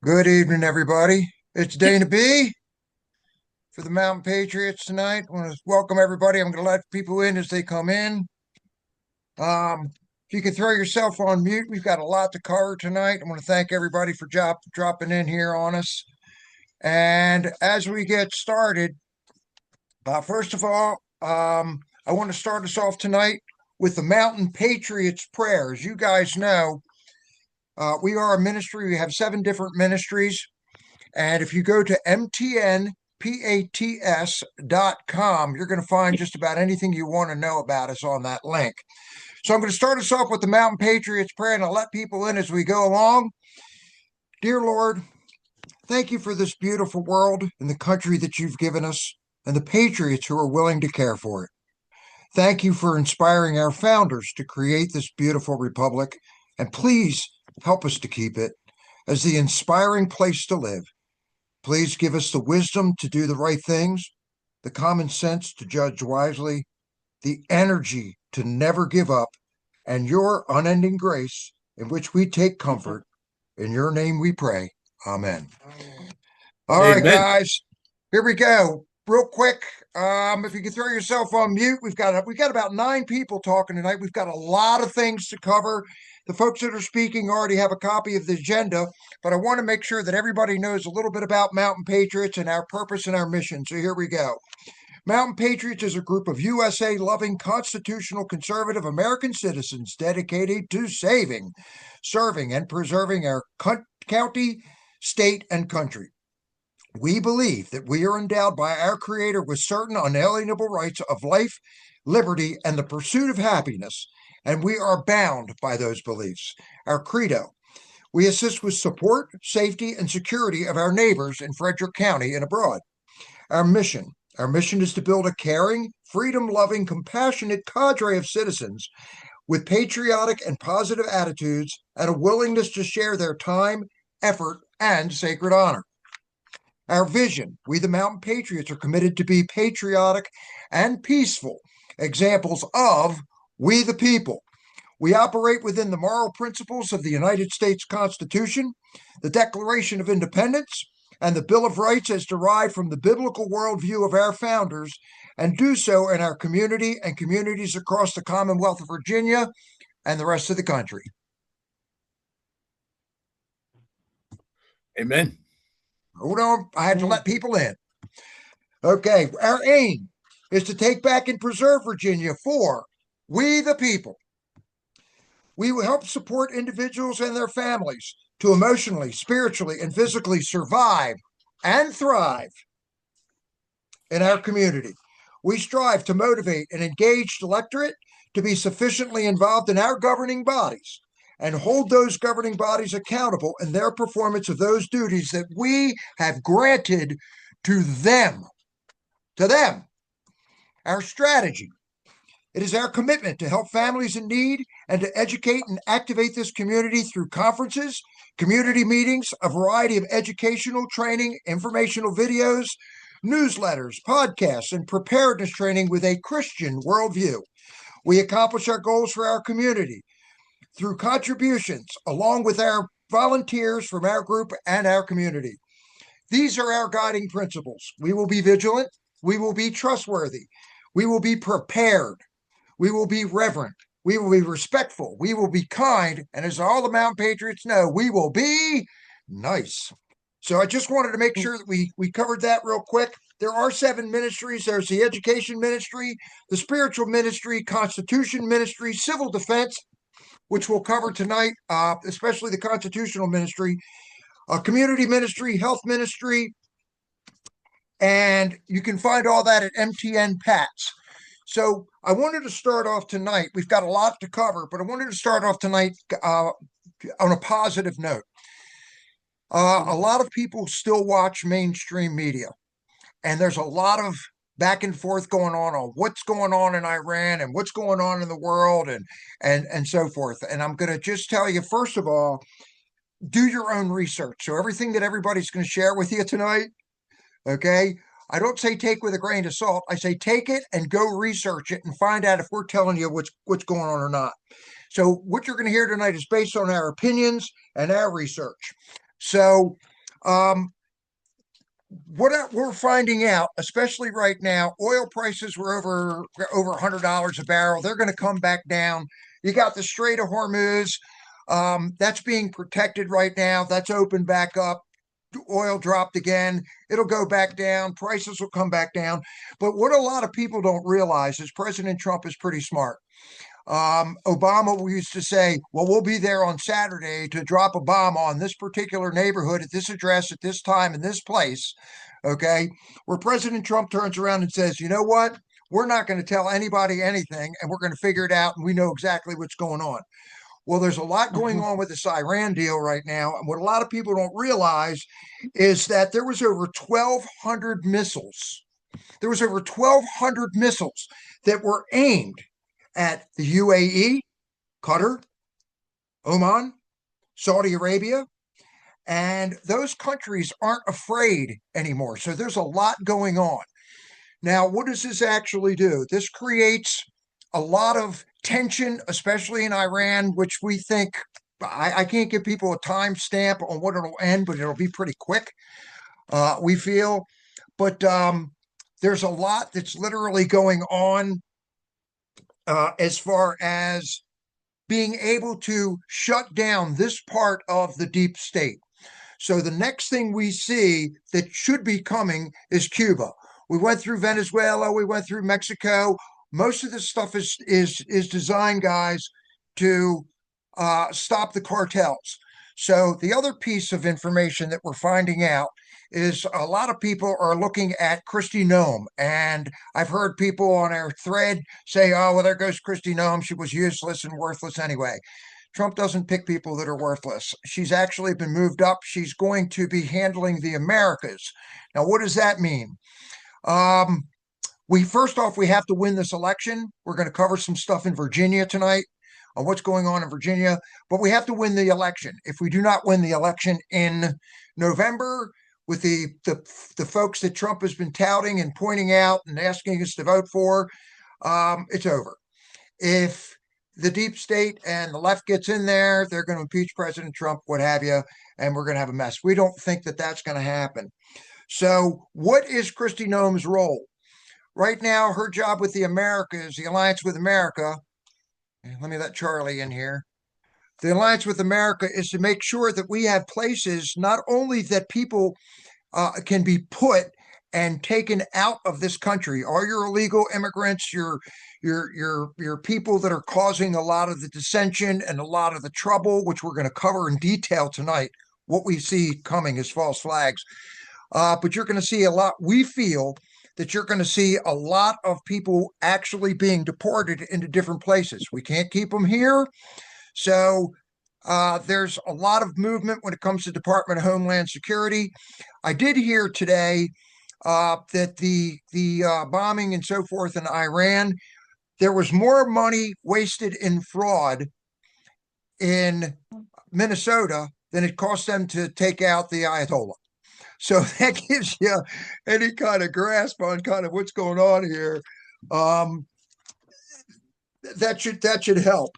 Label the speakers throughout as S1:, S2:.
S1: Good evening, everybody. It's Dana B for the Mountain Patriots tonight. I want to welcome everybody. I'm going to let people in as they come in. If you can throw yourself on mute, we've got a lot to cover tonight. I want to thank everybody for dropping in here on us. And as we get started, first of all, I want to start us off tonight with the Mountain Patriots prayer. As you guys know, we are a ministry. We have 7 different ministries. And if you go to mtnpats.com, you're going to find just about anything you want to know about us on that link. So I'm going to start us off with the Mountain Patriots prayer, and I'll let people in as we go along. Dear Lord, thank you for this beautiful world and the country that you've given us and the patriots who are willing to care for it. Thank you for inspiring our founders to create this beautiful republic, and please help us to keep it as the inspiring place to live. Please give us the wisdom to do the right things, the common sense to judge wisely, the energy to never give up, and your unending grace in which we take comfort. In your name we pray. Amen. All right,
S2: Amen.
S1: guys, here we go. Real quick, if you can throw yourself on mute, we've got about 9 people talking tonight. We've got a lot of things to cover. The folks that are speaking already have a copy of the agenda, but I want to make sure that everybody knows a little bit about Mountain Patriots and our purpose and our mission. So here we go. Mountain Patriots is a group of USA-loving, constitutional, conservative American citizens dedicated to saving, serving, and preserving our county, state, and country. We believe that we are endowed by our Creator with certain unalienable rights of life, liberty, and the pursuit of happiness, and we are bound by those beliefs. Our credo: we assist with support, safety, and security of our neighbors in Frederick County and abroad. Our mission is to build a caring, freedom-loving, compassionate cadre of citizens with patriotic and positive attitudes and a willingness to share their time, effort, and sacred honor. Our vision: we the Mountain Patriots are committed to be patriotic and peaceful examples of we the people. We operate within the moral principles of the United States Constitution, the Declaration of Independence, and the Bill of Rights as derived from the biblical worldview of our founders, and do so in our community and communities across the Commonwealth of Virginia and the rest of the country.
S2: Amen.
S1: Hold on, I had to let people in. Okay, our aim is to take back and preserve Virginia for we the people. We will help support individuals and their families to emotionally, spiritually, and physically survive and thrive in our community. We strive to motivate an engaged electorate to be sufficiently involved in our governing bodies and hold those governing bodies accountable in their performance of those duties that we have granted to them. Our strategy: it is our commitment to help families in need and to educate and activate this community through conferences, community meetings, a variety of educational training, informational videos, newsletters, podcasts, and preparedness training with a Christian worldview. We accomplish our goals for our community through contributions, along with our volunteers from our group and our community. These are our guiding principles. We will be vigilant. We will be trustworthy. We will be prepared. We will be reverent. We will be respectful. We will be kind. And as all the Mountain Patriots know, we will be nice. So I just wanted to make sure that we covered that real quick. There are 7 ministries. There's the education ministry, the spiritual ministry, constitution ministry, civil defense, which we'll cover tonight, especially the constitutional ministry, community ministry, health ministry, and you can find all that at MTN Pats. So I wanted to start off tonight. We've got a lot to cover, but I wanted to start off tonight on a positive note. A lot of people still watch mainstream media, and there's a lot of back and forth going on what's going on in Iran and what's going on in the world and so forth. And I'm going to just tell you, first of all, do your own research. So everything that everybody's going to share with you tonight, okay, I don't say take with a grain of salt. I say take it and go research it and find out if we're telling you what's going on or not. So what you're going to hear tonight is based on our opinions and our research. So Um, what we're finding out, especially right now, oil prices were over $100 a barrel. They're going to come back down. You got the Strait of Hormuz. That's being protected right now. That's opened back up. Oil dropped again. It'll go back down. Prices will come back down. But what a lot of people don't realize is President Trump is pretty smart. Obama used to say, well, we'll be there on Saturday to drop a bomb on this particular neighborhood at this address at this time in this place. Okay. Where President Trump turns around and says, you know what? We're not going to tell anybody anything and we're going to figure it out and we know exactly what's going on. Well, there's a lot going on with this Iran deal right now. And what a lot of people don't realize is that there was over 1,200 missiles. There was over 1,200 missiles that were aimed at the UAE, Qatar, Oman, Saudi Arabia, and those countries aren't afraid anymore. So there's a lot going on. Now, what does this actually do? This creates a lot of tension, especially in Iran, which we think, I can't give people a time stamp on what it'll end, but it'll be pretty quick, we feel. But there's a lot that's literally going on as far as being able to shut down this part of the deep state. So the next thing we see that should be coming is Cuba. We went through Venezuela, we went through Mexico. Most of this stuff is designed, guys, to stop the cartels. So the other piece of information that we're finding out is a lot of people are looking at Kristi Noem. And I've heard people on our thread say, oh, well, there goes Kristi Noem. She was useless and worthless anyway. Trump doesn't pick people that are worthless. She's actually been moved up. She's going to be handling the Americas. Now, what does that mean? First off, we have to win this election. We're going to cover some stuff in Virginia tonight on what's going on in Virginia, but we have to win the election. If we do not win the election in November with the folks that Trump has been touting and pointing out and asking us to vote for, it's over. If the deep state and the left gets in there, they're going to impeach President Trump, what have you, and we're going to have a mess. We don't think that that's going to happen. So what is Kristi Noem's role? Right now, her job with the Americas, the Alliance with America, let me let Charlie in here. The Alliance with America is to make sure that we have places not only that people can be put and taken out of this country, all your illegal immigrants, your people that are causing a lot of the dissension and a lot of the trouble, which we're going to cover in detail tonight, what we see coming as false flags. But you're going to see a lot, we feel that you're going to see a lot of people actually being deported into different places. We can't keep them here. So there's a lot of movement when it comes to Department of Homeland Security. I did hear today that the bombing and so forth in Iran, there was more money wasted in fraud in Minnesota than it cost them to take out the Ayatollah. So that gives you any kind of grasp on kind of what's going on here. That should help.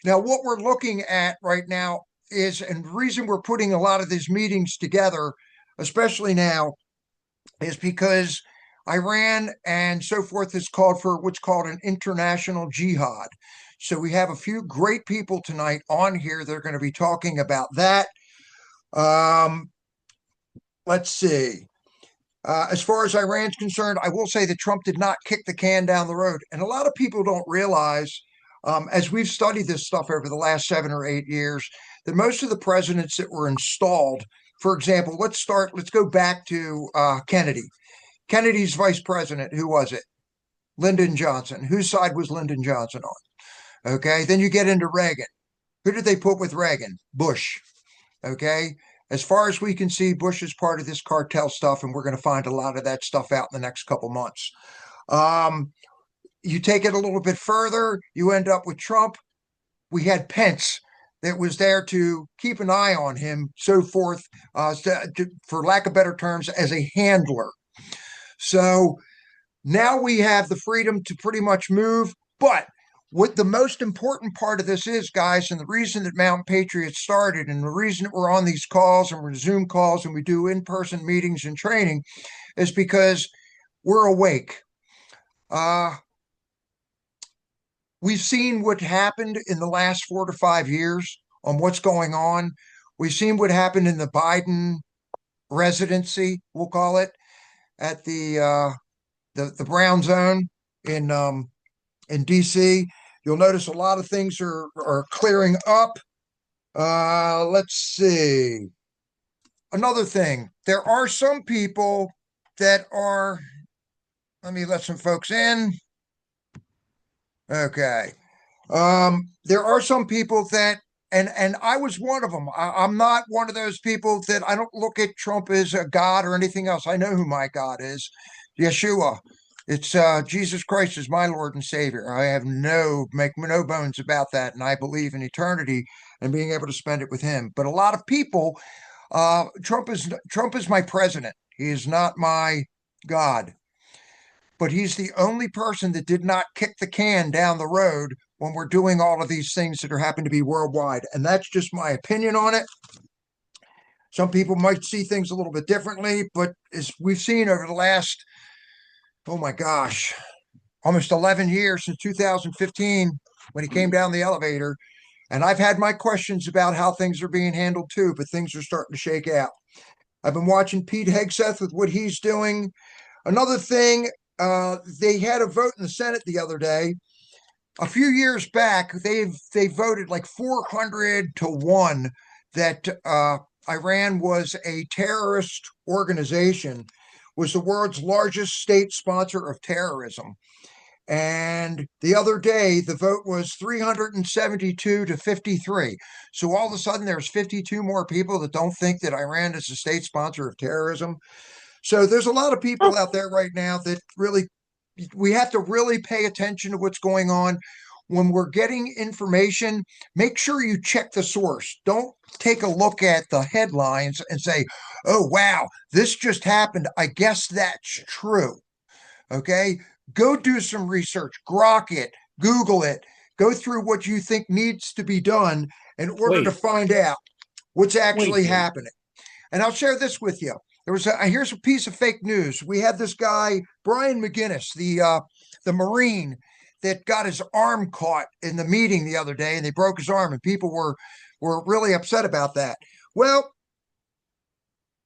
S1: Now, what we're looking at right now is, and the reason we're putting a lot of these meetings together, especially now, is because Iran and so forth has called for what's called an international jihad. So we have a few great people tonight on here that are going to be talking about that. Let's see. As far as Iran's concerned, I will say that Trump did not kick the can down the road. And a lot of people don't realize, as we've studied this stuff over the last 7 or 8 years, that most of the presidents that were installed, for example, let's go back to Kennedy. Kennedy's vice president, who was it? Lyndon Johnson. Whose side was Lyndon Johnson on? Okay. Then you get into Reagan. Who did they put with Reagan? Bush. Okay. As far as we can see, Bush is part of this cartel stuff, and we're going to find a lot of that stuff out in the next couple months. You take it a little bit further, you end up with Trump. We had Pence that was there to keep an eye on him, so forth, for lack of better terms, as a handler. So now we have the freedom to pretty much move, but what the most important part of this is, guys, and the reason that Mountain Patriots started, and the reason that we're on these calls and we're Zoom calls and we do in-person meetings and training, is because we're awake. We've seen what happened in the last 4 to 5 years on what's going on. We've seen what happened in the Biden residency, we'll call it, at the Brown Zone in DC. You'll notice a lot of things are clearing up. Let's see. Another thing, there are some people that are, let me let some folks in. Okay. There are some people that, and I was one of them. I'm not one of those people that I don't look at Trump as a god or anything else. I know who my God is, Yeshua. It's Jesus Christ is my Lord and Savior. I have make no bones about that, and I believe in eternity and being able to spend it with Him. But a lot of people, Trump is my president. He is not my God, but he's the only person that did not kick the can down the road when we're doing all of these things that are happen to be worldwide. And that's just my opinion on it. Some people might see things a little bit differently, but as we've seen over the last, oh my gosh, almost 11 years since 2015 when he came down the elevator. And I've had my questions about how things are being handled too, but things are starting to shake out. I've been watching Pete Hegseth with what he's doing. Another thing, they had a vote in the Senate the other day. A few years back, they voted like 400-1 that Iran was a terrorist organization, was the world's largest state sponsor of terrorism. And the other day, the vote was 372-53. So all of a sudden, there's 52 more people that don't think that Iran is a state sponsor of terrorism. So there's a lot of people out there right now that really, we have to really pay attention to what's going on. When we're getting information, make sure you check the source. Don't take a look at the headlines and say, oh, wow, this just happened. I guess that's true. Okay. Go do some research, grok it, Google it, go through what you think needs to be done in order to find out what's actually happening. And I'll share this with you. Here's a piece of fake news. We had this guy, Brian McGinnis, the Marine that got his arm caught in the meeting the other day, and they broke his arm, and people were really upset about that. Well,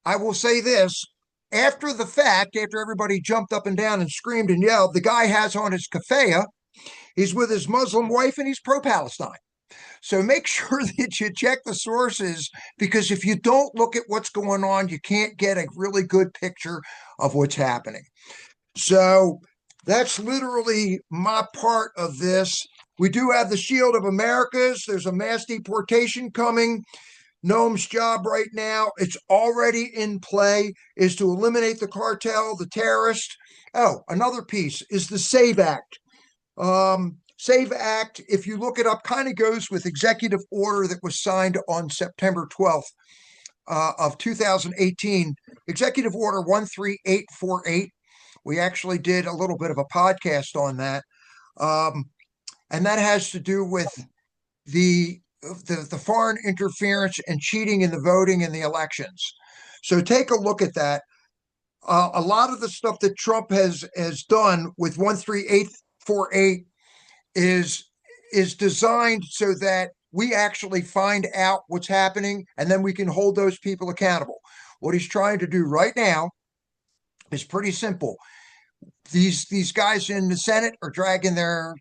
S1: I will say this. After the fact, after everybody jumped up and down and screamed and yelled, the guy has on his keffiyeh. He's with his Muslim wife, and he's pro-Palestine. So make sure that you check the sources, because if you don't look at what's going on, you can't get a really good picture of what's happening. So that's literally my part of this. We do have the Shield of Americas. There's a mass deportation coming. Noam's job right now, it's already in play, is to eliminate the cartel, the terrorists. Oh, another piece is the SAVE Act. SAVE Act, if you look it up, kind of goes with executive order that was signed on September 12th of 2018. Executive Order 13848. We actually did a little bit of a podcast on that. And that has to do with the foreign interference and cheating in the voting in the elections. So take a look at that. A lot of the stuff that Trump has done with 13848 is designed so that we actually find out what's happening, and then we can hold those people accountable. What he's trying to do right now is pretty simple. These guys in the Senate are dragging their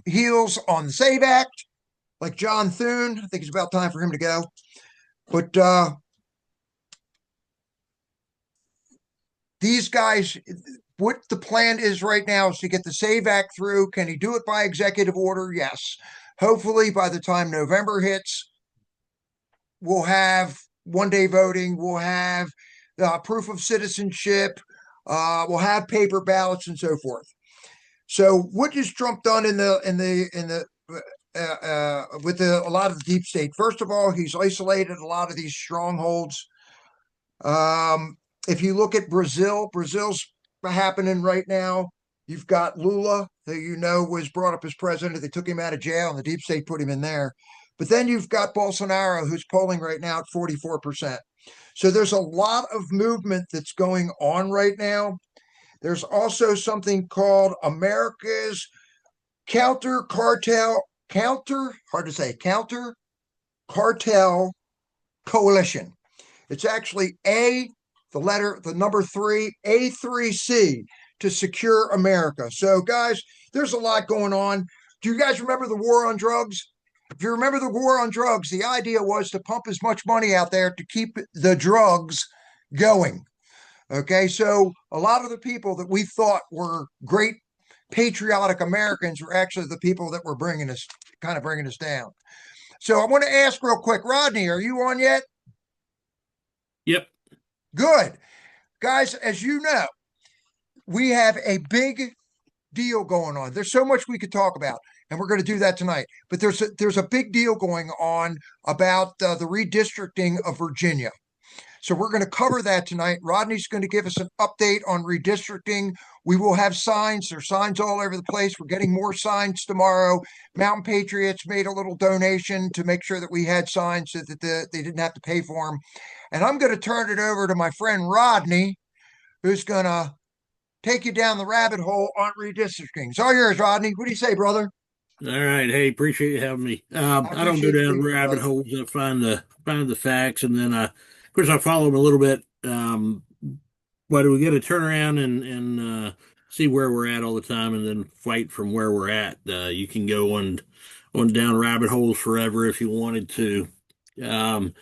S1: heels on the SAVE Act, like John Thune. I think it's about time for him to go. But these guys, what the plan is right now is to get the SAVE Act through. Can he do it by executive order? Yes. Hopefully, by the time November hits, we'll have one-day voting. We'll have proof of citizenship. We'll have paper ballots and so forth. So, what has Trump done with a lot of the deep state? First of all, he's isolated a lot of these strongholds. If you look at Brazil's happening right now. You've got Lula, who was brought up as president. They took him out of jail, and the deep state put him in there. But then you've got Bolsonaro, who's polling right now at 44%. So there's a lot of movement that's going on right now. There's also something called America's counter cartel coalition. It's actually the number three, A3C, to secure America. So, guys, there's a lot going on. Do you guys remember the war on drugs? If you remember the war on drugs, the idea was to pump as much money out there to keep the drugs going. Okay, so a lot of the people that we thought were great patriotic Americans were actually the people that were bringing us down. So I want to ask real quick, Rodney, are you on yet?
S2: Yep.
S1: Good. Guys, as you know, we have a big deal going on. There's so much we could talk about, and we're going to do that tonight. But there's a big deal going on about the redistricting of Virginia. So we're going to cover that tonight. Rodney's going to give us an update on redistricting. We will have signs. There's signs all over the place. We're getting more signs tomorrow. Mountain Patriots made a little donation to make sure that we had signs so that they didn't have to pay for them. And I'm going to turn it over to my friend Rodney, who's going to take you down the rabbit hole on redistricting. It's all yours, Rodney. What do you say, brother?
S2: All right. Hey, appreciate you having me.
S1: I
S2: I don't go
S1: appreciate you
S2: down
S1: being here,
S2: rabbit
S1: brother.
S2: holes. I find the facts, and then of course, I follow them a little bit. But we get to turn around and see where we're at all the time, and then fight from where we're at. You can go on down rabbit holes forever if you wanted to. Um,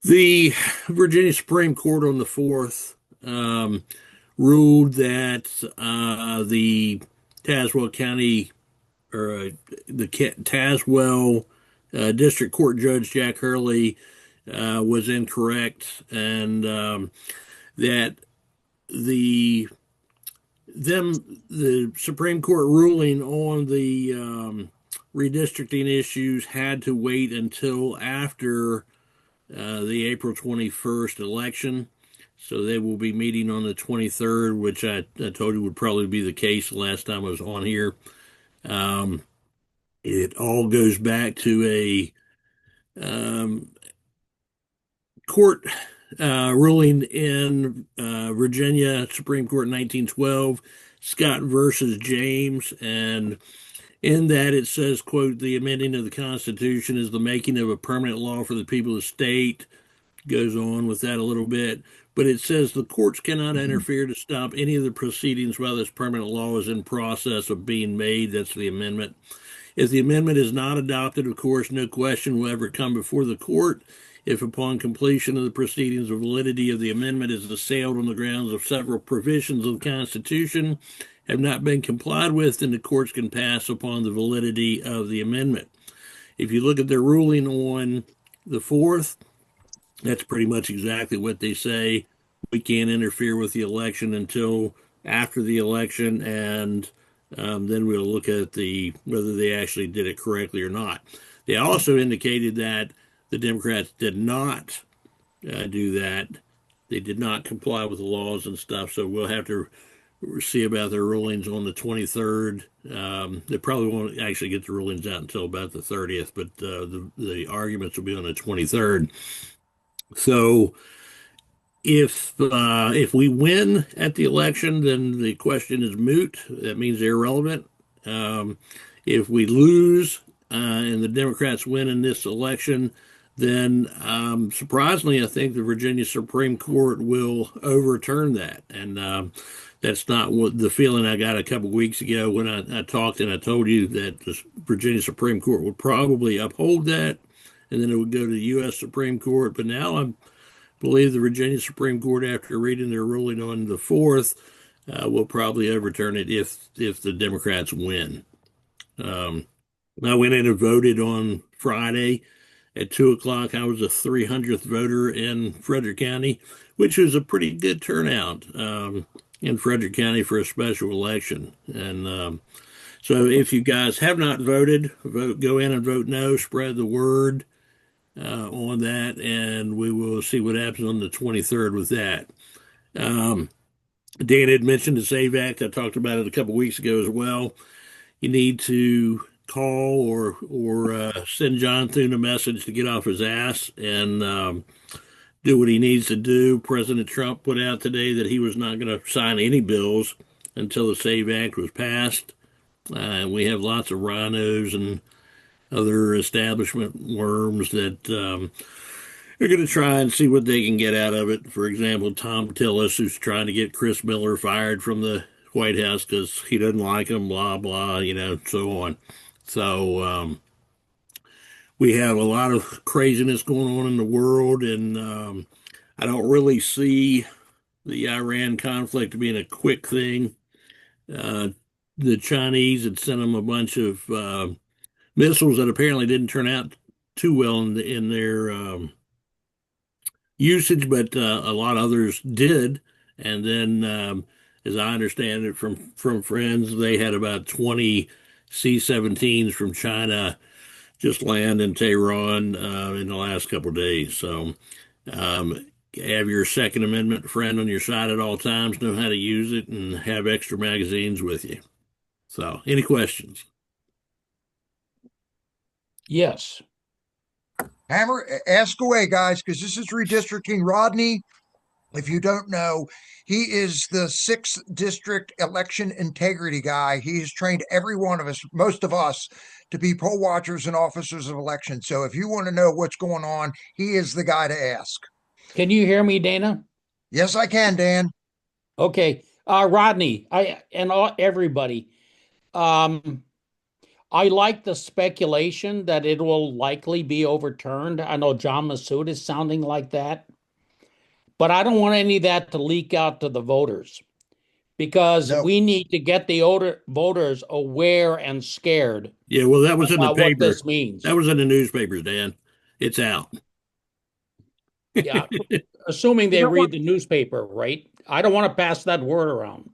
S2: the Virginia Supreme Court on the 4th ruled that the Tazewell County or the Tazewell District Court Judge Jack Hurley was incorrect, and that the the Supreme Court ruling on the redistricting issues had to wait until after the April 21st election. So they will be meeting on the 23rd, which I told you would probably be the case the last time I was on here. Um, it all goes back to a court ruling in Virginia Supreme Court in 1912, Scott versus James, and in that it says, quote, the amending of the Constitution is the making of a permanent law for the people of the state. Goes on with that a little bit, but it says the courts cannot interfere to stop any of the proceedings while this permanent law is in process of being made. That's the amendment. If the amendment is not adopted, of course, no question will ever come before the court. If upon completion of the proceedings, the validity of the amendment is assailed on the grounds of several provisions of the Constitution have not been complied with, then the courts can pass upon the validity of the amendment. If you look at their ruling on the 4th, that's pretty much exactly what they say. We can't interfere with the election until after the election, and then we'll look at whether they actually did it correctly or not. They also indicated that the Democrats did not do that. They did not comply with the laws and stuff. So we'll have to see about their rulings on the 23rd. They probably won't actually get the rulings out until about the 30th, but the arguments will be on the 23rd. So if we win at the election, then the question is moot. That means irrelevant. If we lose and the Democrats win in this election, then surprisingly, I think the Virginia Supreme Court will overturn that. And that's not what the feeling I got a couple weeks ago when I talked and I told you that the Virginia Supreme Court would probably uphold that, and then it would go to the U.S. Supreme Court. But now I believe the Virginia Supreme Court, after reading their ruling on the 4th, will probably overturn it if the Democrats win. I went in and voted on Friday at 2 o'clock. I was the 300th voter in Frederick County, which was a pretty good turnout in Frederick County for a special election. And so if you guys have not voted, go in and vote no, spread the word on that, and we will see what happens on the 23rd with that. Dan had mentioned the SAVE Act. I talked about it a couple weeks ago as well. You need to call or send John Thune a message to get off his ass and do what he needs to do. President Trump put out today that he was not going to sign any bills until the SAVE Act was passed. We have lots of rhinos and other establishment worms that are going to try and see what they can get out of it. For example, Tom Tillis, who's trying to get Chris Miller fired from the White House because he doesn't like him, blah, blah, so on. So we have a lot of craziness going on in the world, and I don't really see the Iran conflict being a quick thing. Uh, the Chinese had sent them a bunch of missiles that apparently didn't turn out too well in their usage, but a lot of others did. And then, as I understand it from friends, they had about 20 C-17s from China just land in Tehran in the last couple of days. So, have your Second Amendment friend on your side at all times, know how to use it, and have extra magazines with you. So, any questions?
S3: Yes.
S1: Hammer, ask away, guys, because this is redistricting. Rodney, if you don't know, he is the 6th district election integrity guy. He has trained every one of us, most of us, to be poll watchers and officers of election. So if you want to know what's going on, he is the guy to ask.
S3: Can you hear me, Dana?
S1: Yes, I can, Dan.
S3: Okay. Rodney, everybody. I like the speculation that it will likely be overturned. I know John Massoud is sounding like that, but I don't want any of that to leak out to the voters because we need to get the voters aware and scared.
S2: Yeah, well, that was in the paper.
S3: What this means.
S2: That was in the newspapers, Dan. It's out.
S3: Yeah, assuming they read the newspaper, right? I don't want to pass that word around.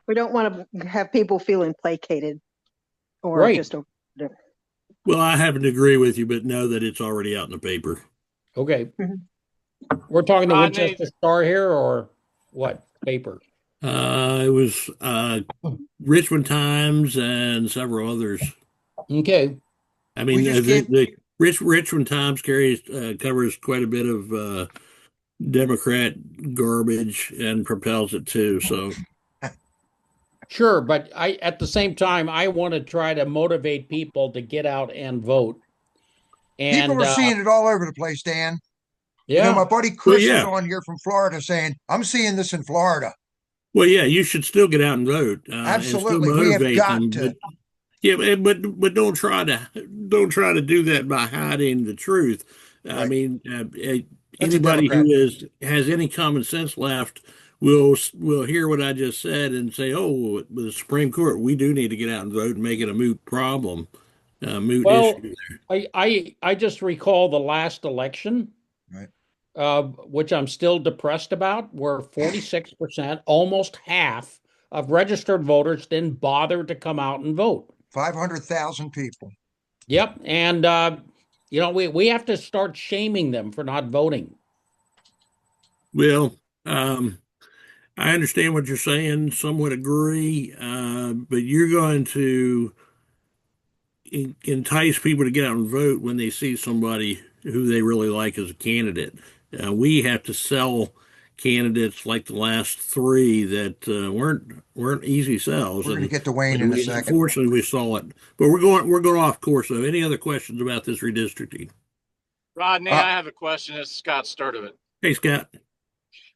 S4: We don't want to have people feeling placated or just.
S2: Well, I happen to agree with you, but know that it's already out in the paper.
S3: Okay. We're talking the Winchester Star here, or what paper?
S2: It was Richmond Times and several others.
S3: Okay.
S2: I mean, the Richmond Times covers quite a bit of Democrat garbage and propels it too. So.
S3: Sure, but at the same time, I want to try to motivate people to get out and vote. And
S1: people are seeing it all over the place, Dan.
S3: Yeah,
S1: my buddy Chris is on here from Florida saying, "I'm seeing this in Florida."
S2: Well, yeah, you should still get out and vote.
S1: Absolutely, we have got to.
S2: But don't try to do that by hiding the truth. Right. I mean, anybody who has any common sense left will hear what I just said and say, "Oh, the Supreme Court, we do need to get out and vote and make it a moot problem, moot issue." There.
S3: I just recall the last election,
S1: right,
S3: which I'm still depressed about, where 46%, almost half of registered voters didn't bother to come out and vote.
S1: 500,000 people.
S3: Yep, and we have to start shaming them for not voting.
S2: Well, I understand what you're saying, somewhat agree, but you're going to entice people to get out and vote when they see somebody who they really like as a candidate. We have to sell candidates like the last three that weren't easy sells.
S1: We're going to get to Wayne in a second.
S2: Unfortunately, we saw it, but we're going off course. So, any other questions about this redistricting?
S5: Rodney, I have a question. It's Scott Sturdivant.
S2: Hey, Scott.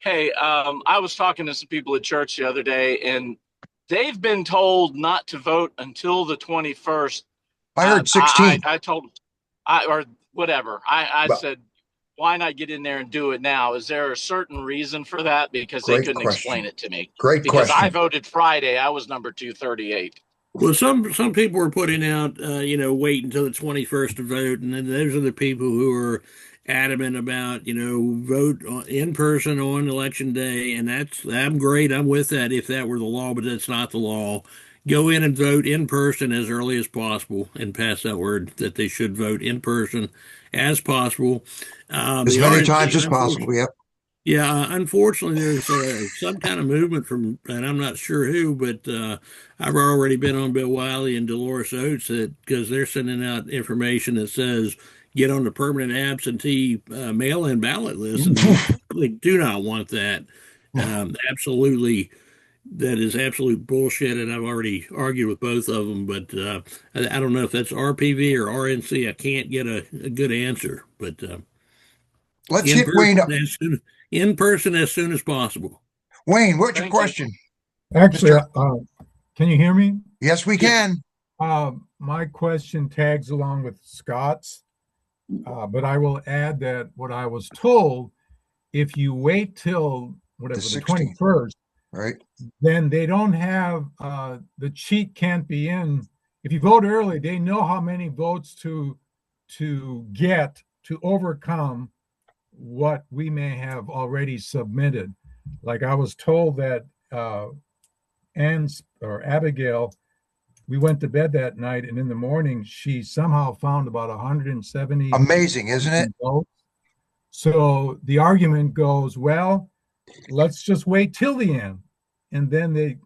S5: Hey, I was talking to some people at church the other day, and they've been told not to vote until the 21st.
S1: I heard 16.
S5: I told them, or whatever. I said, why not get in there and do it now? Is there a certain reason for that? Because they couldn't explain it to me.
S1: Great
S5: because
S1: question.
S5: I voted Friday. I was number 238.
S2: Well, some people are putting out, wait until the 21st to vote, and then those are the people who are adamant about, vote in person on election day, and I'm great. I'm with that if that were the law, but that's not the law. Go in and vote in person as early as possible and pass that word that they should vote in person as possible.
S1: As many times as possible, yep.
S2: Yeah, unfortunately, there's some kind of movement from, and I'm not sure who, but I've already been on Bill Wiley and Dolores Oates because they're sending out information that says get on the permanent absentee mail-in ballot list, and we certainly do not want that.
S1: No.
S2: Absolutely, that is absolute bullshit, and I've already argued with both of them. But I don't know if that's RPV or RNC. I can't get a good answer, but.
S1: Let's
S2: In
S1: hit Wayne
S2: person
S1: up.
S2: in person as soon as possible.
S1: Wayne, what's your
S5: Thank you.
S1: question?
S6: Actually,
S1: Mr.
S6: can you hear me?
S1: Yes, we can.
S6: My question tags along with Scott's, but I will add that what I was told, if you wait till whatever, the
S1: 16th.
S6: 21st,
S1: Right.
S6: then they don't have, the cheat can't be in. If you vote early, they know how many votes to get to overcome what we may have already submitted. Like I was told that Abigail, we went to bed that night, and in the morning she somehow found about 170
S1: Amazing, isn't it?
S6: votes. So the argument goes, well, let's just wait till the end, and then they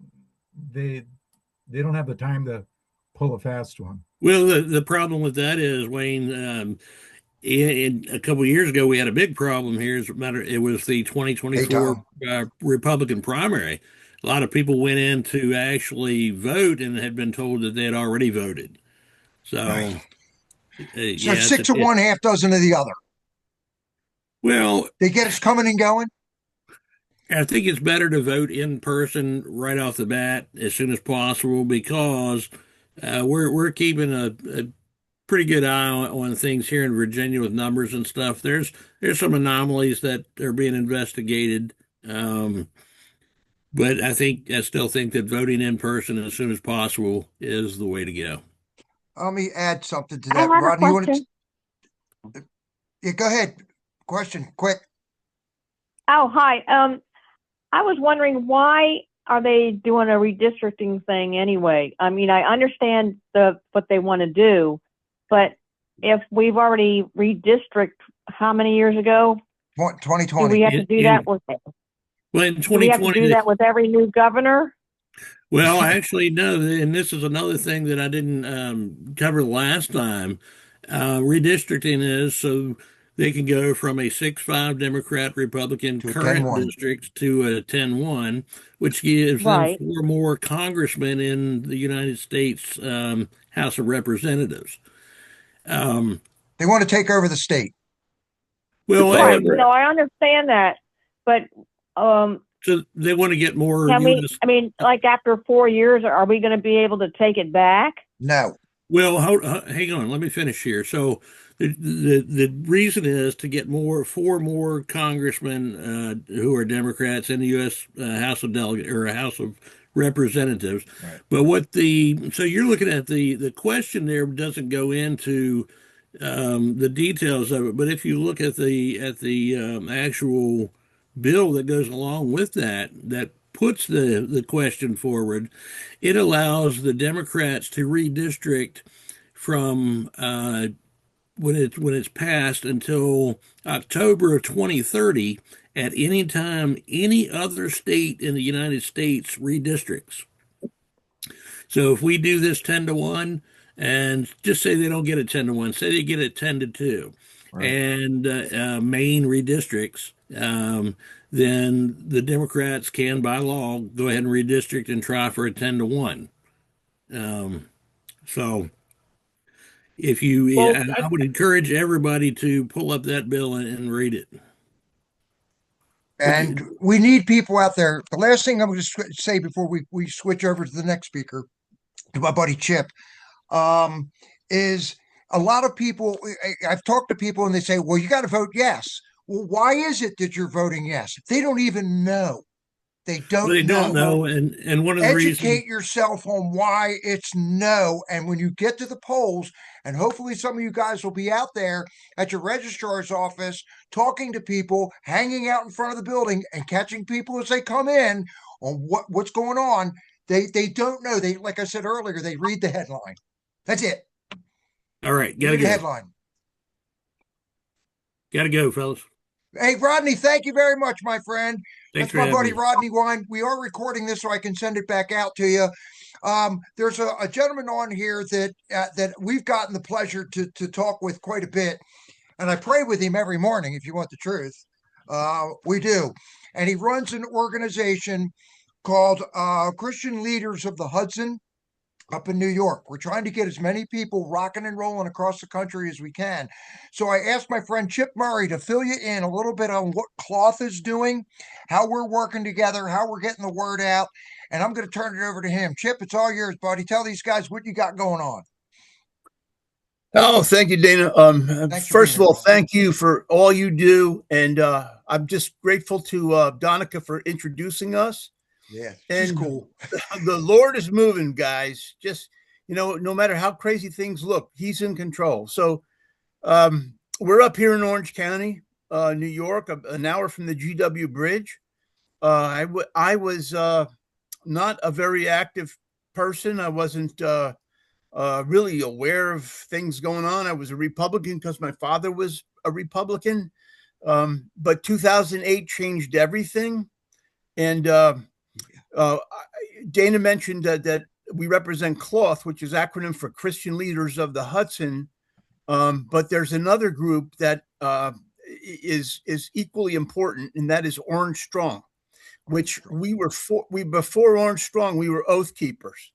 S6: don't have the time to pull a fast one.
S2: Well, the problem with that is, Wayne, in a couple of years ago, we had a big problem here. As a matter, it was the 2024 Republican primary. A lot of people went in to actually vote and had been told that they had already voted. So,
S1: Right.
S2: Yeah,
S1: 6 of one, half dozen of the other.
S2: Well,
S1: they get us coming and going.
S2: I think it's better to vote in person right off the bat as soon as possible because we're keeping a pretty good eye on things here in Virginia with numbers and stuff. There's some anomalies that are being investigated, but I still think that voting in person as soon as possible is the way to go.
S1: Let me add something to
S7: I
S1: that.
S7: have a
S1: Rodney, you want
S7: question.
S1: to? Yeah, go ahead. Question, quick.
S7: Oh, hi. I was wondering, why are they doing a redistricting thing anyway? I mean, I understand what they want to do, but if we've already redistricted how many years ago?
S1: 2020.
S7: Do we have to do that with?
S2: Well, in 2020,
S7: do we have to do that with every new governor?
S2: Well, actually, no. And this is another thing that I didn't cover last time. Redistricting is so they can go from a 6-5 Democrat Republican
S1: to
S2: current
S1: 10-1.
S2: district to a 10-1, which gives them 4 more congressmen in the United States House of Representatives.
S1: They want to take over the state.
S2: Well,
S7: right. No, I understand that, but
S2: so they want to get more.
S7: I mean, like after 4 years, are we going to be able to take it back?
S1: No.
S2: Well, hang on. Let me finish here. So the reason is to get 4 more congressmen who are Democrats in the U.S. House of Delegates or House of Representatives.
S1: Right.
S2: But so you're looking at the question there doesn't go into the details of it. But if you look at the actual bill that goes along with that puts the question forward, it allows the Democrats to redistrict from when it's passed until October of 2030 at any time any other state in the United States redistricts. So if we do this 10-1, and just say they don't get a 10-1, say they get it 10-2, right, and Maine redistricts, then the Democrats can, by law, go ahead and redistrict and try for a 10-1. So if you, I would encourage everybody to pull up that bill and read it.
S1: And we need people out there. The last thing I'm going to say before we switch over to the next speaker, to my buddy Chip, is a lot of people, I've talked to people and they say, well, you got to vote yes. Well, why is it that you're voting yes? They don't even know. They don't know.
S2: And one of the reasons,
S1: educate yourself on why it's no. And when you get to the polls, and hopefully some of you guys will be out there at your registrar's office, talking to people, hanging out in front of the building and catching people as they come in on what's going on. They don't know. They, like I said earlier, they read the headline. That's it.
S2: All right. Gotta go.
S1: Headline.
S2: Gotta go, fellas.
S1: Hey, Rodney, thank you very much, my friend.
S2: Thanks
S1: That's
S2: for
S1: my
S2: having
S1: buddy
S2: me.
S1: Rodney Wine. We are recording this so I can send it back out to you. There's a gentleman on here that we've gotten the pleasure to talk with quite a bit, and I pray with him every morning. If you want the truth, we do. And he runs an organization called Christian Leaders of the Hudson up in New York. We're trying to get as many people rocking and rolling across the country as we can. So I asked my friend Chip Murray to fill you in a little bit on what Cloth is doing, how we're working together, how we're getting the word out. And I'm going to turn it over to him. Chip, it's all yours, buddy. Tell these guys what you got going on.
S8: Oh, thank you, Dana. First of all, thank you for all you do. And I'm just grateful to Donica for introducing us.
S1: Yeah, she's cool.
S8: The Lord is moving, guys. Just, no matter how crazy things look, he's in control. So we're up here in Orange County, New York, an hour from the GW Bridge. I was not a very active person. I wasn't really aware of things going on. I was a Republican because my father was a Republican. But 2008 changed everything. And Dana mentioned that we represent Cloth, which is acronym for Christian Leaders of the Hudson. But there's another group that is equally important, and that is Orange Strong, which before Orange Strong, we were Oath Keepers.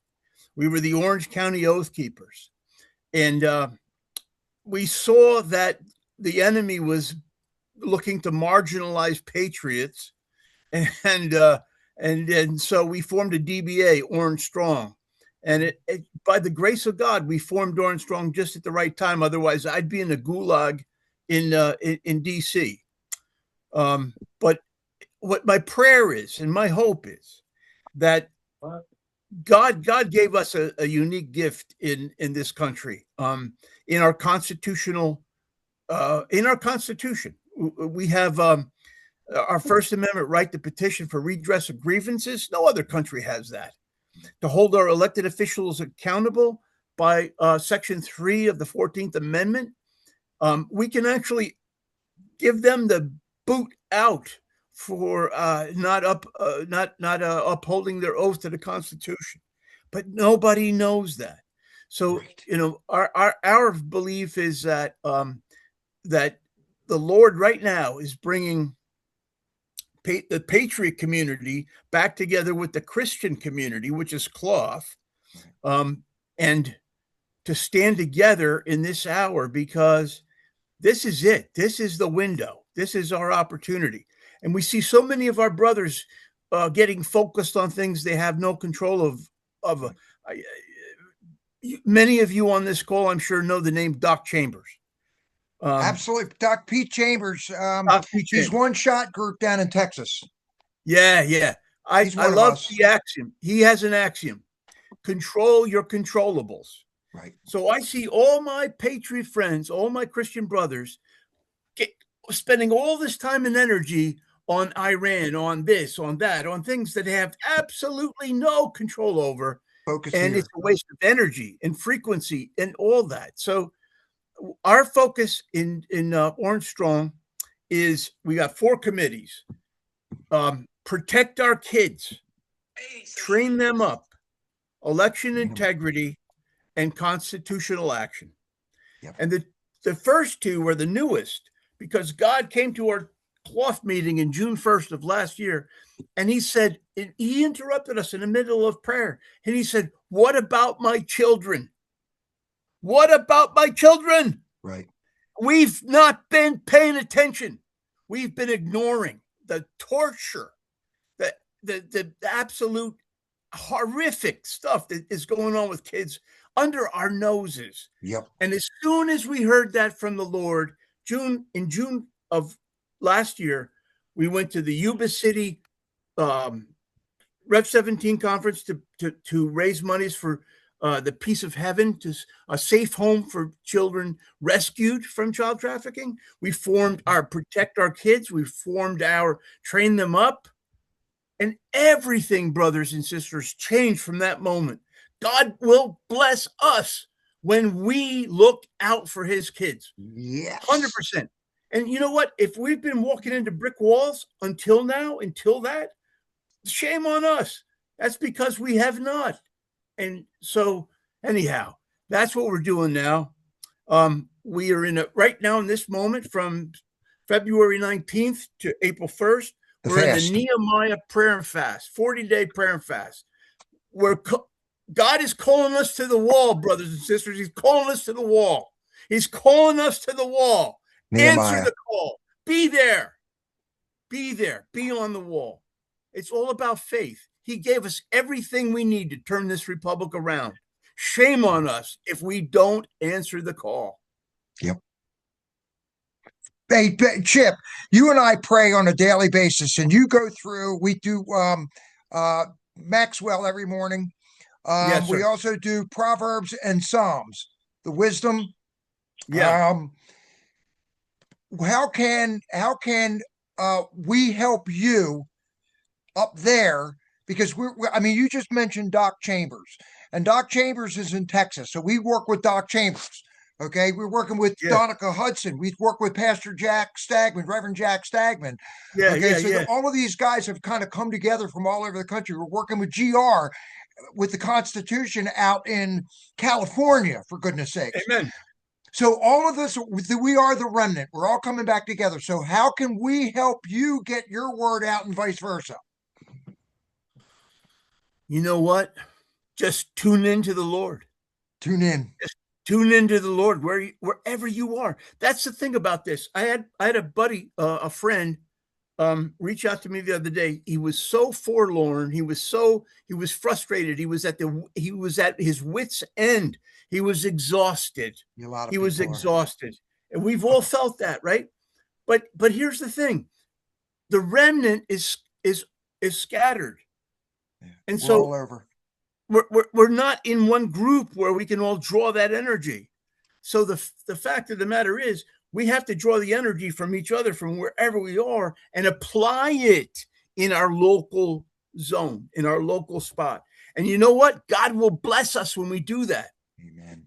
S8: We were the Orange County Oath Keepers. And we saw that the enemy was looking to marginalize patriots. And so we formed a DBA, Orange Strong. And by the grace of God, we formed Orange Strong just at the right time. Otherwise, I'd be in a gulag in D.C. But what my prayer is and my hope is that God gave us a unique gift in this country. In our Constitution, we have our First Amendment right to petition for redress of grievances. No other country has that. To hold our elected officials accountable by Section 3 of the 14th Amendment, we can actually give them the boot out for not upholding their oath to the Constitution. But nobody knows that. So, our belief is that that the Lord right now is bringing the Patriot community back together with the Christian community, which is Cloth, and to stand together in this hour, because this is it. This is the window. This is our opportunity. And we see so many of our brothers getting focused on things they have no control of. Many of you on this call, I'm sure, know the name Doc Chambers.
S1: Absolutely. Doc Pete Chambers.
S8: Doc Pete
S1: He's
S8: Chambers.
S1: One Shot Group down in Texas.
S8: Yeah. I love the axiom. He has an axiom: control your controllables.
S1: Right.
S8: So I see all my Patriot friends, all my Christian brothers spending all this time and energy on Iran, on this, on that, on things that they have absolutely no control over.
S1: Focus
S8: and
S1: here.
S8: It's a waste of energy and frequency and all that. So our focus in Orange Strong is we got 4 committees. Protect our kids, train them up, election integrity, and constitutional action.
S1: Yep.
S8: And the first 2 are the newest, because God came to our Cloth meeting in June 1st of last year, and he said, he interrupted us in the middle of prayer, and he said, "What about my children? What about my children?"
S1: Right.
S8: We've not been paying attention. We've been ignoring the torture, the absolute horrific stuff that is going on with kids under our noses.
S1: Yep.
S8: And as soon as we heard that from the Lord, in June of last year, we went to the Yuba City Rev 17 conference to raise monies for the Peace of Heaven, to a safe home for children rescued from child trafficking. We formed our Protect Our Kids. We formed our Train Them Up. And everything, brothers and sisters, changed from that moment. God will bless us when we look out for his kids.
S1: Yes.
S8: 100%. And you know what? If we've been walking into brick walls until now, until that, shame on us. That's because we have not. And so anyhow, that's what we're doing now. We are in it right now in this moment from February 19th to April 1st. We're in the Nehemiah prayer and fast, 40-day prayer and fast. God is calling us to the wall, brothers and sisters. He's calling us to the wall. He's calling us to the wall. Nehemiah. Answer the call. Be there. Be there. Be on the wall. It's all about faith. He gave us everything we need to turn this republic around. Shame on us if we don't answer the call.
S1: Yep. Hey, Chip, you and I pray on a daily basis, and you go through, we do Maxwell every morning.
S8: Yes,
S1: we also do Proverbs and Psalms, the wisdom.
S8: Yeah.
S1: How can we help you up there? Because I mean, you just mentioned Doc Chambers, and Doc Chambers is in Texas. So we work with Doc Chambers. Okay. We're working with Donica Hudson. We work with Pastor Jack Stagman, Reverend Jack Stagman. All of these guys have kind of come together from all over the country. We're working with GR with the Constitution out in California, for goodness sakes.
S8: Amen.
S1: So all of us, we are the remnant. We're all coming back together. So how can we help you get your word out and vice versa?
S8: You know what? Just tune into the Lord.
S1: Tune in.
S8: Just tune into the Lord wherever you are. That's the thing about this. I had a buddy, a friend, reach out to me the other day. He was so forlorn. He was frustrated. He was at his wit's end. He was exhausted. He was exhausted. And we've all felt that, right? But here's the thing. The remnant is scattered.
S1: Yeah,
S8: and so
S1: all over.
S8: We're not in one group where we can all draw that energy. So the fact of the matter is, we have to draw the energy from each other, from wherever we are, and apply it in our local zone, in our local spot. And you know what? God will bless us when we do that.
S1: Amen.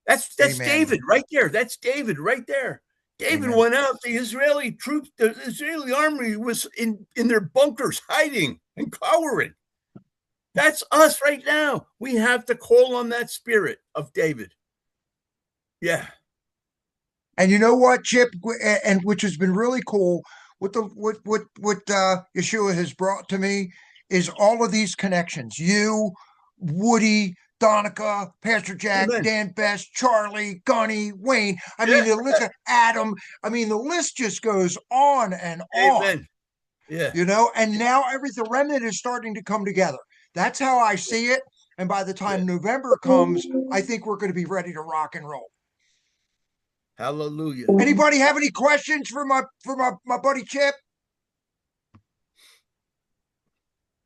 S8: That's
S1: Amen.
S8: David right there. That's David right there. David went out. The Israeli troops, the Israeli army was in their bunkers, hiding and cowering. That's us right now. We have to call on that spirit of David. Yeah.
S1: And you know what, Chip, and which has been really cool, what Yeshua has brought to me is all of these connections. You, Woody, Donica, Pastor Jack,
S8: Amen.
S1: Dan Best, Charlie, Gunny, Wayne. I mean, the list of Adam. I mean, the list just goes on and on.
S8: Amen. Yeah.
S1: You know, and now the remnant is starting to come together. That's how I see it. And by the time November comes, I think we're going to be ready to rock and roll.
S8: Hallelujah.
S1: Anybody have any questions for my buddy Chip?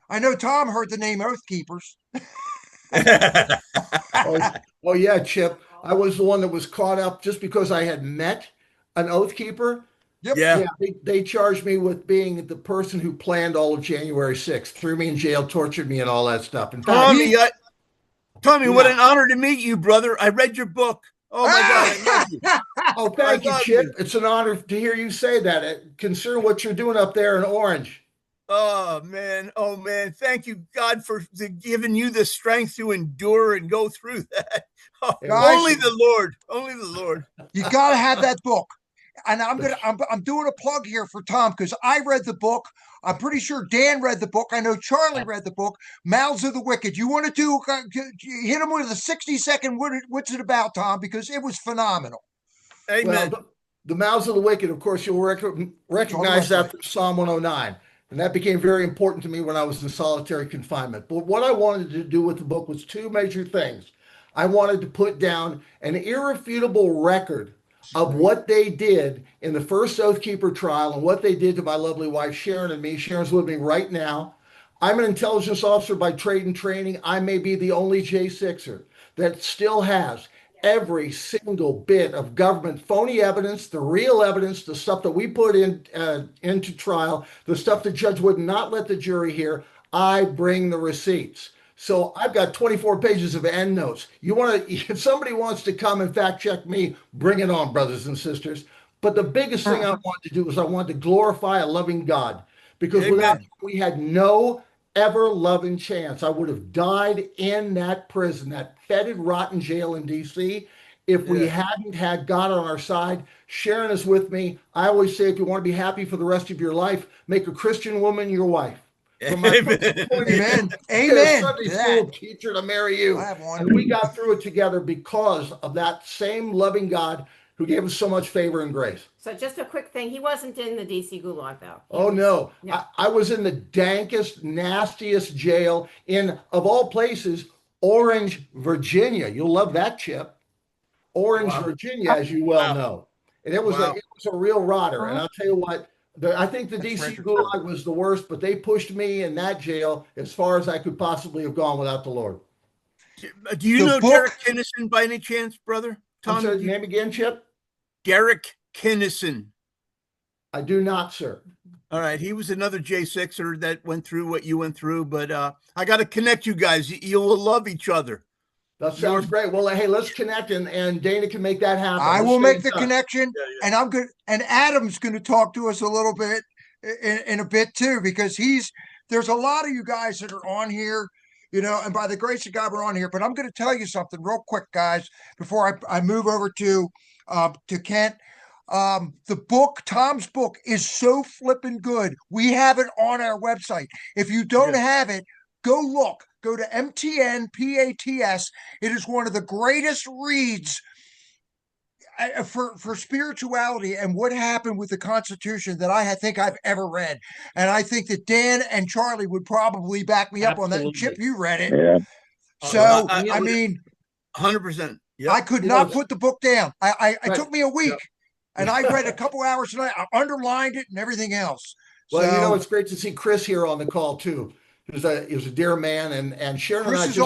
S1: I know Tom heard the name Oath Keepers.
S9: Oh yeah, Chip. I was the one that was caught up just because I had met an Oath Keeper.
S1: Yep.
S8: Yeah.
S9: They charged me with being the person who planned all of January 6th, threw me in jail, tortured me, and all that stuff. In fact,
S8: Tommy, what an honor to meet you, brother. I read your book. Oh my God, I love you.
S9: Oh, thank you, Chip. It's an honor to hear you say that. Consider what you're doing up there in Orange.
S8: Oh man. Thank you, God, for giving you the strength to endure and go through that. Oh, only the Lord.
S1: You got to have that book. And I'm doing a plug here for Tom because I read the book. I'm pretty sure Dan read the book. I know Charlie read the book. Mouths of the Wicked. You want to hit him with a 60-second. What's it about, Tom? Because it was phenomenal.
S8: Amen.
S9: Well, the Mouths of the Wicked, of course, you'll recognize that from Psalm 109. And that became very important to me when I was in solitary confinement. But what I wanted to do with the book was two major things. I wanted to put down an irrefutable record of what they did in the first Oath Keeper trial and what they did to my lovely wife, Sharon, and me. Sharon's with me right now. I'm an intelligence officer by trade and training. I may be the only J6er that still has every single bit of government phony evidence, the real evidence, the stuff that we put into trial, the stuff the judge would not let the jury hear. I bring the receipts. So I've got 24 pages of endnotes. If somebody wants to come and fact check me, bring it on, brothers and sisters. But the biggest thing I wanted to do was I wanted to glorify a loving God, because without him, we had no ever loving chance. I would have died in that prison, that fetid, rotten jail in DC, if we hadn't had God on our side. Sharon is with me. I always say, if you want to be happy for the rest of your life, make a Christian woman your wife. From my
S1: Amen.
S9: Amen. Sunday school teacher to marry you.
S1: I have one.
S9: And we got through it together because of that same loving God who gave us so much favor and grace.
S10: So just a quick thing. He wasn't in the DC gulag, though.
S9: No. I was in the dankest, nastiest jail in, of all places, Orange, Virginia. You'll love that, Chip. Orange, Virginia, as you well know. And it was a real rotter. And I'll tell you what, I think the DC gulag was the worst, but they pushed me in that jail as far as I could possibly have gone without the Lord.
S8: Do you know Derek Kinnison by any chance, brother? Tom,
S9: I'm sorry, name again, Chip?
S8: Derek Kinnison.
S9: I do not, sir.
S8: All right. He was another J6er that went through what you went through, but I got to connect you guys. You will love each other.
S9: That sounds great. Well, hey, let's connect, and Dana can make that happen.
S1: I will make the connection, and I'm good. And Adam's going to talk to us a little bit in a bit too, because there's a lot of you guys that are on here, and by the grace of God, we're on here. But I'm going to tell you something real quick, guys, before I move over to Kent. The book, Tom's book, is so flippin' good. We have it on our website. If you don't have it, go look. Go to MTN PATS. It is one of the greatest reads for spirituality and what happened with the Constitution that I think I've ever read. And I think that Dan and Charlie would probably back me up on that. And Chip, you read it.
S11: Yeah.
S1: So, I mean,
S8: 100%.
S1: Yep. I could not put the book down. It took me a week. And I read a couple hours tonight. I underlined it and everything else.
S9: Well, it's great to see Chris here on the call too. He was a dear man, and Sharon and I just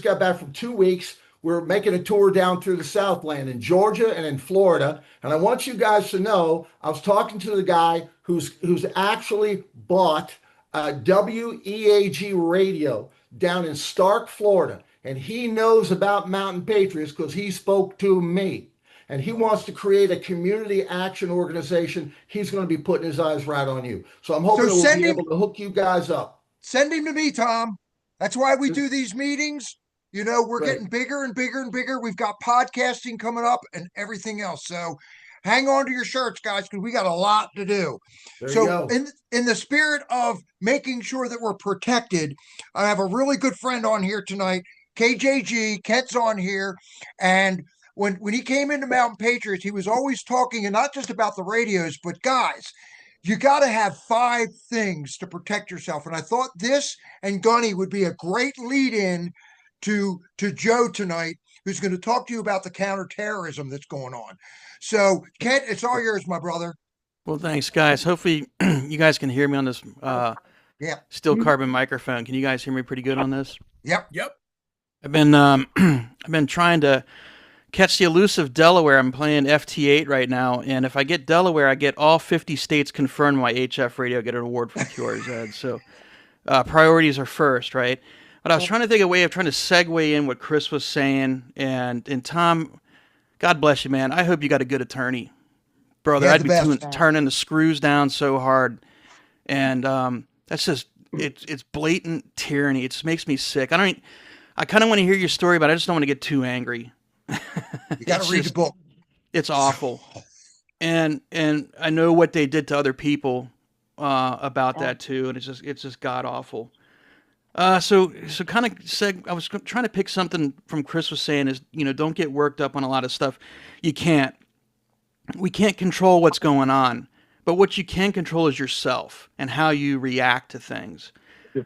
S9: got back from 2 weeks. We're making a tour down through the Southland in Georgia and in Florida. And I want you guys to know, I was talking to the guy who's actually bought WEAG radio down in Stark, Florida. And he knows about Mountain Patriots because he spoke to me. And he wants to create a community action organization. He's going to be putting his eyes right on you. So I'm hoping we'll be able to hook you guys up.
S1: Send him to me, Tom. That's why we do these meetings. We're getting bigger and bigger and bigger. We've got podcasting coming up and everything else. So hang on to your shirts, guys, because we got a lot to do. So in the spirit of making sure that we're protected, I have a really good friend on here tonight, KJG. Kent's on here. And when he came into Mountain Patriots, he was always talking, and not just about the radios, but guys, you got to have 5 things to protect yourself. And I thought this and Gunny would be a great lead in to Joe tonight, who's going to talk to you about the counterterrorism that's going on. So, Kent, it's all yours, my brother.
S11: Well, thanks, guys. Hopefully you guys can hear me on this steel carbon microphone. Can you guys hear me pretty good on this?
S1: Yep.
S11: I've been trying to catch the elusive Delaware. I'm playing FT8 right now, and if I get Delaware, I get all 50 states confirmed my HF radio, get an award from QRZ. So priorities are first, right? But I was trying to think of a way of trying to segue in what Chris was saying, and Tom, God bless you, man. I hope you got a good attorney, brother. I'd be turning the screws down so hard, and that's just it's blatant tyranny. It just makes me sick. I kind of want to hear your story, but I just don't want to get too angry.
S1: You got to read the book.
S11: It's awful, and I know what they did to other people about that too, and it's just god awful. So kind of I was trying to pick something from Chris was saying is, don't get worked up on a lot of stuff. We can't control what's going on, but what you can control is yourself and how you react to things.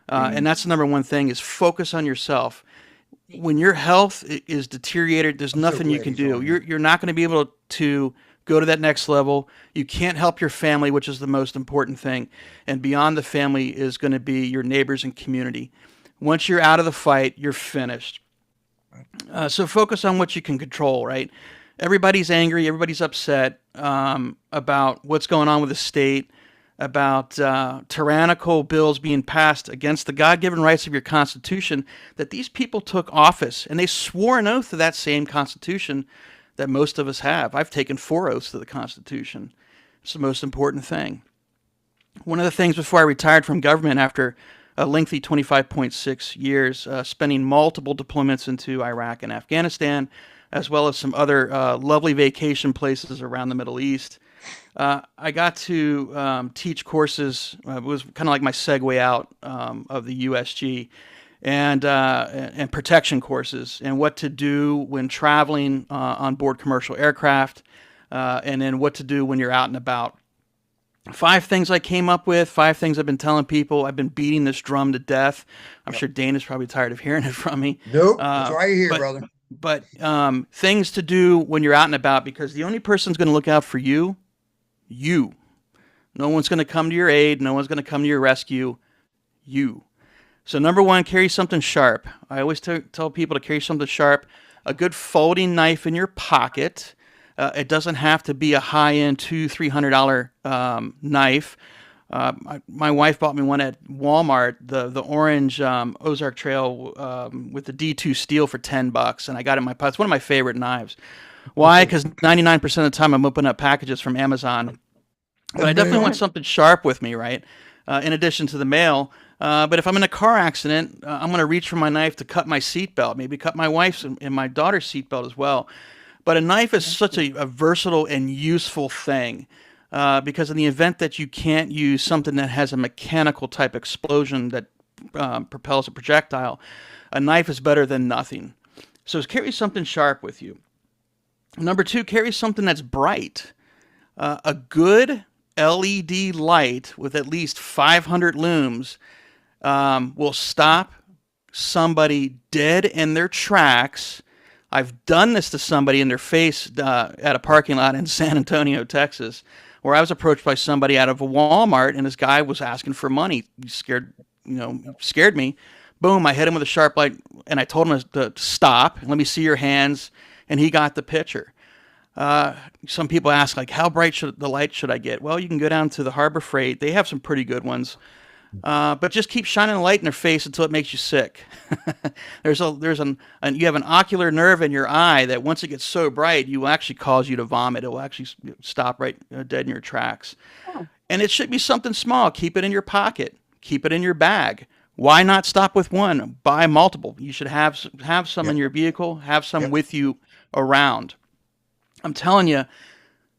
S11: And that's the number one thing, is focus on yourself. When your health is deteriorated, there's nothing you can do. You're not going to be able to go to that next level. You can't help your family, which is the most important thing. And beyond the family is going to be your neighbors and community. Once you're out of the fight, you're finished. So focus on what you can control, right? Everybody's angry. Everybody's upset about what's going on with the state, about tyrannical bills being passed against the God-given rights of your Constitution, that these people took office and they swore an oath to that same Constitution that most of us have. I've taken 4 oaths to the Constitution. It's the most important thing. One of the things before I retired from government after a lengthy 25.6 years, spending multiple deployments into Iraq and Afghanistan, as well as some other lovely vacation places around the Middle East, I got to teach courses. It was kind of like my segue out of the USG, and protection courses, and what to do when traveling on board commercial aircraft, and then what to do when you're out and about. 5 things I came up with, 5 things I've been telling people. I've been beating this drum to death. I'm sure Dana's probably tired of hearing it from me.
S1: Nope, that's why you're here, brother.
S11: But things to do when you're out and about, because the only person who's going to look out for you. No one's going to come to your aid. No one's going to come to your rescue. You. So number 1, carry something sharp. I always tell people to carry something sharp. A good folding knife in your pocket. It doesn't have to be a high-end $200-$300 knife. My wife bought me one at Walmart, the orange Ozark Trail with the D2 steel for $10, and I got it in my pocket. It's one of my favorite knives. Why? Because 99% of the time I'm opening up packages from Amazon. But I definitely want something sharp with me, right? In addition to the mail. But if I'm in a car accident, I'm going to reach for my knife to cut my seatbelt, maybe cut my wife's and my daughter's seatbelt as well. But a knife is such a versatile and useful thing, because in the event that you can't use something that has a mechanical type explosion that propels a projectile, a knife is better than nothing. So carry something sharp with you. Number 2, carry something that's bright. A good LED light with at least 500 lums will stop somebody dead in their tracks. I've done this to somebody in their face at a parking lot in San Antonio, Texas, where I was approached by somebody out of a Walmart, and this guy was asking for money. He scared me. Boom, I hit him with a sharp light, and I told him to stop. Let me see your hands, and he got the picture. Some people ask, like, how bright the light should I get? Well, you can go down to the Harbor Freight. They have some pretty good ones. But just keep shining a light in their face until it makes you sick. You have an ocular nerve in your eye that once it gets so bright, it will actually cause you to vomit. It will actually stop right dead in your tracks. Oh. And it should be something small. Keep it in your pocket. Keep it in your bag. Why not stop with one? Buy multiple. You should have some in your vehicle. Have some with you around. I'm telling you,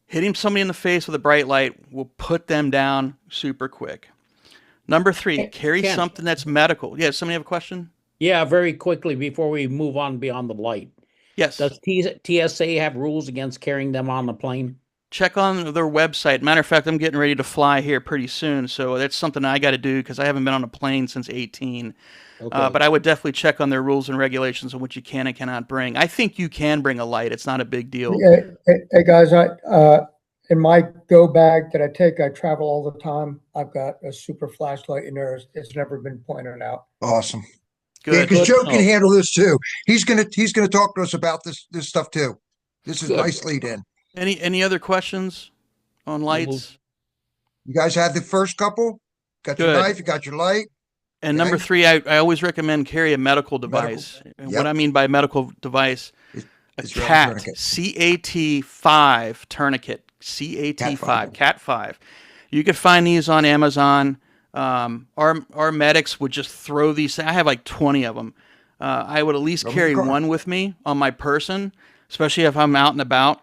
S11: hitting somebody in the face with a bright light will put them down super quick. Number 3, carry something that's medical. Yeah, somebody have a question?
S3: Yeah, very quickly before we move on beyond the light.
S11: Yes.
S3: Does TSA have rules against carrying them on the plane?
S11: Check on their website. Matter of fact, I'm getting ready to fly here pretty soon, so that's something I got to do because I haven't been on a plane since 18. Okay. But I would definitely check on their rules and regulations on what you can and cannot bring. I think you can bring a light. It's not a big deal.
S12: Hey guys, in my go bag that I take, I travel all the time. I've got a super flashlight in there. It's never been pointed out.
S1: Awesome.
S11: Good.
S1: Because Joe can handle this too. He's gonna talk to us about this stuff too. This is a nice lead in.
S11: Any other questions on lights?
S1: You guys have the first couple? Got your knife, you got your light.
S11: And number 3, I always recommend carry a medical device. And what I mean by medical device, a CAT, CAT5 tourniquet, CAT5, CAT5. You could find these on Amazon. Our medics would just throw these. I have like 20 of them. I would at least carry one with me on my person, especially if I'm out and about.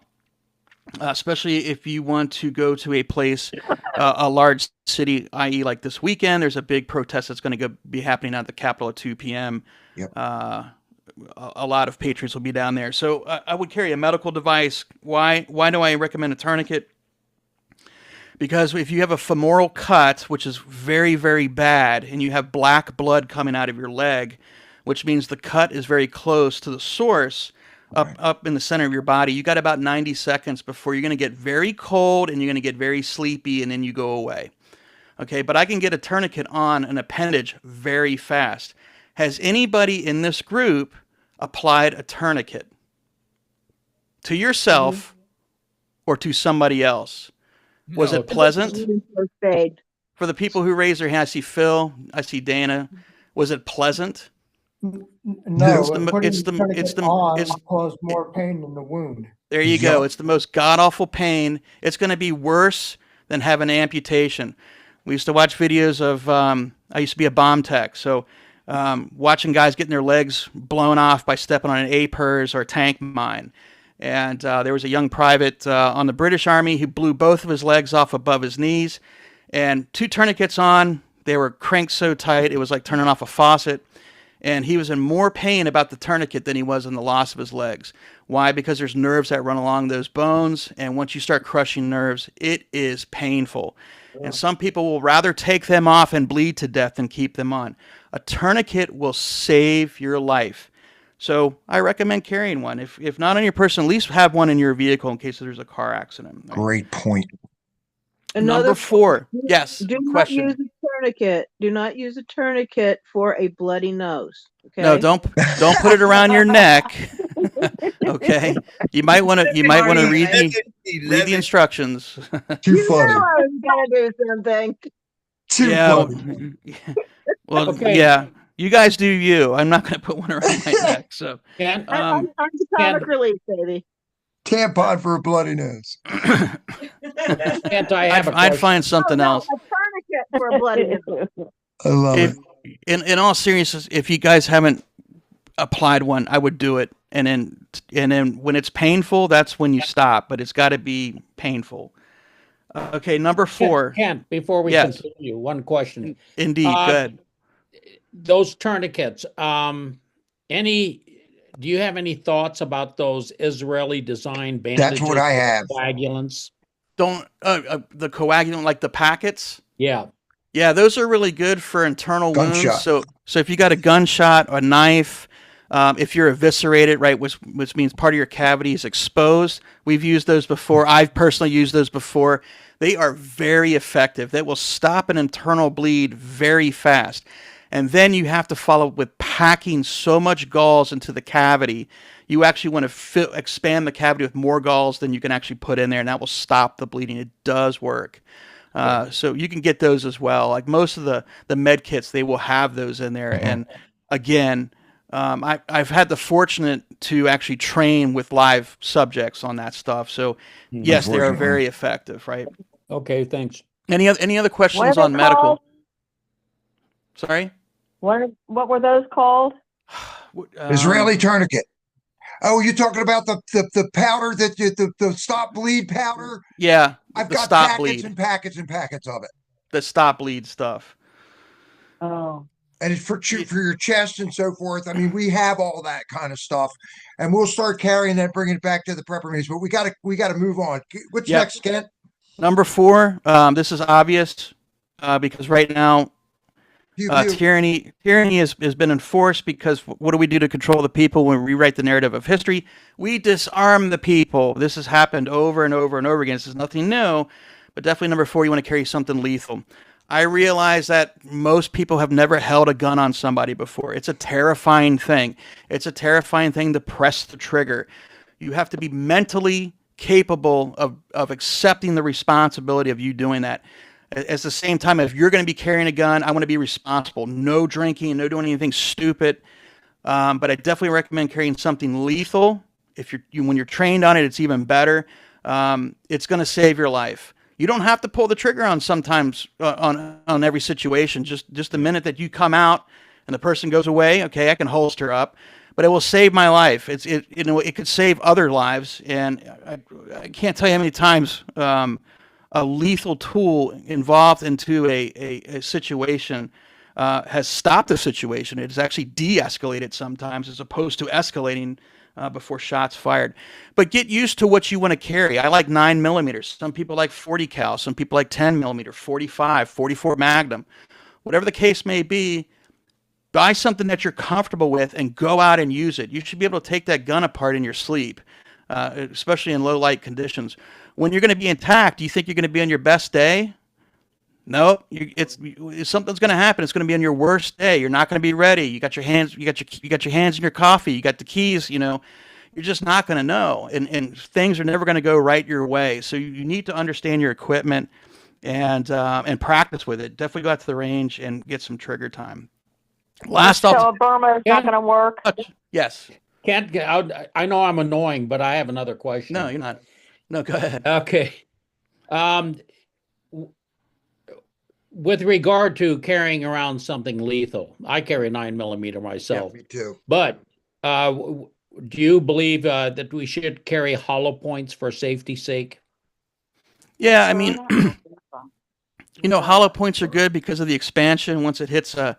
S11: Especially if you want to go to a place, a large city, i.e. like this weekend, there's a big protest that's going to be happening at the Capitol at 2 p.m. Yep. A lot of Patriots will be down there. So I would carry a medical device. Why do I recommend a tourniquet? Because if you have a femoral cut, which is very, very bad, and you have black blood coming out of your leg, which means the cut is very close to the source, up in the center of your body, you got about 90 seconds before you're going to get very cold and you're going to get very sleepy and then you go away. Okay, but I can get a tourniquet on an appendage very fast. Has anybody in this group applied a tourniquet to yourself or to somebody else? Was it pleasant? For the people who raised their hand, I see Phil, I see Dana. Was it pleasant?
S12: No,
S2: the
S12: putting
S2: it's
S12: the
S2: the
S12: tourniquet
S2: it's the
S12: on
S2: it's
S12: caused more pain than the wound.
S11: There you go. It's the most god awful pain. It's going to be worse than having an amputation. We used to watch videos of. I used to be a bomb tech, so watching guys getting their legs blown off by stepping on an APERS or a tank mine. And there was a young private on the British Army who blew both of his legs off above his knees, and 2 tourniquets on. They were cranked so tight it was like turning off a faucet. And he was in more pain about the tourniquet than he was in the loss of his legs. Why? Because there's nerves that run along those bones, and once you start crushing nerves, it is painful. Yeah. And some people will rather take them off and bleed to death than keep them on. A tourniquet will save your life. So I recommend carrying one. If not on your person, at least have one in your vehicle in case there's a car accident. Right?
S1: Great point.
S11: Number 4. Yes.
S4: Do not
S11: question.
S4: use a tourniquet. Do not use a tourniquet for a bloody nose. Okay.
S11: No, don't put it around your neck. Okay. You might want to read the instructions.
S1: Too funny.
S4: I was gonna do something.
S1: Too funny.
S11: Well,
S3: okay.
S11: Yeah. You guys do you. I'm not going to put one around my neck. So
S4: I'm the comic relief, baby.
S1: Tampon for a bloody nose.
S11: I'd find something else.
S4: A tourniquet for a bloody nose.
S1: I love it.
S11: In all seriousness, if you guys haven't applied one, I would do it. And then when it's painful, that's when you stop. But it's got to be painful. Okay, number 4.
S3: Ken, before we continue, one question.
S11: Indeed, good.
S3: Those tourniquets. Do you have any thoughts about those Israeli design bandages?
S1: That's what I have.
S3: Coagulants.
S11: The coagulant, like the packets.
S3: Yeah.
S11: Yeah, those are really good for internal
S1: gunshot
S11: wounds. So if you got a gunshot, a knife, if you're eviscerated, right, which means part of your cavity is exposed. We've used those before. I've personally used those before. They are very effective. They will stop an internal bleed very fast. And then you have to follow with packing so much gauze into the cavity. You actually want to expand the cavity with more gauze than you can actually put in there, and that will stop the bleeding. It does work. So you can get those as well. Like most of the med kits, they will have those in there. And again, I've had the fortunate to actually train with live subjects on that stuff. So yes, they are very effective, right?
S3: Okay, thanks.
S11: Any other questions on medical? Sorry?
S7: What were those called?
S1: Israeli tourniquet. Oh, you're talking about the powder the stop bleed powder?
S11: Yeah.
S1: I've got packets and packets and packets of it.
S11: The stop bleed stuff.
S7: Oh.
S1: And it's for your chest and so forth. I mean, we have all that kind of stuff, and we'll start carrying that, bringing it back to the prepper meetings. But we got to move on. What's next, Kent?
S11: Number 4. This is obvious because right now tyranny has been enforced because what do we do to control the people when we rewrite the narrative of history? We disarm the people. This has happened over and over and over again. This is nothing new, but definitely number 4, you want to carry something lethal. I realize that most people have never held a gun on somebody before. It's a terrifying thing. It's a terrifying thing to press the trigger. You have to be mentally capable of accepting the responsibility of you doing that. At the same time, if you're going to be carrying a gun, I want to be responsible. No drinking, no doing anything stupid. But I definitely recommend carrying something lethal. If when you're trained on it, it's even better. It's going to save your life. You don't have to pull the trigger on sometimes on every situation. Just the minute that you come out and the person goes away, okay, I can holster up. But it will save my life. It could save other lives, and I can't tell you how many times a lethal tool involved into a situation has stopped the situation. It has actually de-escalated sometimes as opposed to escalating before shots fired. But get used to what you want to carry. I like 9mm. Some people like 40 cal. Some people like 10mm, 45, 44 Magnum. Whatever the case may be, buy something that you're comfortable with and go out and use it. You should be able to take that gun apart in your sleep, especially in low light conditions. When you're going to be intact, do you think you're going to be on your best day? No, something's going to happen. It's going to be on your worst day. You're not going to be ready. You got your hands in your coffee. You got the keys. You're just not going to know, and things are never going to go right your way. So you need to understand your equipment and practice with it. Definitely go out to the range and get some trigger time. Last
S7: So Burma is not going to work.
S11: Yes.
S3: I know I'm annoying, but I have another question.
S11: No, you're not. No, go ahead.
S3: Okay. With regard to carrying around something lethal, I carry a 9mm myself.
S1: Yeah, me too.
S3: But do you believe that we should carry hollow points for safety's sake?
S11: Yeah, I mean, hollow points are good because of the expansion. Once it hits a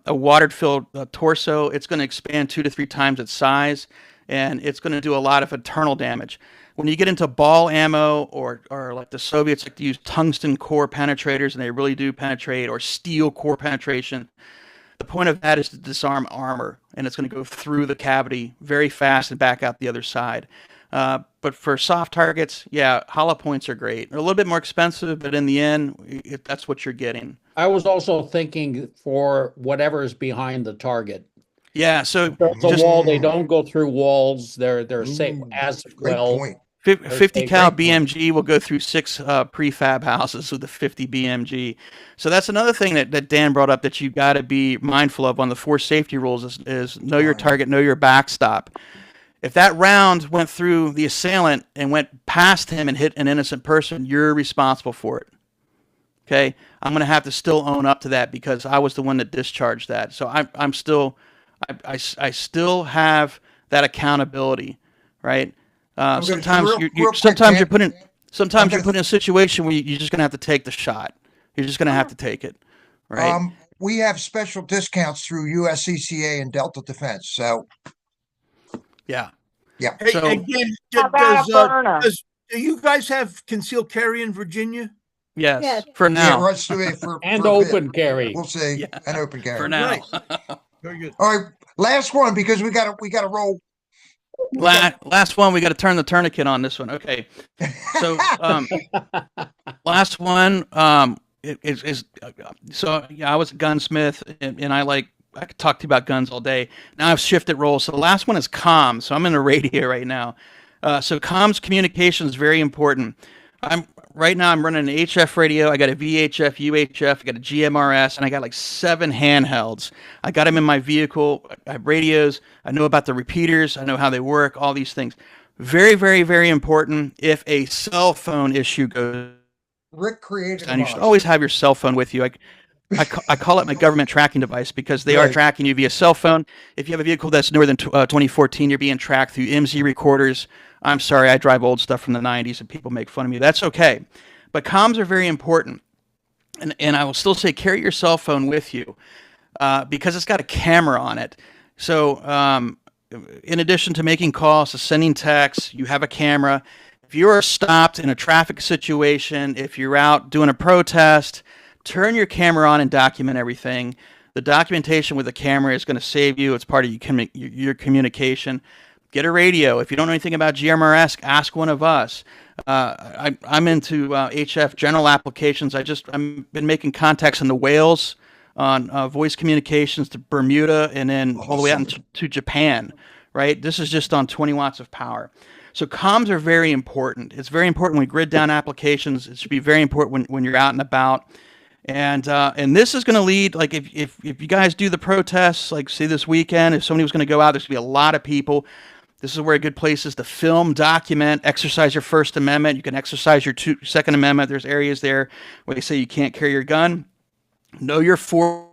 S11: water-filled torso, it's going to expand 2 to 3 times its size, and it's going to do a lot of internal damage. When you get into ball ammo, or like the Soviets like to use tungsten core penetrators, and they really do penetrate, or steel core penetration, the point of that is to disarm armor, and it's going to go through the cavity very fast and back out the other side. But for soft targets, yeah, hollow points are great. They're a little bit more expensive, but in the end, that's what you're getting.
S3: I was also thinking for whatever is behind the target.
S11: Yeah, so
S3: the wall, they don't go through walls. They're safe as well.
S1: Point.
S11: 50 cal BMG will go through 6 prefab houses with the 50 BMG. So that's another thing that Dan brought up that you got to be mindful of on the 4 safety rules is know your target, know your backstop. If that round went through the assailant and went past him and hit an innocent person, you're responsible for it. Okay, I'm going to have to still own up to that because I was the one that discharged that. So I still have that accountability, right? Sometimes you're put in a situation where you're just going to have to take the shot. You're just going to have to take it, right?
S1: We have special discounts through USCCA and Delta Defense. So,
S11: yeah.
S8: Hey,
S11: so,
S8: again, do you guys have concealed carry in Virginia?
S11: Yes, for now.
S3: And open carry.
S1: We'll see. Yeah. And open carry
S11: for now.
S8: Very good.
S1: All right, last one because we got to roll.
S11: Last one, we got to turn the tourniquet on this one. Okay, so last one so I was a gunsmith and I could talk to you about guns all day. Now I've shifted roles. So the last one is comms. So I'm in the radio right now. So comms communication is very important. Right now I'm running an HF radio. I got a VHF, UHF, I got a GMRS, and I got 7 handhelds. I got them in my vehicle. I have radios. I know about the repeaters. I know how they work, all these things. Very, very, very important if a cell phone issue goes.
S1: Rick created
S11: and you should always have your cell phone with you. I call it my government tracking device because they are tracking you via cell phone. If you have a vehicle that's newer than 2014, you're being tracked through MZ recorders. I'm sorry, I drive old stuff from the 90s and people make fun of me. That's okay. But comms are very important. And I will still say carry your cell phone with you because it's got a camera on it. So in addition to making calls, to sending texts, you have a camera. If you are stopped in a traffic situation, if you're out doing a protest, turn your camera on and document everything. The documentation with the camera is going to save you. It's part of your communication. Get a radio. If you don't know anything about GMRS, ask one of us. I'm into HF general applications. I've been making contacts in the Wales on voice communications to Bermuda and then all the way out to Japan, right? This is just on 20 watts of power. So comms are very important. It's very important when we grid down applications. It should be very important when you're out and about. And this is going to lead, if you guys do the protests, say this weekend, if somebody was going to go out, there's going to be a lot of people. This is where a good place is to film, document, exercise your First Amendment. You can exercise your Second Amendment. There's areas there where they say you can't carry your gun. Know your 4th,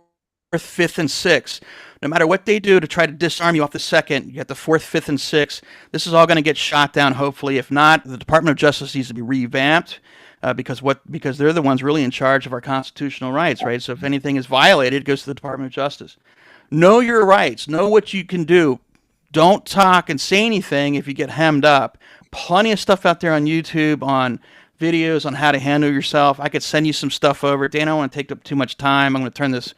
S11: 5th, and 6th. No matter what they do to try to disarm you off the 2nd, you got the 4th, 5th, and 6th. This is all going to get shot down, hopefully. If not, the Department of Justice needs to be revamped because they're the ones really in charge of our constitutional rights, right? So if anything is violated, it goes to the Department of Justice. Know your rights. Know what you can do. Don't talk and say anything if you get hemmed up. Plenty of stuff out there on YouTube, on videos on how to handle yourself. I could send you some stuff over. Dan, I don't want to take up too much time. I'm going to turn this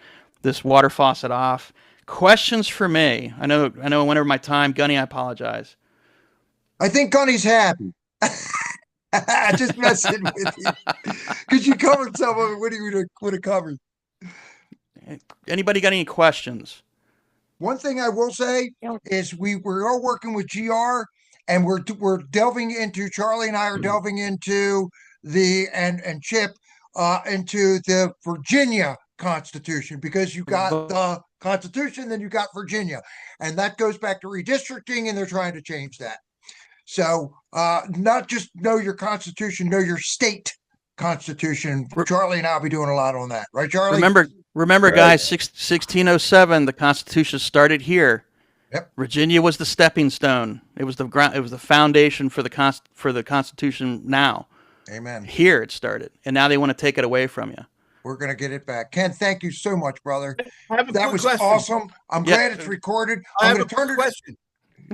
S11: water faucet off. Questions for me? I know I went over my time. Gunny, I apologize.
S1: I think Gunny's happy. Just messing with you. Because you covered some of it. What do you would have covered?
S11: Anybody got any questions?
S1: One thing I will say is we're all working with GR and we're delving into, Charlie and I are delving into Chip into the Virginia Constitution because you got the Constitution, then you got Virginia. And that goes back to redistricting, and they're trying to change that. So not just know your Constitution, know your state Constitution. Charlie and I'll be doing a lot on that. Right, Charlie?
S11: Remember, guys, 1607, the Constitution started here.
S1: Yep.
S11: Virginia was the stepping stone. It was the ground. It was the foundation for the Constitution. Now,
S1: amen.
S11: Here it started, and now they want to take it away from you.
S1: We're gonna get it back. Ken, thank you so much, brother.
S8: That
S1: was
S8: question.
S1: awesome. I'm glad it's recorded.
S8: I
S1: I'm
S8: have
S1: gonna
S8: a quick question.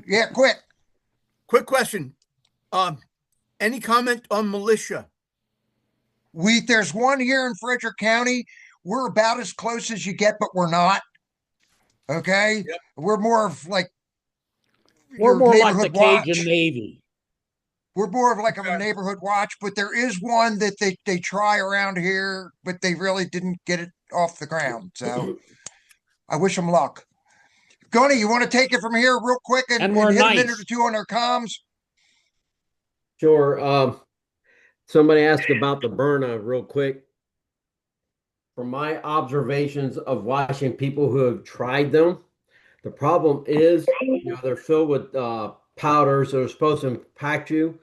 S1: Yeah, quick.
S8: Quick question. Any comment on militia?
S1: There's one here in Frederick County. We're about as close as you get, but we're not. Okay,
S8: yep.
S1: We're more of like
S3: we're more like the
S1: watch.
S3: Cajun Navy.
S1: We're more of like a neighborhood watch, but there is one that they try around here, but they really didn't get it off the ground. So I wish them luck. Gunny, you want to take it from here real quick and
S3: we're
S1: hit
S3: nice.
S1: a minute or two on our comms?
S13: Sure. Somebody asked about the Berna real quick. From my observations of watching people who have tried them, the problem is, they're filled with powders that are supposed to impact you,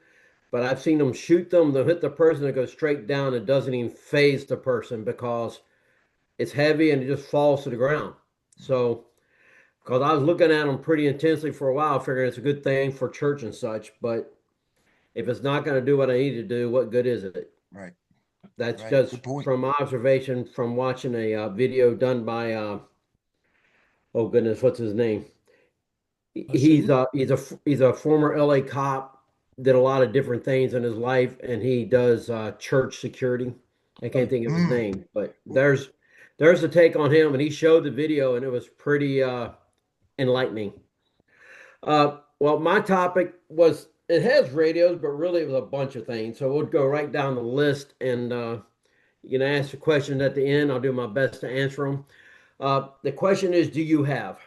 S13: but I've seen them shoot them, they'll hit the person, it goes straight down, it doesn't even phase the person because it's heavy and it just falls to the ground. So, because I was looking at them pretty intensely for a while, figuring it's a good thing for church and such, but if it's not going to do what I need to do, what good is it?
S1: Right.
S13: That's just from my observation from watching a video done by, oh goodness, what's his name? He's a former LA cop, did a lot of different things in his life, and he does church security. I can't think of his name, but there's a take on him, and he showed the video, and it was pretty enlightening. Well, my topic was, it has radios, but really it was a bunch of things. So we'll go right down the list, and you can ask the questions at the end. I'll do my best to answer them. The question is, do you have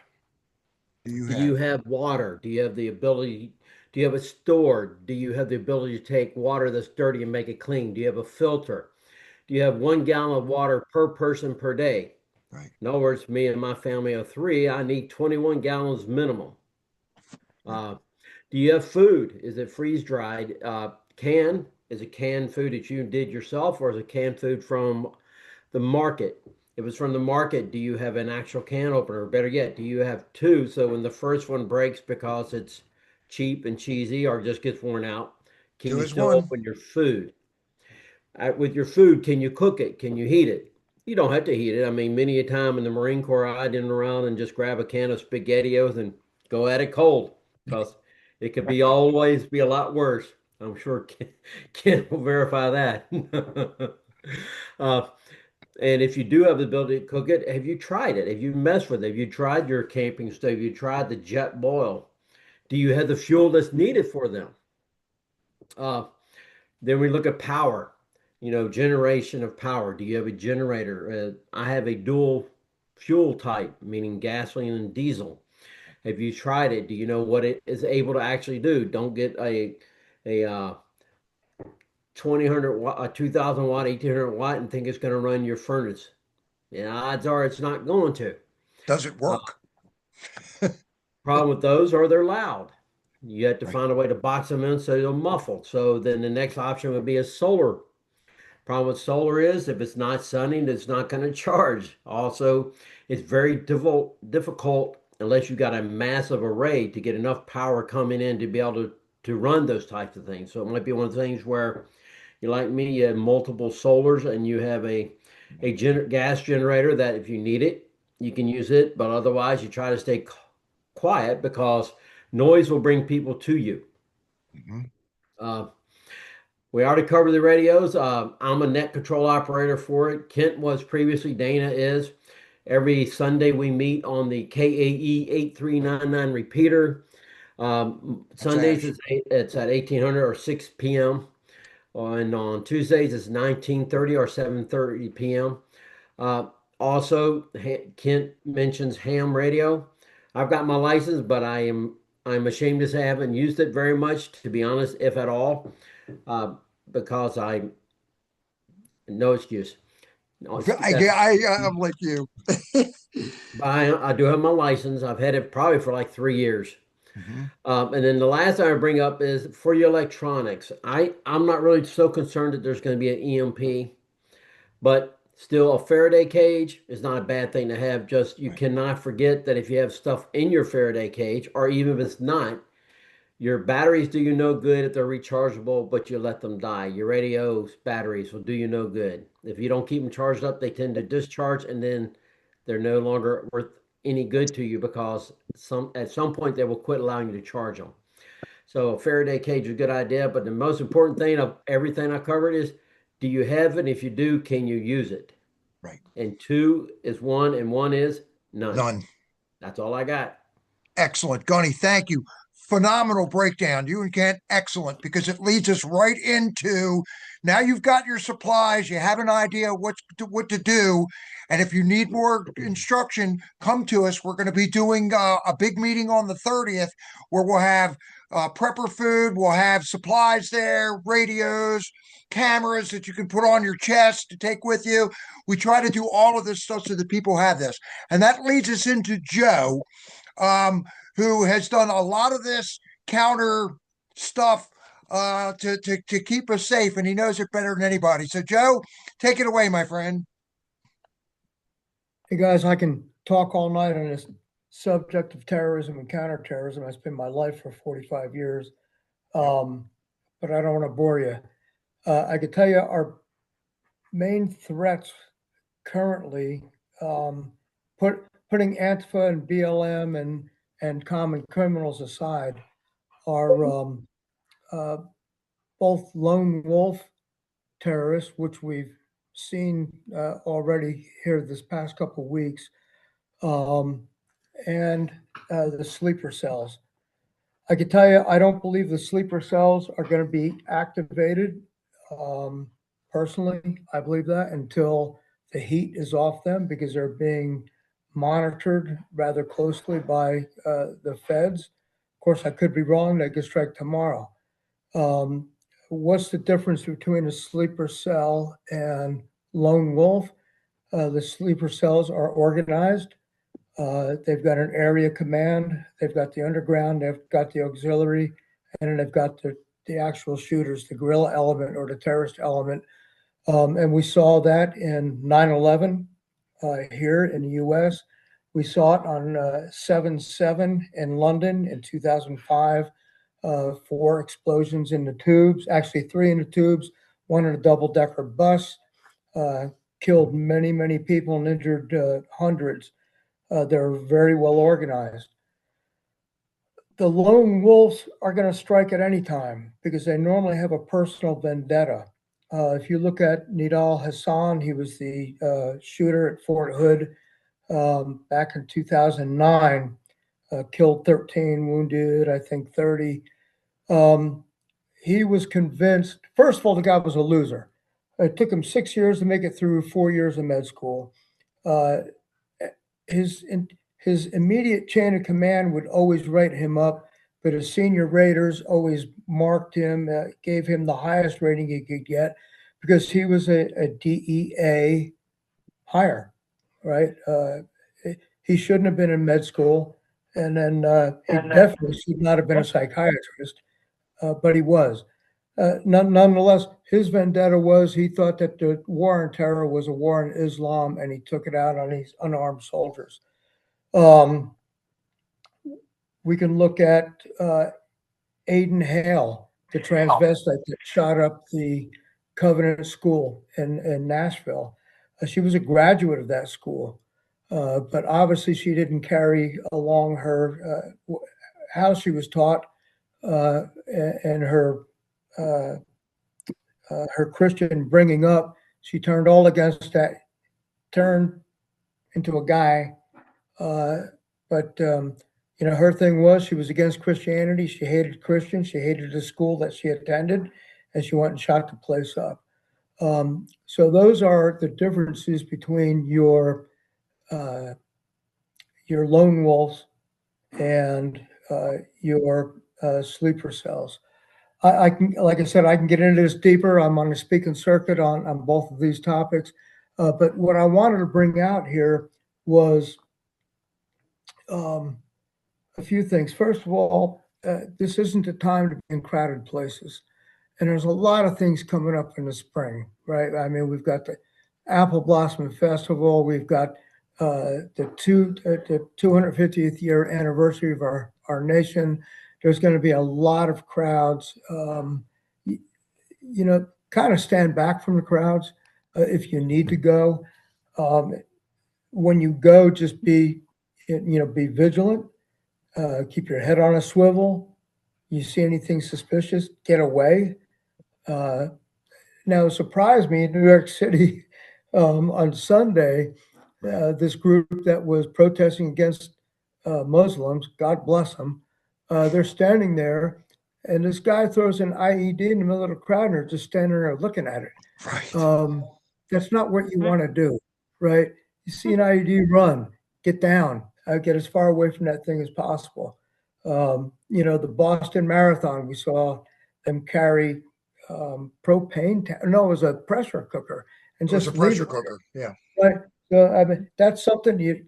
S13: water? Do you have the ability? Do you have it stored? Do you have the ability to take water that's dirty and make it clean? Do you have a filter? Do you have 1 gallon of water per person per day?
S1: Right.
S13: In other words, me and my family of 3, I need 21 gallons minimum. Do you have food? Is it freeze dried? Is it canned food that you did yourself, or is it canned food from the market? If it's from the market, do you have an actual can opener? Better yet, do you have 2? So when the first one breaks because it's cheap and cheesy or just gets worn out, can you still open your food? With your food, can you cook it? Can you heat it? You don't have to heat it. I mean, many a time in the Marine Corps, I didn't around and just grab a can of SpaghettiOs and go at it cold, because it could always be a lot worse. I'm sure Ken will verify that. And if you do have the ability to cook it, have you tried it? Have you messed with it? Have you tried your camping stove? Have you tried the jet boil? Do you have the fuel that's needed for them? Then we look at power, generation of power. Do you have a generator? I have a dual fuel type, meaning gasoline and diesel. Have you tried it? Do you know what it is able to actually do? Don't get a 2000 watt, a 2000 watt, 1800 watt and think it's going to run your furnace. Odds are it's not going to.
S1: Does it work?
S13: Problem with those are they're loud. You have to find a way to box them in so they're muffled. So then the next option would be a solar. Problem with solar is if it's not sunny, it's not going to charge. Also, it's very difficult unless you got a massive array to get enough power coming in to be able to run those types of things. So it might be one of the things where you're like me, you have multiple solars and you have a gas generator that if you need it, you can use it. But otherwise, you try to stay quiet because noise will bring people to you. Mm-hmm. We already covered the radios. I'm a net control operator for it. Kent was previously, Dana is. Every Sunday we meet on the KAE 8399 repeater. Sundays it's at 1800 or 6 p.m. And on Tuesdays it's 1930 or 7:30 p.m. Also, Kent mentions ham radio. I've got my license, but I'm ashamed to say I haven't used it very much, to be honest, if at all, because no excuse. No,
S1: I'm like you.
S13: But I do have my license. I've had it probably for like 3 years. And then the last thing I bring up is for your electronics. I'm not really so concerned that there's going to be an EMP, but still a Faraday cage is not a bad thing to have. Just you cannot forget that if you have stuff in your Faraday cage, or even if it's not, your batteries do you no good if they're rechargeable, but you let them die. Your radio's batteries will do you no good. If you don't keep them charged up, they tend to discharge, and then they're no longer worth any good to you because at some point they will quit allowing you to charge them. So a Faraday cage is a good idea, but the most important thing of everything I covered is, do you have it? And if you do, can you use it?
S1: Right.
S13: And 2 is 1 and 1 is none.
S1: None.
S13: That's all I got.
S1: Excellent. Gunny, thank you. Phenomenal breakdown. You and Kent, excellent, because it leads us right into, now you've got your supplies, you have an idea what to do. And if you need more instruction, come to us. We're going to be doing a big meeting on the 30th where we'll have prepper food, we'll have supplies there, radios, cameras that you can put on your chest to take with you. We try to do all of this stuff so that people have this. And that leads us into Joe, who has done a lot of this counter stuff to keep us safe, and he knows it better than anybody. So, Joe, take it away, my friend.
S12: Hey, guys, I can talk all night on this subject of terrorism and counterterrorism. I spent my life for 45 years, but I don't want to bore you. I could tell you our main threats currently, putting Antifa and BLM and common criminals aside, are both lone wolf terrorists, which we've seen already here this past couple of weeks, and the sleeper cells. I can tell you, I don't believe the sleeper cells are going to be activated. Personally, I believe that until the heat is off them, because they're being monitored rather closely by the feds. Of course, I could be wrong. They could strike tomorrow. What's the difference between a sleeper cell and lone wolf? The sleeper cells are organized. They've got an area command. They've got the underground. They've got the auxiliary, and then they've got the actual shooters, the guerrilla element or the terrorist element. And we saw that in 9/11 here in the U.S. We saw it on 7/7 in London in 2005. 4 explosions in the tubes, actually 3 in the tubes, 1 in a double-decker bus, killed many, many people and injured hundreds. They're very well organized. The lone wolves are going to strike at any time because they normally have a personal vendetta. If you look at Nidal Hassan, he was the shooter at Fort Hood back in 2009, killed 13, wounded, I think 30. He was convinced, first of all, the guy was a loser. It took him 6 years to make it through 4 years of med school. His immediate chain of command would always write him up, but his senior raters always marked him, gave him the highest rating he could get because he was a DEA hire, right? He shouldn't have been in med school, and then he definitely should not have been a psychiatrist, but he was. Nonetheless, his vendetta was he thought that the war on terror was a war on Islam, and he took it out on these unarmed soldiers. We can look at Aiden Hale, the transvestite that shot up the Covenant School in Nashville. She was a graduate of that school, but obviously she didn't carry along her how she was taught and her Christian bringing up. She turned all against that, turned into a guy. But her thing was she was against Christianity. She hated Christians. She hated the school that she attended, and she went and shot the place up. So those are the differences between your lone wolves and your sleeper cells. I can, like I said, I can get into this deeper. I'm on the speaking circuit on both of these topics. But what I wanted to bring out here was a few things. First of all, this isn't a time to be in crowded places. And there's a lot of things coming up in the spring, right? I mean, we've got the Apple Blossom Festival. We've got the 250th year anniversary of our nation. There's going to be a lot of crowds. Kind of stand back from the crowds if you need to go. When you go, just be vigilant. Keep your head on a swivel. You see anything suspicious, get away. Now, it surprised me in New York City on Sunday, this group that was protesting against Muslims, God bless them, they're standing there, and this guy throws an IED in the middle of the crowd, and they're just standing there looking at it.
S1: Right.
S12: That's not what you want to do, right? You see an IED, run, get down, get as far away from that thing as possible. The Boston Marathon, we saw them carry propane. No, it was a pressure cooker, and
S1: It was
S12: just
S1: a pressure cooker. Yeah.
S12: Right. So I mean, that's something you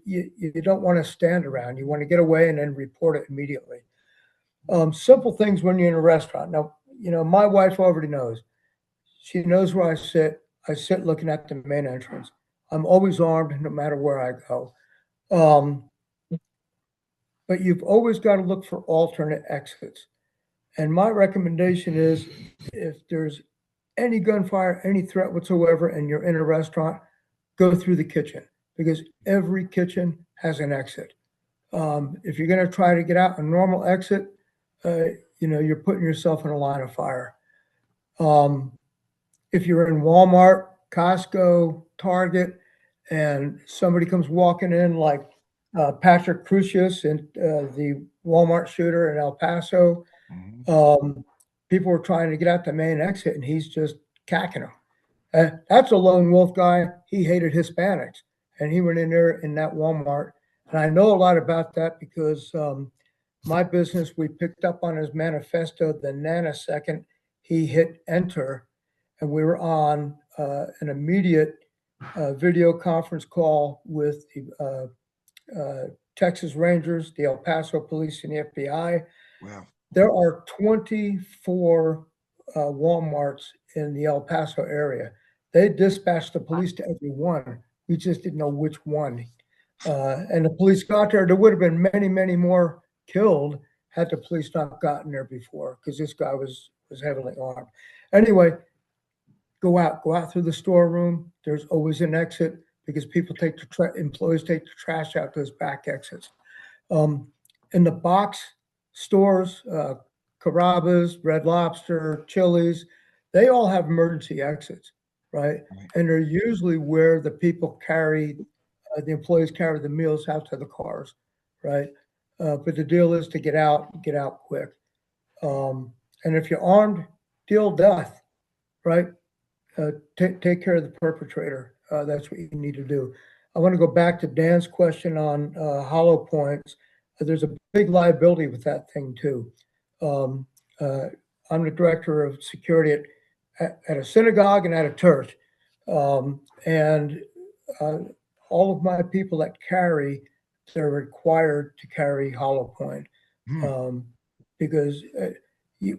S12: don't want to stand around. You want to get away and then report it immediately. Simple things when you're in a restaurant. Now, my wife already knows. She knows where I sit. I sit looking at the main entrance. I'm always armed no matter where I go. But you've always got to look for alternate exits. And my recommendation is, if there's any gunfire, any threat whatsoever, and you're in a restaurant, go through the kitchen, because every kitchen has an exit. If you're going to try to get out a normal exit, you're putting yourself in a line of fire. If you're in Walmart, Costco, Target, and somebody comes walking in like Patrick Crucius and the Walmart shooter in El Paso, people were trying to get out the main exit, and he's just cacking them. That's a lone wolf guy. He hated Hispanics, and he went in there in that Walmart. And I know a lot about that because my business, we picked up on his manifesto the nanosecond he hit enter, and we were on an immediate video conference call with the Texas Rangers, the El Paso Police, and the FBI.
S1: Wow.
S12: There are 24 Walmarts in the El Paso area. They dispatched the police to every one. We just didn't know which one. And the police got there. There would have been many, many more killed had the police not gotten there before, because this guy was heavily armed. Anyway, go out through the storeroom. There's always an exit, because people employees take the trash out those back exits. In the box stores, Carrabba's, Red Lobster, Chili's, they all have emergency exits, right? And they're usually where the people the employees carry the meals out to the cars, right? But the deal is to get out quick. And if you're armed, deal death, right? Take care of the perpetrator. That's what you need to do. I want to go back to Dan's question on hollow points. There's a big liability with that thing too. I'm the director of security at a synagogue and at a church. And all of my people that carry, they're required to carry hollow point. Because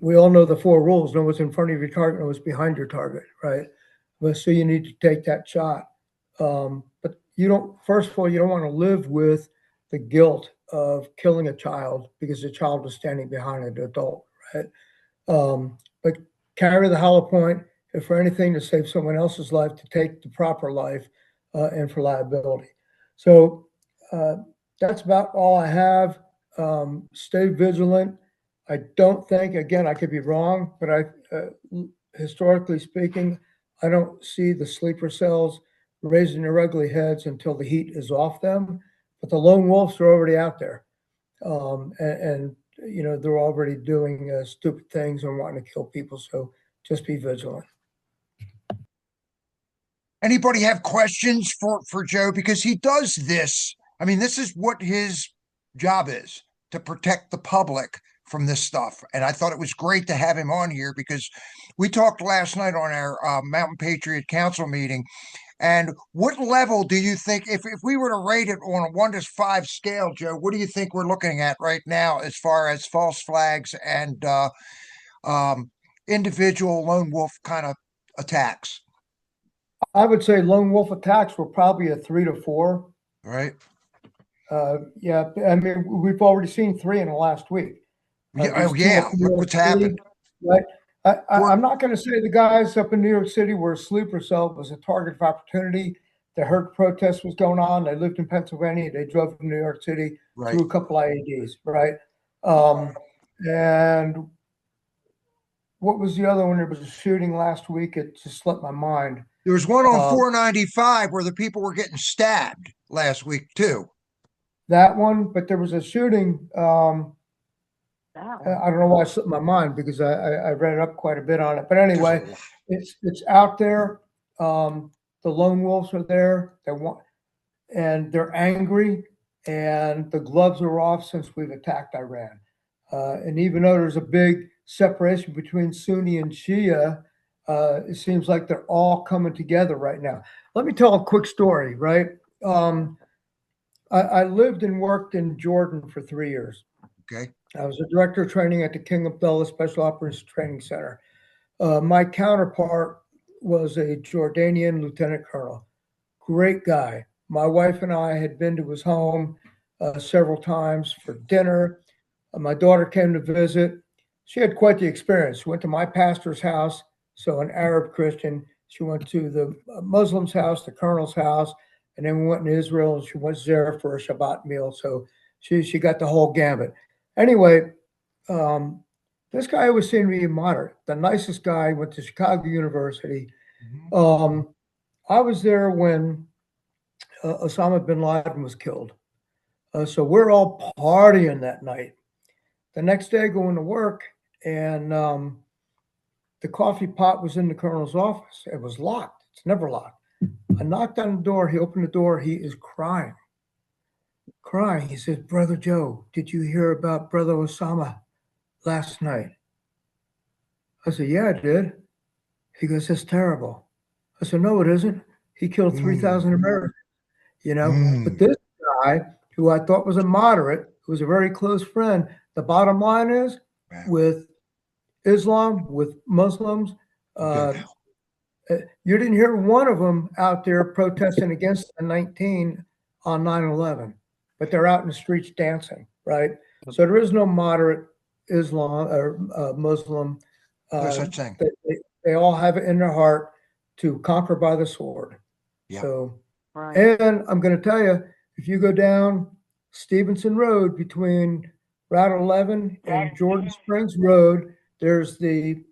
S12: we all know the 4 rules: know what's in front of your target, know what's behind your target, right? But so you need to take that shot. But first of all, you don't want to live with the guilt of killing a child because the child was standing behind an adult, right? But carry the hollow point, if for anything, to save someone else's life, to take the proper life, and for liability. So that's about all I have. Stay vigilant. I don't think, again, I could be wrong, but historically speaking, I don't see the sleeper cells raising their ugly heads until the heat is off them. But the lone wolves are already out there. And they're already doing stupid things and wanting to kill people. So just be vigilant.
S1: Anybody have questions for Joe? Because he does this. I mean, this is what his job is, to protect the public from this stuff. And I thought it was great to have him on here, because we talked last night on our Mountain Patriot Council meeting, And what level do you think, if we were to rate it on a 1 to 5 scale, Joe, what do you think we're looking at right now as far as false flags and individual lone wolf kind of attacks?
S12: I would say lone wolf attacks were probably a 3 to 4.
S1: Right.
S12: Yeah, I mean, we've already seen 3 in the last week.
S1: Yeah, look what's happened.
S12: Right. I'm not going to say the guys up in New York City were asleep or so. It was a target of opportunity. They heard protest was going on. They lived in Pennsylvania. They drove to New York City, threw a couple IEDs, right? And what was the other one? There was a shooting last week. It just slipped my mind.
S1: There was one on 495 where the people were getting stabbed last week too.
S12: That one, but there was a shooting. I don't know why it slipped my mind because I read up quite a bit on it. But anyway, it's out there. The lone wolves are there. And they're angry, and the gloves are off since we've attacked Iran. And even though there's a big separation between Sunni and Shia, it seems like they're all coming together right now. Let me tell a quick story, right? I lived and worked in Jordan for 3 years.
S1: Okay.
S12: I was a director of training at the King Abdullah Special Operations Training Center. My counterpart was a Jordanian lieutenant colonel. Great guy. My wife and I had been to his home several times for dinner. My daughter came to visit. She had quite the experience. She went to my pastor's house, so an Arab Christian. She went to the Muslim's house, the colonel's house, and then we went to Israel, and she was there for a Shabbat meal. So she got the whole gambit. Anyway, this guy always seemed to be moderate. The nicest guy, went to Chicago University. I was there when Osama bin Laden was killed. So we're all partying that night. The next day, going to work, and the coffee pot was in the colonel's office. It was locked. It's never locked. I knocked on the door. He opened the door. He is crying. He says, "Brother Joe, did you hear about Brother Osama last night?" I said, "Yeah, I did." He goes, "It's terrible." I said, "No, it isn't. He killed 3,000 Americans, you know." But this guy, who I thought was a moderate, who was a very close friend, the bottom line is, with Islam, with Muslims, you didn't hear one of them out there protesting against the 19 on 9/11, but they're out in the streets dancing, right? So there is no moderate Islam or Muslim.
S1: No such thing.
S12: They all have it in their heart to conquer by the sword.
S1: Yep.
S12: So, and I'm going to tell you, if you go down Stevenson Road between Route 11 and Jordan Springs Road, there's the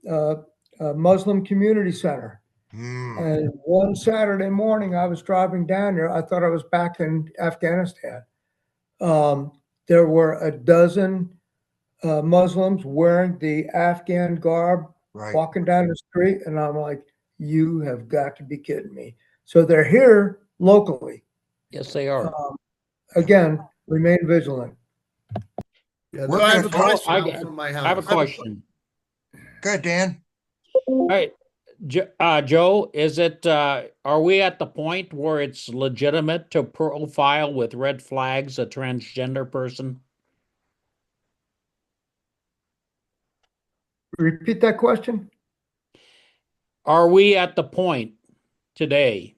S12: Muslim Community Center. And one Saturday morning, I was driving down there. I thought I was back in Afghanistan. There were a dozen Muslims wearing the Afghan garb, walking down the street, and I'm like, you have got to be kidding me. So they're here locally.
S3: Yes, they are.
S12: Again, remain vigilant.
S9: Yeah,
S3: I have a question
S9: from my house.
S3: I have a question.
S1: Good, Dan.
S3: All right. Joe, is it, are we at the point where it's legitimate to profile with red flags a transgender person?
S12: Repeat that question.
S3: Are we at the point today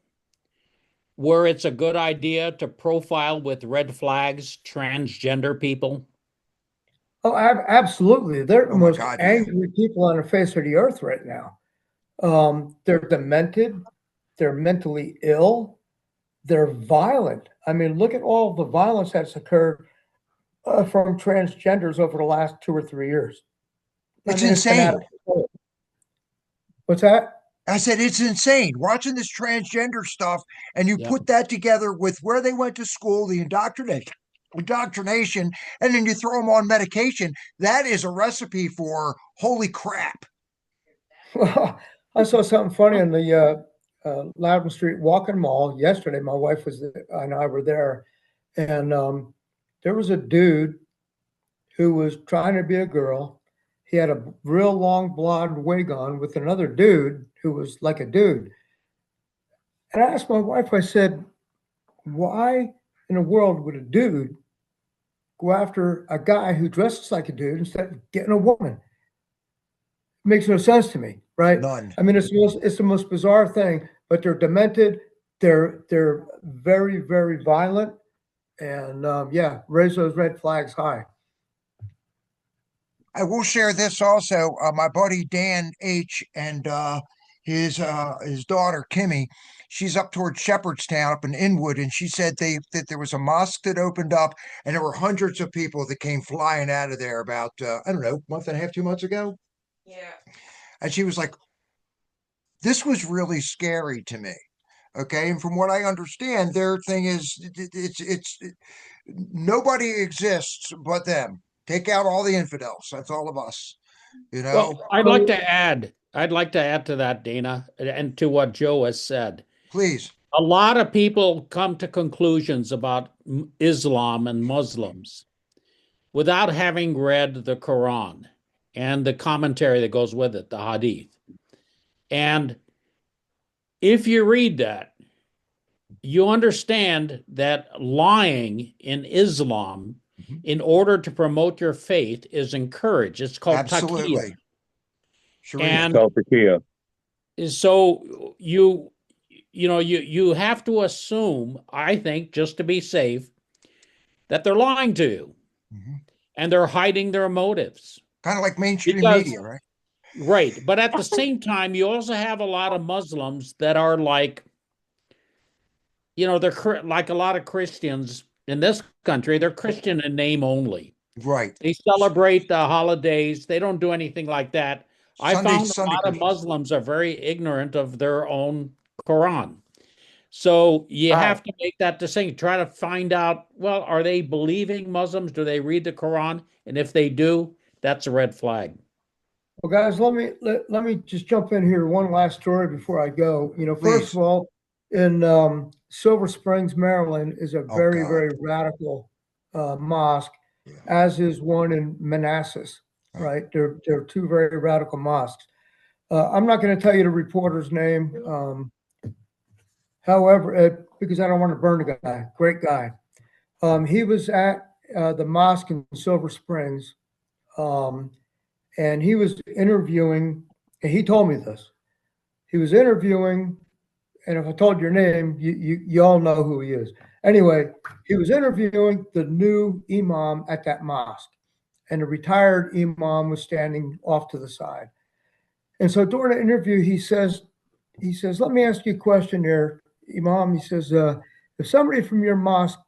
S3: where it's a good idea to profile with red flags transgender people?
S12: Oh, absolutely. They're the most angry people on the face of the earth right now. They're demented. They're mentally ill. They're violent. I mean, look at all the violence that's occurred from transgenders over the last 2 or 3 years.
S1: It's insane.
S12: What's that?
S1: I said, it's insane watching this transgender stuff, and you put that together with where they went to school, the indoctrination, and then you throw them on medication. That is a recipe for holy crap.
S12: Well, I saw something funny in the Loudon Street Walking Mall yesterday. My wife was there, and I were there, and there was a dude who was trying to be a girl. He had a real long blonde wig on with another dude who was like a dude. And I asked my wife, I said, why in the world would a dude go after a guy who dresses like a dude instead of getting a woman? It makes no sense to me, right?
S1: None.
S12: I mean, it's the most bizarre thing, but they're demented. They're very, very violent. And yeah, raise those red flags high.
S1: I will share this also. My buddy Dan H. and his daughter Kimmy, she's up towards Shepherdstown up in Inwood, and she said that there was a mosque that opened up, and there were hundreds of people that came flying out of there about I don't know, month and a half, 2 months ago.
S10: Yeah.
S1: And she was like, "This was really scary to me." Okay, and from what I understand, their thing is it's nobody exists but them. Take out all the infidels. That's all of us. You know.
S3: Well, I'd like to add to that, Dana, and to what Joe has said.
S1: Please.
S3: A lot of people come to conclusions about Islam and Muslims without having read the Quran and the commentary that goes with it, the Hadith. And if you read that, you understand that lying in Islam in order to promote your faith is encouraged. It's called
S1: absolutely.
S3: And so you have to assume, I think, just to be safe, that they're lying to you and they're hiding their motives.
S1: Kind of like mainstream media, right?
S3: Right. But at the same time, you also have a lot of Muslims that are like, they're like a lot of Christians in this country. They're Christian in name only.
S1: Right.
S3: They celebrate the holidays. They don't do anything like that. I found a lot of Muslims are very ignorant of their own Quran. So you have to make that distinction. Try to find out, well, are they believing Muslims? Do they read the Quran? And if they do, that's a red flag.
S12: Well, guys, let me just jump in here. One last story before I go. First of all, in Silver Springs, Maryland, is a very, very radical mosque, as is one in Manassas. Right? They're two very radical mosques. I'm not going to tell you the reporter's name. However, because I don't want to burn the guy. Great guy. He was at the mosque in Silver Springs, and he was interviewing, and he told me this. He was interviewing, and if I told your name, you all know who he is. Anyway, he was interviewing the new imam at that mosque, and the retired imam was standing off to the side. And so during the interview, he says, let me ask you a question here, Imam. He says, if somebody from your mosque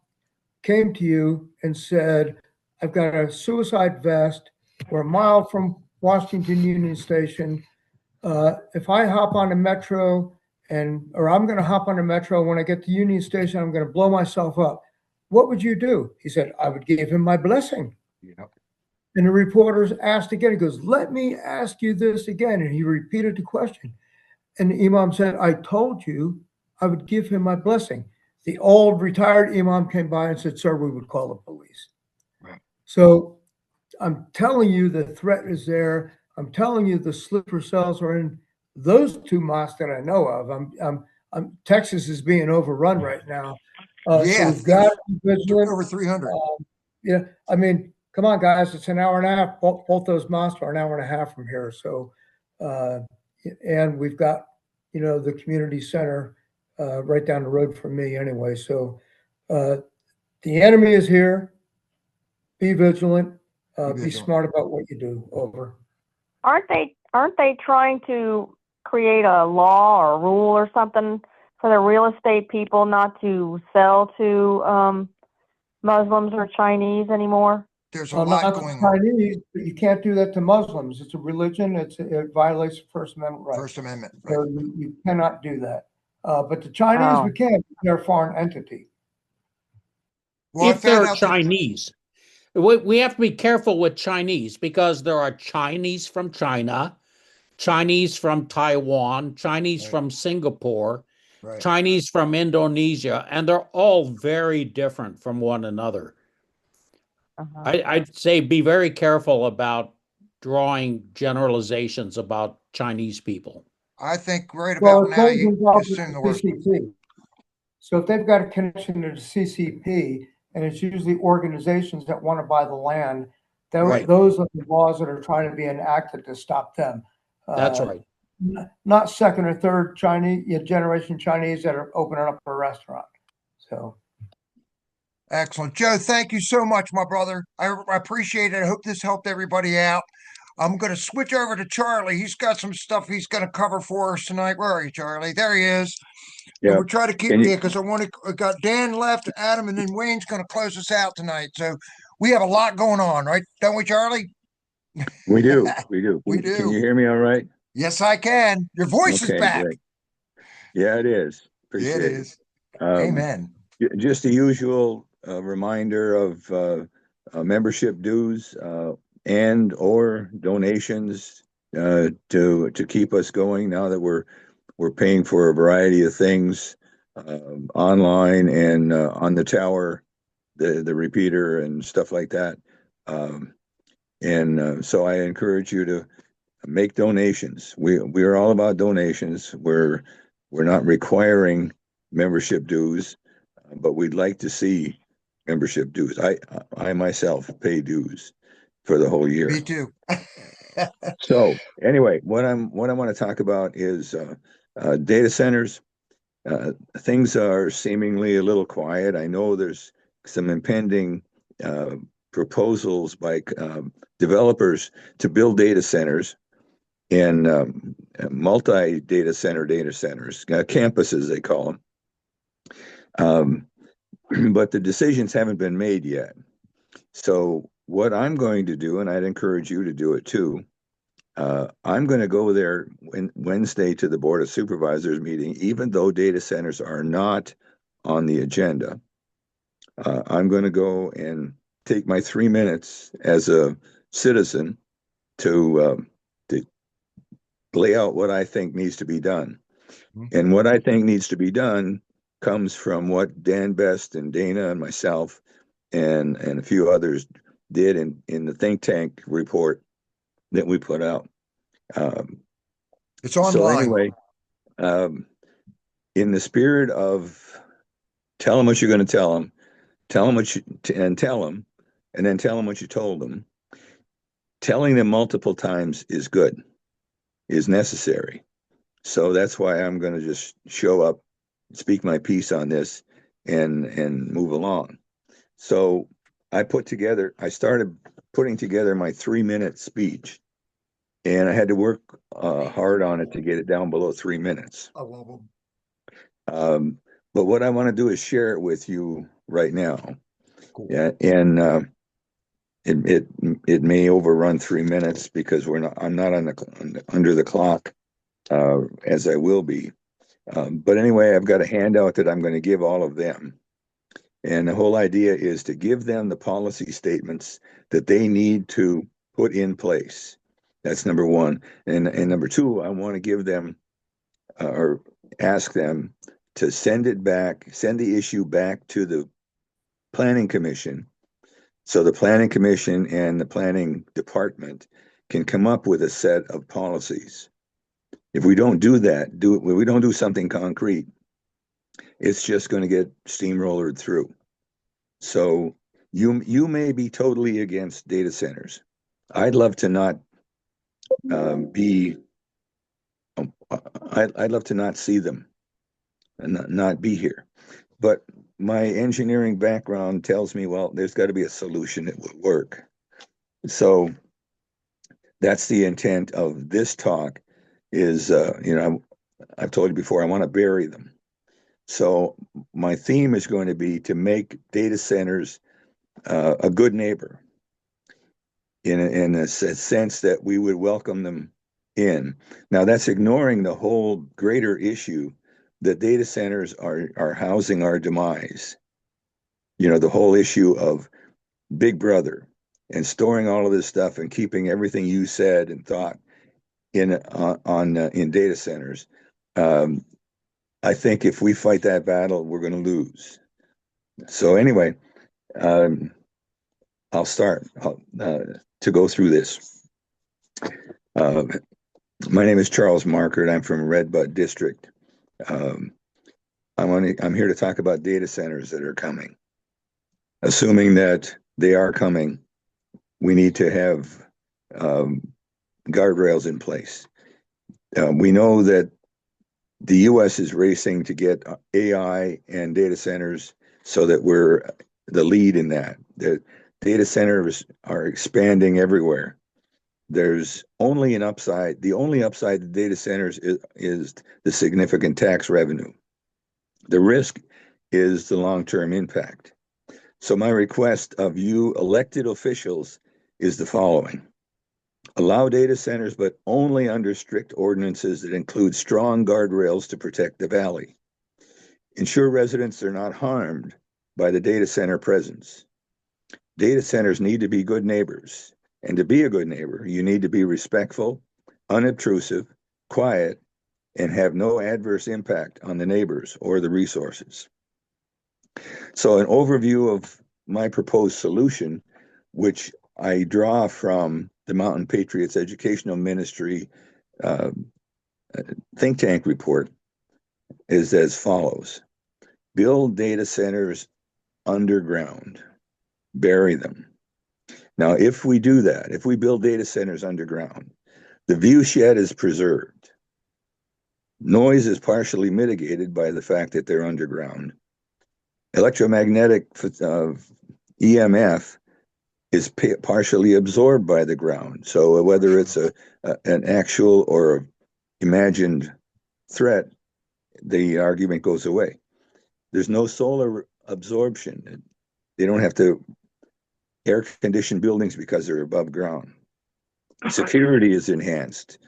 S12: came to you and said, I've got a suicide vest, we're a mile from Washington Union Station. If I hop on the metro or I'm going to hop on the metro, when I get to Union Station, I'm going to blow myself up. What would you do? He said, I would give him my blessing. Yep. And the reporters asked again, he goes, let me ask you this again. And he repeated the question. And the imam said, I told you I would give him my blessing. The old retired imam came by and said, sir, we would call the police. Right. So I'm telling you, the threat is there. I'm telling you, the sleeper cells are in those two mosques that I know of. Texas is being overrun right now. So we've got to be vigilant.
S1: Over 300.
S12: Yeah, I mean, come on, guys. It's an hour and a half. Both those mosques are an hour and a half from here. So, and we've got, the community center right down the road from me anyway. So the enemy is here. Be vigilant. Be smart about what you do. Over.
S7: Aren't they trying to create a law or a rule or something for the real estate people not to sell to Muslims or Chinese anymore?
S1: There's a lot going on.
S12: Chinese, but you can't do that to Muslims. It's a religion. It violates the First Amendment rights.
S1: First Amendment.
S12: Right. So you cannot do that. But the Chinese, we can. They're a foreign entity.
S3: Well, if they're Chinese. We have to be careful with Chinese because there are Chinese from China, Chinese from Taiwan, Chinese from Singapore, Chinese from Indonesia, and they're all very different from one another. I'd say be very careful about drawing generalizations about Chinese people.
S1: I think right
S12: Well,
S1: about
S12: it's
S1: now
S12: always
S1: you
S12: involved with
S1: assume the
S12: the
S1: worst.
S12: CCP. So if they've got a connection to the CCP, and it's usually organizations that want to buy the land,
S3: Right.
S12: those are the laws that are trying to be enacted to stop them.
S3: That's right.
S12: Not second or third generation Chinese that are opening up a restaurant. So.
S1: Excellent. Joe, thank you so much, my brother. I appreciate it. I hope this helped everybody out. I'm going to switch over to Charlie. He's got some stuff he's going to cover for us tonight. Where are you, Charlie? There he is.
S14: Yeah.
S1: And we'll try to keep because I got Dan left, Adam, and then Wayne's going to close us out tonight. So we have a lot going on, right? Don't we, Charlie?
S14: We do. We do.
S1: We do.
S14: Can you hear me all right?
S1: Yes, I can. Your voice is back.
S14: Great. Yeah, it is. Appreciate
S1: it. Is.
S14: Amen. Just the usual reminder of membership dues and or donations to keep us going now that we're paying for a variety of things online and on the tower, the repeater and stuff like that. So I encourage you to make donations. We are all about donations. We're not requiring membership dues, but we'd like to see membership dues. I myself pay dues for the whole year.
S1: Me too.
S14: So anyway, what I want to talk about is data centers. Things are seemingly a little quiet. I know there's some impending proposals by developers to build data centers in multi-data centers, campuses they call them. But the decisions haven't been made yet. So what I'm going to do, and I'd encourage you to do it too, I'm going to go there Wednesday to the Board of Supervisors meeting, even though data centers are not on the agenda. I'm going to go and take my 3 minutes as a citizen to lay out what I think needs to be done. And what I think needs to be done comes from what Dan Best and Dana and myself and a few others did in the think tank report that we put out.
S1: It's online.
S14: So anyway, in the spirit of tell them what you're going to tell them, tell them, and then tell them what you told them. Telling them multiple times is good, is necessary. So that's why I'm going to just show up, speak my piece on this, and move along. So I started putting together my 3-minute speech, and I had to work hard on it to get it down below 3 minutes.
S1: I love them.
S14: But what I want to do is share it with you right now.
S1: Cool.
S14: Yeah, and it may overrun 3 minutes because I'm not under the clock as I will be. But anyway, I've got a handout that I'm going to give all of them. And the whole idea is to give them the policy statements that they need to put in place. That's number one. And number two, I want to give them or ask them to send the issue back to the Planning Commission. So the Planning Commission and the Planning Department can come up with a set of policies. If we don't do that, we don't do something concrete, it's just going to get steamrollered through. So you may be totally against data centers. I'd love to not I'd love to not see them and not be here. But my engineering background tells me, well, there's got to be a solution that would work. So that's the intent of this talk is, I've told you before, I want to bury them. So my theme is going to be to make data centers a good neighbor in a sense that we would welcome them in. Now that's ignoring the whole greater issue that data centers are housing our demise. The whole issue of Big Brother and storing all of this stuff and keeping everything you said and thought in data centers. I think if we fight that battle, we're going to lose. So anyway, I'll start to go through this. My name is Charles Markert. I'm from Redbud District. I'm here to talk about data centers that are coming. Assuming that they are coming, we need to have guardrails in place. We know that the U.S. is racing to get AI and data centers so that we're the lead in that. The data centers are expanding everywhere. There's only an upside. The only upside to data centers is the significant tax revenue. The risk is the long-term impact. So my request of you elected officials is the following. Allow data centers, but only under strict ordinances that include strong guardrails to protect the valley. Ensure residents are not harmed by the data center presence. Data centers need to be good neighbors. And to be a good neighbor, you need to be respectful, unobtrusive, quiet, and have no adverse impact on the neighbors or the resources. So an overview of my proposed solution, which I draw from the Mountain Patriots Educational Ministry think tank report, is as follows. Build data centers underground, bury them. Now, if we do that, if we build data centers underground, the view shed is preserved. Noise is partially mitigated by the fact that they're underground. Electromagnetic EMF is partially absorbed by the ground. So whether it's an actual or imagined threat, the argument goes away. There's no solar absorption. They don't have to air condition buildings because they're above ground. Security is enhanced.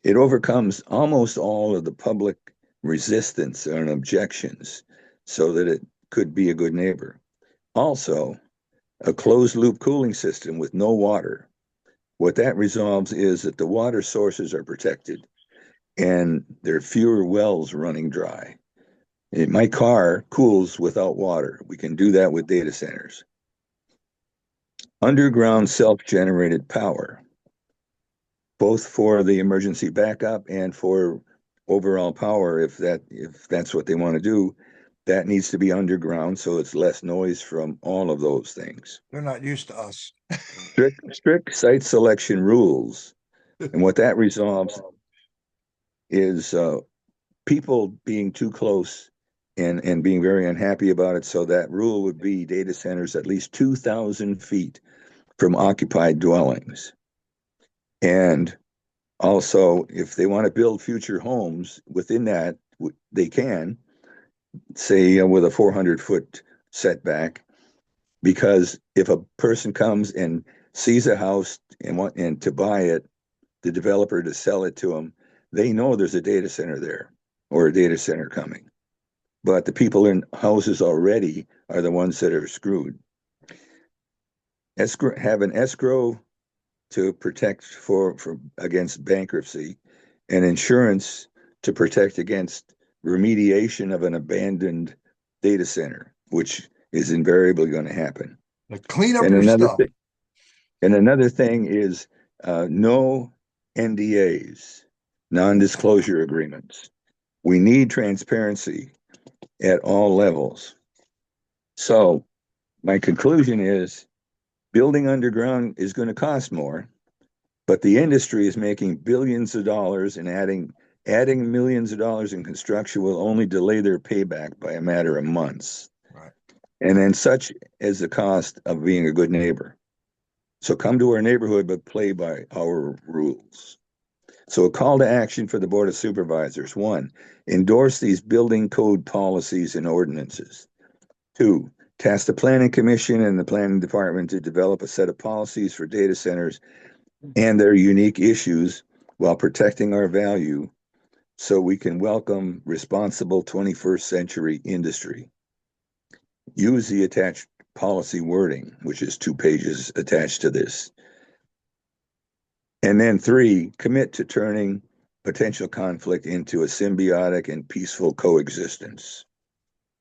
S14: It overcomes almost all of the public resistance and objections so that it could be a good neighbor. Also, a closed loop cooling system with no water. What that resolves is that the water sources are protected and there are fewer wells running dry. My car cools without water. We can do that with data centers. Underground self-generated power, both for the emergency backup and for overall power, if that's what they want to do, that needs to be underground so it's less noise from all of those things.
S1: They're not used to us.
S14: Strict site selection rules. And what that resolves is people being too close and being very unhappy about it. So that rule would be data centers at least 2,000 feet from occupied dwellings. And also, if they want to build future homes within that, they can, say with a 400-foot setback, because if a person comes and sees a house and to buy it, the developer to sell it to them, they know there's a data center there or a data center coming. But the people in houses already are the ones that are screwed. Have an escrow to protect against bankruptcy, and insurance to protect against remediation of an abandoned data center, which is invariably going to happen.
S1: Clean up your stuff.
S14: And another thing is no NDAs, non-disclosure agreements. We need transparency at all levels. So my conclusion is building underground is going to cost more, but the industry is making billions of dollars, and adding millions of dollars in construction will only delay their payback by a matter of months.
S1: Right.
S14: And then such is the cost of being a good neighbor. So come to our neighborhood, but play by our rules. So a call to action for the Board of Supervisors. 1, endorse these building code policies and ordinances. 2, task the Planning Commission and the Planning Department to develop a set of policies for data centers and their unique issues while protecting our value so we can welcome responsible 21st century industry. Use the attached policy wording, which is 2 pages attached to this. And then 3, commit to turning potential conflict into a symbiotic and peaceful coexistence.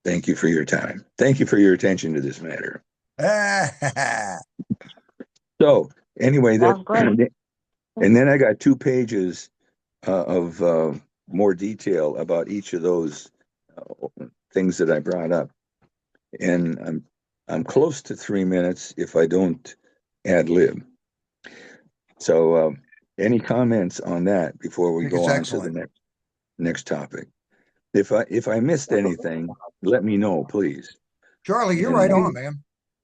S14: Thank you for your time. Thank you for your attention to this matter. So anyway,
S7: Sounds great.
S14: and then I got 2 pages of more detail about each of those things that I brought up. And I'm close to 3 minutes if I don't ad lib. So any comments on that before we go on to the next topic? If I missed anything, let me know, please.
S1: Charlie, you're right on, man.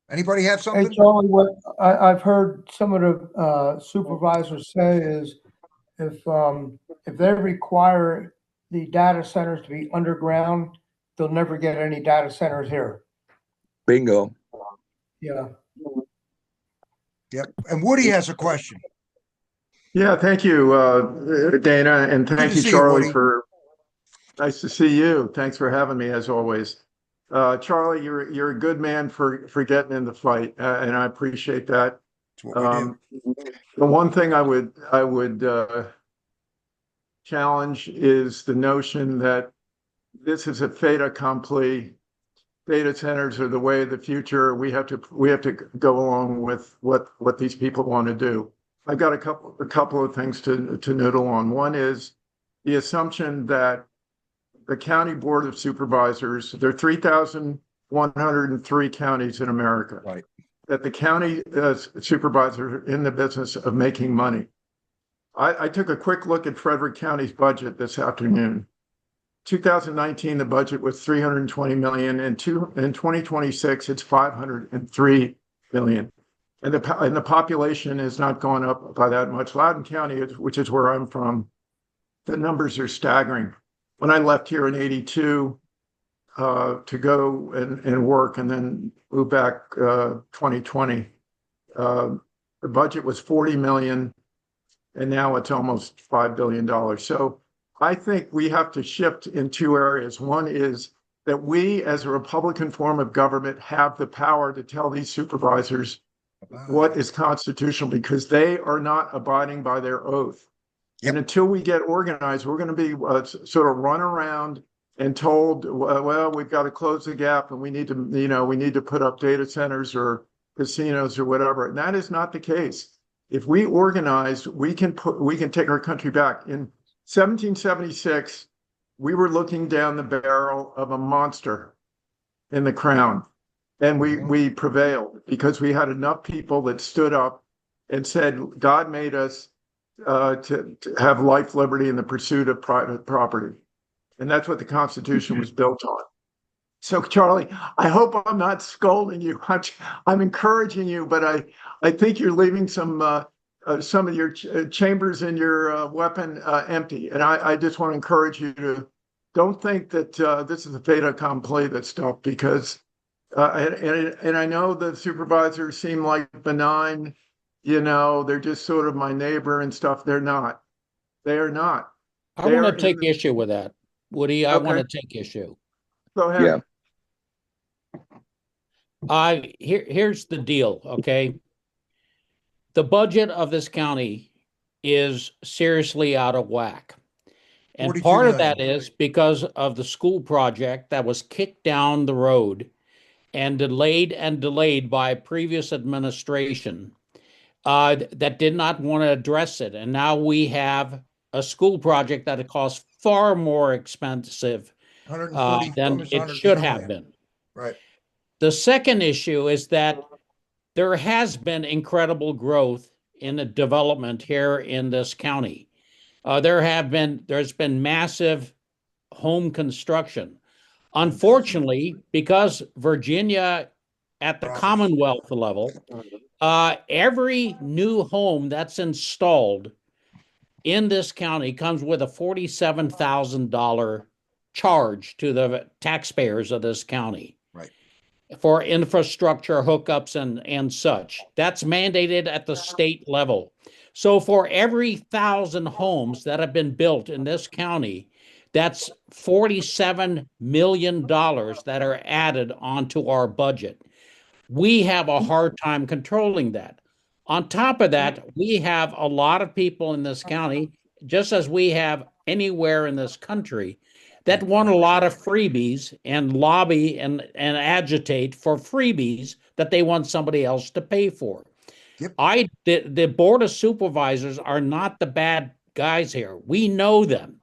S1: Anybody have something?
S12: Hey, Charlie, what I've heard some of the supervisors say is if they require the data centers to be underground, they'll never get any data centers here.
S14: Bingo.
S12: Yeah.
S1: Yep. And Woody has a question.
S15: Yeah, thank you, Dana, and thank you, Charlie, for nice to see you. Thanks for having me as always. Charlie, you're a good man for getting in the fight, and I appreciate that.
S1: That's what we do.
S15: The one thing I would challenge is the notion that this is a fait accompli. Data centers are the way of the future. We have to go along with what these people want to do. I've got a couple of things to noodle on. One is the assumption that the county board of supervisors, there are 3,103 counties in America,
S1: right?
S15: That the county supervisors are in the business of making money. I took a quick look at Frederick County's budget this afternoon. 2019, the budget was $320 million, and in 2026, it's $503 million. And the population has not gone up by that much. Loudoun County, which is where I'm from, the numbers are staggering. When I left here in '82 to go and work and then move back 2020, the budget was $40 million, and now it's almost $5 billion. So I think we have to shift in two areas. One is that we, as a Republican form of government, have the power to tell these supervisors what is constitutional, because they are not abiding by their oath. Yep. And until we get organized, we're going to be sort of run around and told, well, we've got to close the gap and we need to put up data centers or casinos or whatever. And that is not the case. If we organize, we can take our country back. In 1776, we were looking down the barrel of a monster in the crown, and we prevailed because we had enough people that stood up and said, God made us to have life, liberty, and the pursuit of private property. And that's what the Constitution was built on. So, Charlie, I hope I'm not scolding you. I'm encouraging you, but I think you're leaving some of your chambers in your weapon empty. And I just want to encourage you to don't think that this is a fait accompli, that stuff, because and I know the supervisors seem like benign, they're just sort of my neighbor and stuff. They're not. They are not.
S3: I want to take issue with that, Woody. I want to take issue.
S15: Go ahead.
S3: Yeah. Here's the deal, okay? The budget of this county is seriously out of whack. And part of that is because of the school project that was kicked down the road and delayed by a previous administration that did not want to address it. And now we have a school project that costs far more expensive than it should have been.
S1: Right.
S3: The second issue is that there has been incredible growth in the development here in this county. There's been massive home construction. Unfortunately, because Virginia at the Commonwealth level, every new home that's installed in this county comes with a $47,000 charge to the taxpayers of this county. For infrastructure hookups and such. That's mandated at the state level. So for every 1,000 homes that have been built in this county, that's $47 million that are added onto our budget. We have a hard time controlling that. On top of that, we have a lot of people in this county, just as we have anywhere in this country, that want a lot of freebies and lobby and agitate for freebies that they want somebody else to pay for. Yep. The Board of Supervisors are not the bad guys here. We know them.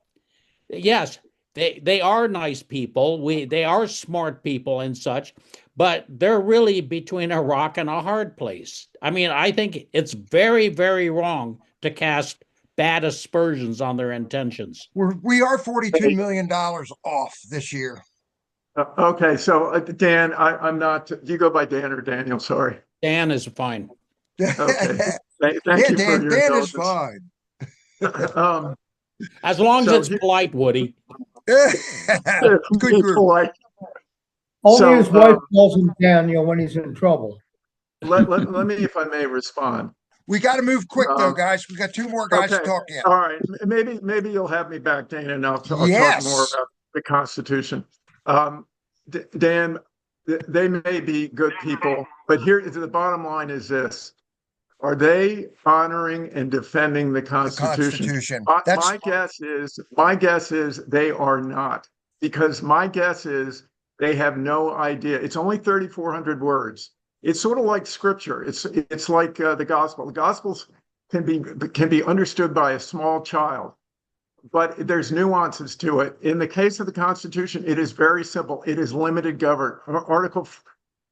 S3: Yes, they are nice people. They are smart people and such, but they're really between a rock and a hard place. I mean, I think it's very, very wrong to cast bad aspersions on their intentions.
S1: We are $42 million off this year.
S15: Okay, so Dan, I'm not. Do you go by Dan or Daniel? Sorry.
S3: Dan is fine.
S15: Okay. Thank
S1: Yeah,
S15: you for
S1: Dan.
S15: your
S1: Dan is
S15: indulgence.
S1: fine.
S3: As long
S15: so
S3: as it's polite, Woody.
S1: Good group.
S15: Polite.
S12: Only his wife calls him Daniel when he's in trouble.
S15: Let me, if I may, respond.
S1: We got to move quick though, guys. We got two more guys to talk yet.
S15: All right. Maybe you'll have me back, Dan, and I'll talk more about the Constitution. Dan, they may be good people, but here the bottom line is this. Are they honoring and defending the Constitution? My guess is they are not, because my guess is they have no idea. It's only 3,400 words. It's sort of like scripture. It's like the gospel. The gospels can be understood by a small child, but there's nuances to it. In the case of the Constitution, it is very simple. It is limited government. Article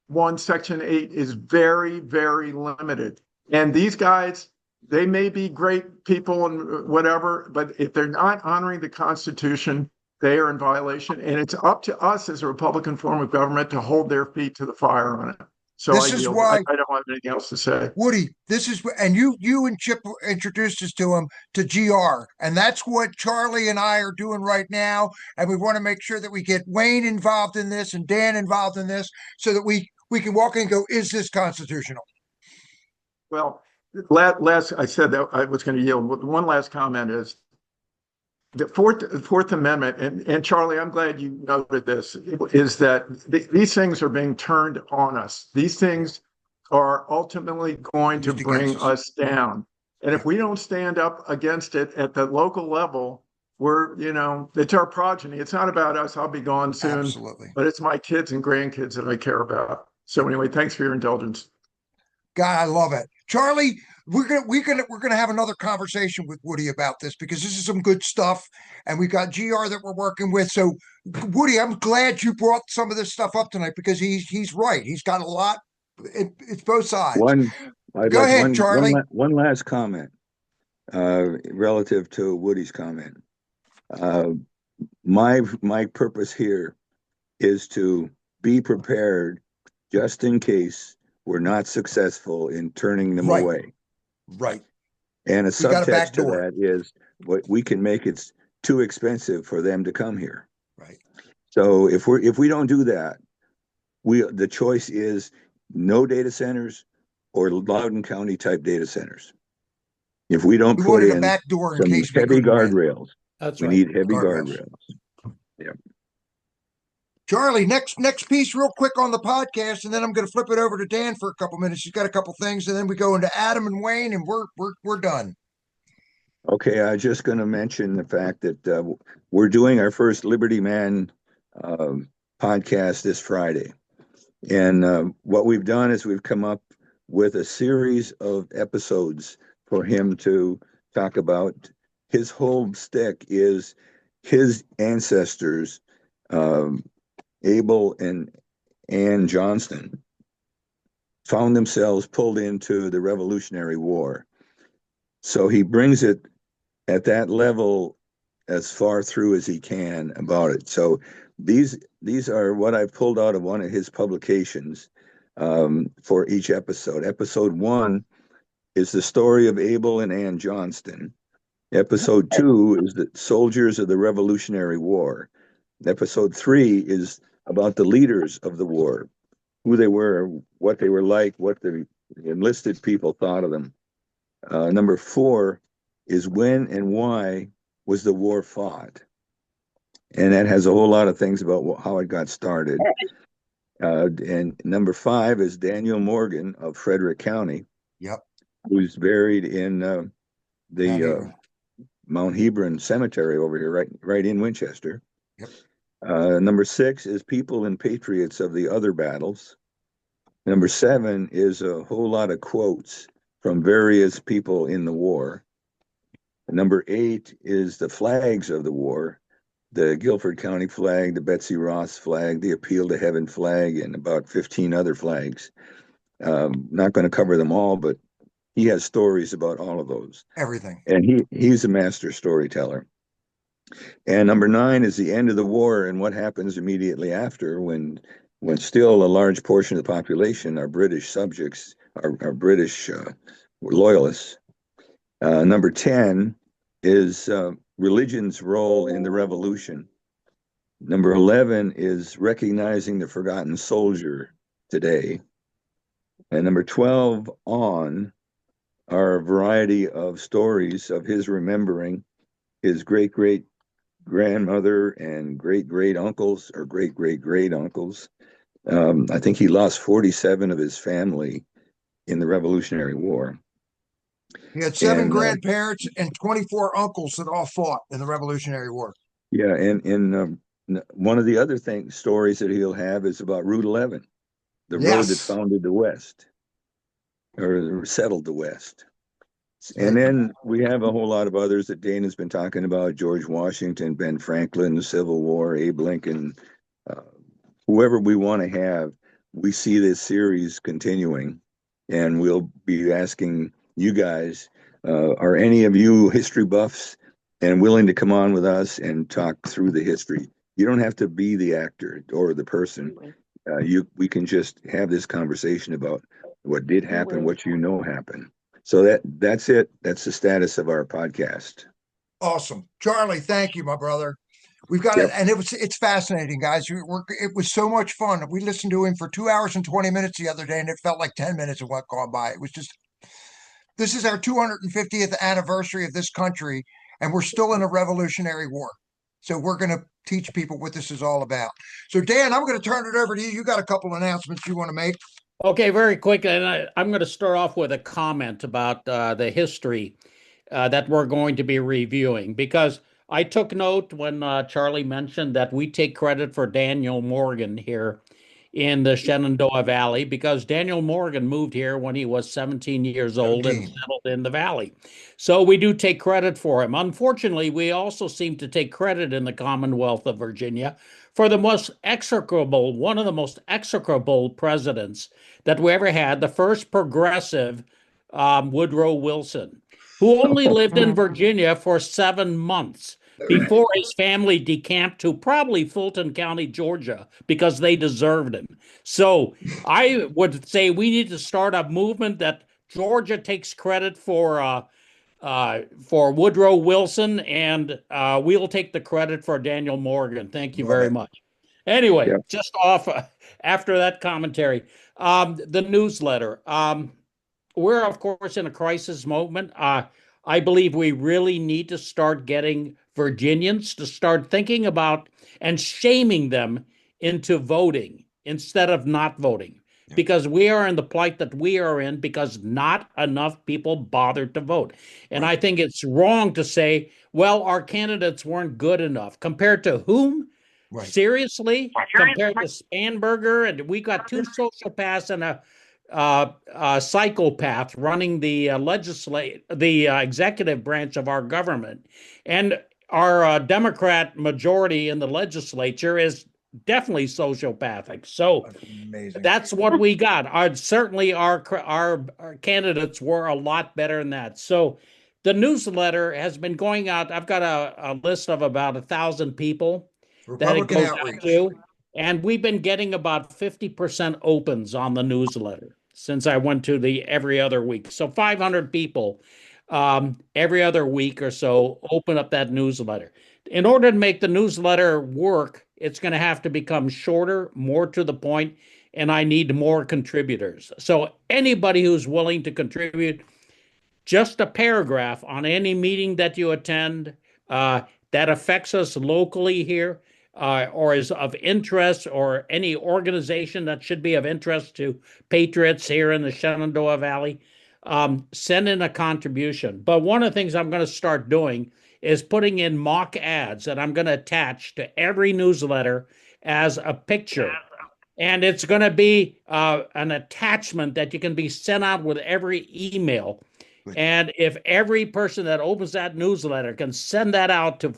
S15: 1, Section 8 is very, very limited. And these guys, they may be great people and whatever, but if they're not honoring the Constitution, they are in violation. And it's up to us as a Republican form of government to hold their feet to the fire on it. So
S1: this is why
S15: I don't have anything else to say.
S1: Woody, this is, and you and Chip introduced us to him, to GR, and that's what Charlie and I are doing right now. And we want to make sure that we get Wayne involved in this and Dan involved in this, so that we can walk in and go, is this constitutional?
S15: Well, last I said that I was going to yield. One last comment is the Fourth Amendment, and Charlie, I'm glad you noted this, is that these things are being turned on us. These things are ultimately going to bring us down. And if we don't stand up against it at the local level, it's our progeny. It's not about us. I'll be gone soon.
S1: Absolutely.
S15: But it's my kids and grandkids that I care about. So anyway, thanks for your indulgence.
S1: God, I love it. Charlie, we're gonna have another conversation with Woody about this, because this is some good stuff, and we've got GR that we're working with. So, Woody, I'm glad you brought some of this stuff up tonight, because he's right. He's got a lot. It's both sides. Go ahead, Charlie.
S14: One last comment relative to Woody's comment. My purpose here is to be prepared just in case we're not successful in turning them away.
S1: Right.
S14: And a subtext to that is what we can make it too expensive for them to come here.
S1: Right.
S14: So if we don't do that, the choice is no data centers or Loudoun County type data centers. If we don't put in
S1: back door
S14: some heavy guardrails, we need heavy guardrails. Yeah.
S1: Charlie, next piece real quick on the podcast, and then I'm going to flip it over to Dan for a couple minutes. He's got a couple things, and then we go into Adam and Wayne, and we're done.
S14: Okay, I'm just going to mention the fact that we're doing our first Liberty Man podcast this Friday. And what we've done is we've come up with a series of episodes for him to talk about. His whole stick is his ancestors, Abel and Ann Johnston, found themselves pulled into the Revolutionary War. So he brings it at that level as far through as he can about it. So these are what I pulled out of one of his publications for each episode. Episode 1 is the story of Abel and Ann Johnston. Episode 2 is the soldiers of the Revolutionary War. Episode 3 is about the leaders of the war, who they were, what they were like, what the enlisted people thought of them. Number 4 is when and why was the war fought. And that has a whole lot of things about how it got started. And number 5 is Daniel Morgan of Frederick County.
S1: Yep.
S14: Who's buried in the Mount Hebron Cemetery over here, right in Winchester.
S1: Yep.
S14: Number 6 is people and patriots of the other battles. Number 7 is a whole lot of quotes from various people in the war. Number 8 is the flags of the war, the Guilford County flag, the Betsy Ross flag, the Appeal to Heaven flag, and about 15 other flags. Not going to cover them all, but he has stories about all of those.
S1: Everything.
S14: And he's a master storyteller. And number 9 is the end of the war and what happens immediately after when still a large portion of the population are British subjects, are British loyalists. Number 10 is religion's role in the revolution. Number 11 is recognizing the forgotten soldier today. And number 12 on are a variety of stories of his remembering his great-great-grandmother and great-great-uncles or great-great-great-uncles. I think he lost 47 of his family in the Revolutionary War.
S1: He had 7 grandparents and 24 uncles that all fought in the Revolutionary War.
S14: Yeah, and one of the other stories that he'll have is about Route 11, the road that founded the West, or settled the West. And then we have a whole lot of others that Dana's been talking about: George Washington, Ben Franklin, the Civil War, Abe Lincoln, whoever we want to have. We see this series continuing, and we'll be asking you guys, are any of you history buffs and willing to come on with us and talk through the history? You don't have to be the actor or the person. We can just have this conversation about what did happen, what happened. So that's it. That's the status of our podcast.
S1: Awesome. Charlie, thank you, my brother. We've got it, and it's fascinating, guys. It was so much fun. We listened to him for 2 hours and 20 minutes the other day, and it felt like 10 minutes of what gone by. It was just, this is our 250th anniversary of this country, and we're still in a Revolutionary War. So we're going to teach people what this is all about. So Dan, I'm going to turn it over to you. You got a couple announcements you want to make?
S3: Okay, very quick. And I'm going to start off with a comment about the history that we're going to be reviewing, because I took note when Charlie mentioned that we take credit for Daniel Morgan here in the Shenandoah Valley, because Daniel Morgan moved here when he was 17 years old and settled in the valley. So we do take credit for him. Unfortunately, we also seem to take credit in the Commonwealth of Virginia for one of the most execrable presidents that we ever had, the first progressive Woodrow Wilson, who only lived in Virginia for 7 months before his family decamped to probably Fulton County, Georgia, because they deserved him. So I would say we need to start a movement that Georgia takes credit for Woodrow Wilson, and we'll take the credit for Daniel Morgan. Thank you very much. Anyway, just off after that commentary, the newsletter. We're, of course, in a crisis moment. I believe we really need to start getting Virginians to start thinking about and shaming them into voting instead of not voting, because we are in the plight that we are in because not enough people bothered to vote. And I think it's wrong to say, well, our candidates weren't good enough. Compared to whom? Seriously? Compared to Spanberger, and we got 2 sociopaths and a psychopath running the executive branch of our government, and our Democrat majority in the legislature is definitely sociopathic. So that's what we got. Certainly our candidates were a lot better than that. So the newsletter has been going out. I've got a list of about 1,000 people that it goes out to, and we've been getting about 50% opens on the newsletter since I went to the every other week. So 500 people every other week or so open up that newsletter. In order to make the newsletter work, it's going to have to become shorter, more to the point, and I need more contributors. So anybody who's willing to contribute just a paragraph on any meeting that you attend that affects us locally here, or is of interest, or any organization that should be of interest to Patriots here in the Shenandoah Valley, send in a contribution. But one of the things I'm going to start doing is putting in mock ads that I'm going to attach to every newsletter as a picture. And it's going to be an attachment that you can be sent out with every email. And if every person that opens that newsletter can send that out to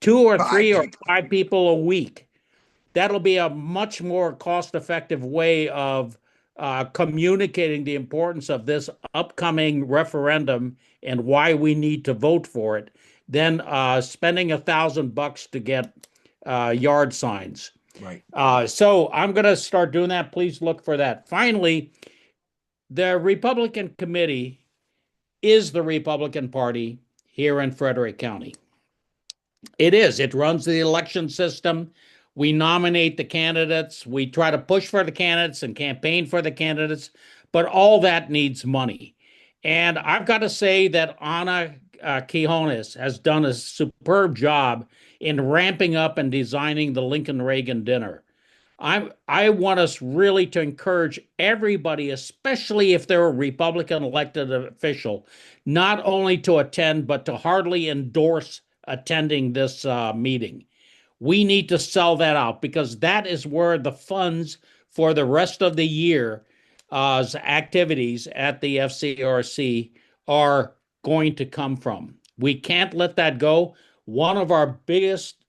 S3: 2 or 3 or 5 people a week, that'll be a much more cost-effective way of communicating the importance of this upcoming referendum and why we need to vote for it than spending $1,000 to get yard signs.
S1: Right.
S3: So I'm going to start doing that. Please look for that. Finally, the Republican Committee is the Republican Party here in Frederick County. It is. It runs the election system. We nominate the candidates. We try to push for the candidates and campaign for the candidates, but all that needs money. And I've got to say that Ana Quijones has done a superb job in ramping up and designing the Lincoln Reagan dinner. I want us really to encourage everybody, especially if they're a Republican elected official, not only to attend, but to heartily endorse attending this meeting. We need to sell that out because that is where the funds for the rest of the year activities at the FCRC are going to come from. We can't let that go. One of our biggest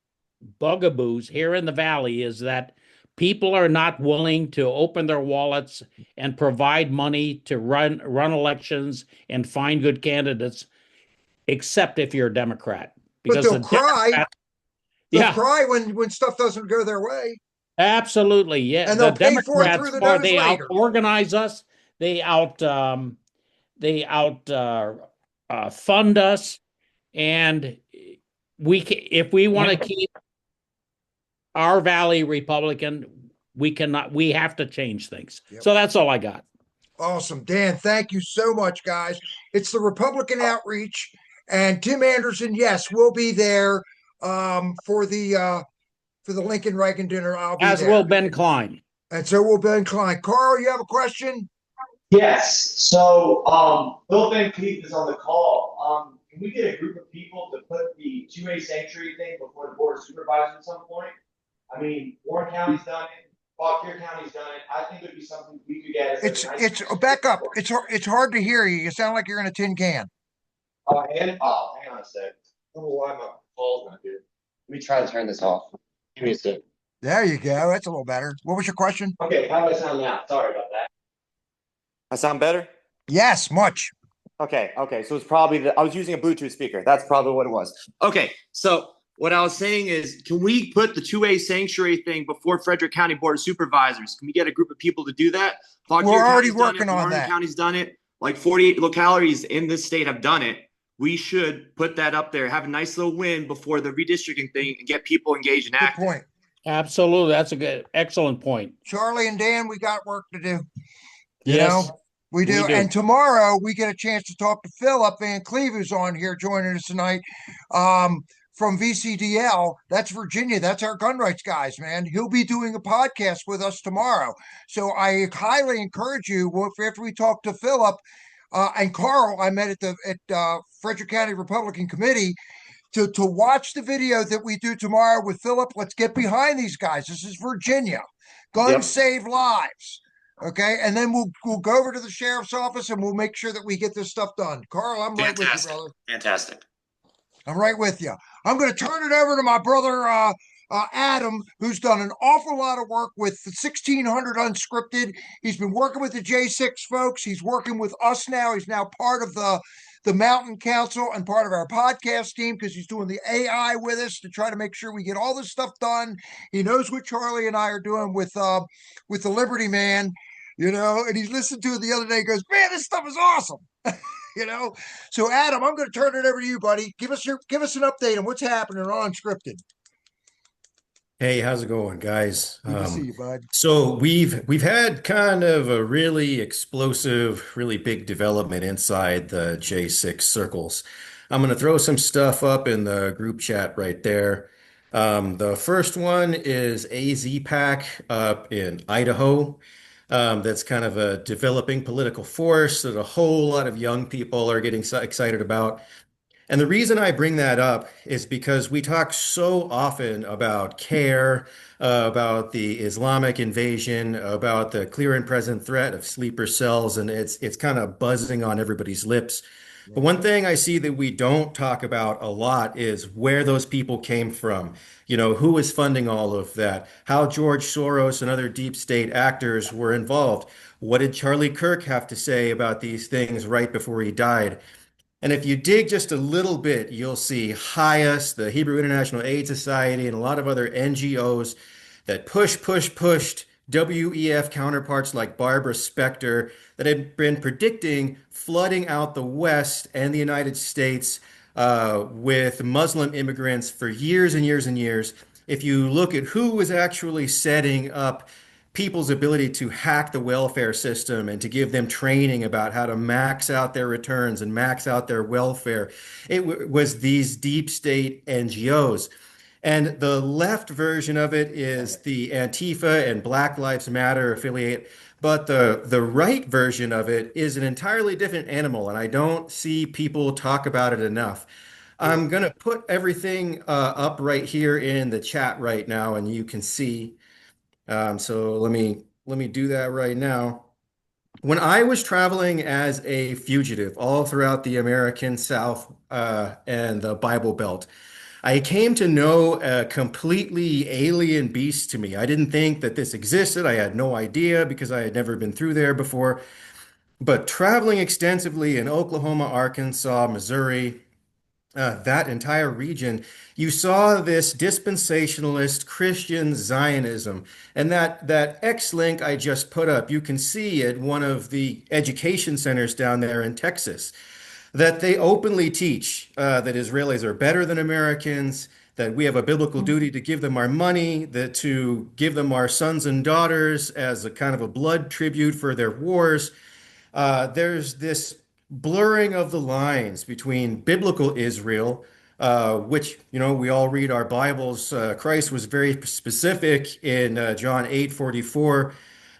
S3: bugaboos here in the Valley is that people are not willing to open their wallets and provide money to run elections and find good candidates, except if you're a Democrat.
S1: Because they'll cry. They'll cry when stuff doesn't go their way.
S3: Absolutely, yeah.
S1: And they'll pay for it through the nose
S3: they
S1: later.
S3: out-organize us. They fund us, and if we want to keep our Valley Republican, we cannot. We have to change things. Yep. So that's all I got.
S1: Awesome, Dan. Thank you so much, guys. It's the Republican Outreach, and Tim Anderson. Yes, we'll be there for the Lincoln Reagan dinner. I'll be
S3: as
S1: there.
S3: will Ben Klein.
S1: And so will Ben Klein. Carl, you have a question?
S16: Yes. So Bill Van Cleef is on the call. Can we get a group of people to put the 2A sanctuary thing before the Board of Supervisors at some point? I mean, Warren County's done it. Fauquier County's done it. I think it would be something we could get.
S1: It's back up. It's hard to hear you. You sound like you're in a tin can.
S16: Hang on a sec. I don't know why my call's not good. Let me try to turn this off. Give me a sec.
S1: There you go. That's a little better. What was your question?
S16: Okay, how do I sound now? Sorry about that. I sound better?
S1: Yes, much.
S16: Okay. So it's probably I was using a Bluetooth speaker. That's probably what it was. Okay, so what I was saying is, can we put the 2A sanctuary thing before Frederick County Board of Supervisors? Can we get a group of people to do that?
S1: We're already working on that.
S16: Warren County's done it. Like 48 localities in this state have done it. We should put that up there, have a nice little win before the redistricting thing, and get people engaged and active.
S1: Good point.
S3: Absolutely. That's excellent point.
S1: Charlie and Dan, we got work to do.
S3: Yes,
S1: we do. And tomorrow we get a chance to talk to Philip Van Cleef, who's on here joining us tonight from VCDL. That's Virginia. That's our gun rights guys, man. He'll be doing a podcast with us tomorrow. So I highly encourage you, after we talk to Philip and Carl, I met at Frederick County Republican Committee, to watch the video that we do tomorrow with Philip. Let's get behind these guys. This is Virginia. Guns save lives. Okay. And then we'll go over to the sheriff's office and we'll make sure that we get this stuff done. Carl, I'm right with you, brother.
S16: Fantastic.
S1: I'm right with you. I'm going to turn it over to my brother, Adam, who's done an awful lot of work with the 1600 Unscripted. He's been working with the J6 folks. He's working with us now. He's now part of the Mountain Council and part of our podcast team because he's doing the AI with us to try to make sure we get all this stuff done. He knows what Charlie and I are doing with the Liberty Man, and he's listened to it the other day. He goes, man, this stuff is awesome. So Adam, I'm going to turn it over to you, buddy. Give us an update on what's happening on Unscripted.
S17: Hey, how's it going, guys?
S1: Good to see you, bud.
S17: So we've had kind of a really explosive, really big development inside the J6 circles. I'm going to throw some stuff up in the group chat right there. The first one is AZPAC up in Idaho. That's kind of a developing political force that a whole lot of young people are getting excited about. And the reason I bring that up is because we talk so often about care, about the Islamic invasion, about the clear and present threat of sleeper cells, and it's kind of buzzing on everybody's lips. But one thing I see that we don't talk about a lot is where those people came from. You know, who is funding all of that? How George Soros and other deep state actors were involved. What did Charlie Kirk have to say about these things right before he died? And if you dig just a little bit, you'll see HIAS, the Hebrew International Aid Society, and a lot of other NGOs that pushed WEF counterparts like Barbara Specter that had been predicting flooding out the West and the United States with Muslim immigrants for years and years and years. If you look at who was actually setting up people's ability to hack the welfare system and to give them training about how to max out their returns and max out their welfare, it was these deep state NGOs. And the left version of it is the Antifa and Black Lives Matter affiliate. But the right version of it is an entirely different animal, and I don't see people talk about it enough. I'm going to put everything up right here in the chat right now, and you can see. So let me do that right now. When I was traveling as a fugitive all throughout the American South and the Bible Belt, I came to know a completely alien beast to me. I didn't think that this existed. I had no idea because I had never been through there before. But traveling extensively in Oklahoma, Arkansas, Missouri, that entire region, you saw this dispensationalist Christian Zionism. And that X link I just put up, you can see at one of the education centers down there in Texas, that they openly teach that Israelis are better than Americans, that we have a biblical duty to give them our money, that to give them our sons and daughters as a kind of a blood tribute for their wars. There's this blurring of the lines between biblical Israel, which, you know, we all read our Bibles. Christ was very specific in John 8:44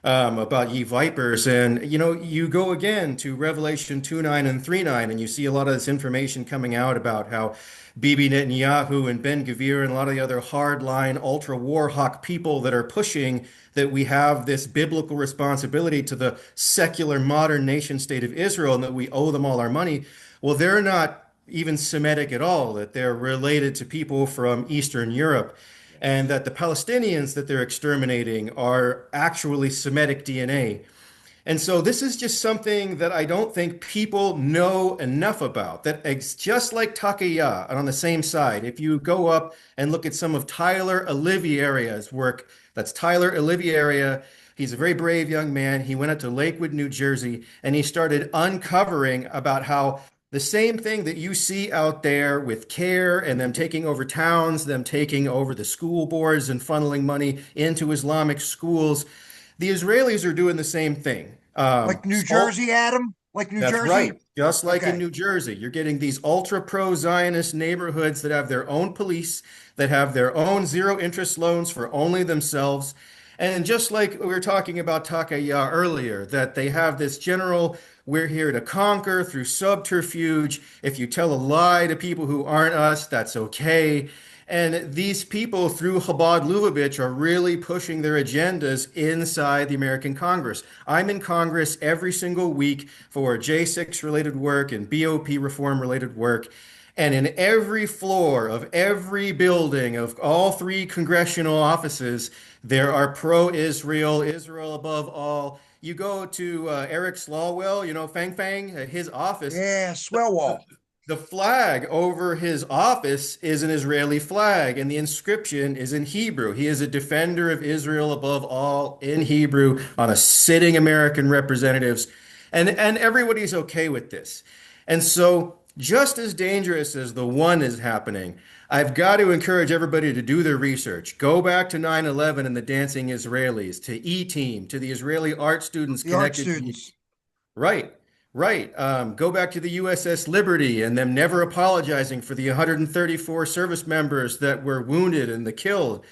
S17: about ye vipers. And, you know, you go again to Revelation 2:9 and 3:9, and you see a lot of this information coming out about how Bibi Netanyahu and Ben Gvir and a lot of the other hardline ultra war hawk people that are pushing that we have this biblical responsibility to the secular modern nation state of Israel and that we owe them all our money. Well, they're not even Semitic at all, that they're related to people from Eastern Europe, and that the Palestinians that they're exterminating are actually Semitic DNA. And so this is just something that I don't think people know enough about. That it's just like Takaya, and on the same side, if you go up and look at some of Tyler Olivieria's work, that's Tyler Olivieria. He's a very brave young man. He went up to Lakewood, New Jersey, and he started uncovering about how the same thing that you see out there with CARE and them taking over towns, them taking over the school boards and funneling money into Islamic schools, the Israelis are doing the same thing.
S1: Like New Jersey, Adam? Like New Jersey?
S17: That's right. Just like in New Jersey. You're getting these ultra pro-Zionist neighborhoods that have their own police, that have their own zero interest loans for only themselves. And just like we were talking about Takaya earlier, that they have this general, we're here to conquer through subterfuge. If you tell a lie to people who aren't us, that's okay. And these people through Chabad Lubavitch are really pushing their agendas inside the American Congress. I'm in Congress every single week for J6 related work and BOP reform related work. And in every floor of every building of all three congressional offices, there are pro-Israel, Israel above all. You go to Eric Swalwell, you know, Fang Fang, at his office.
S1: Yeah, Swalwell.
S17: The flag over his office is an Israeli flag, and the inscription is in Hebrew. He is a defender of Israel above all in Hebrew on a sitting American representatives, and everybody's okay with this. And so, just as dangerous as the one is happening, I've got to encourage everybody to do their research. Go back to 9/11 and the Dancing Israelis, to E-Team, to the Israeli art students connected to Right. Right. Go back to the USS Liberty and them never apologizing for the 134 service members that were wounded and the killed.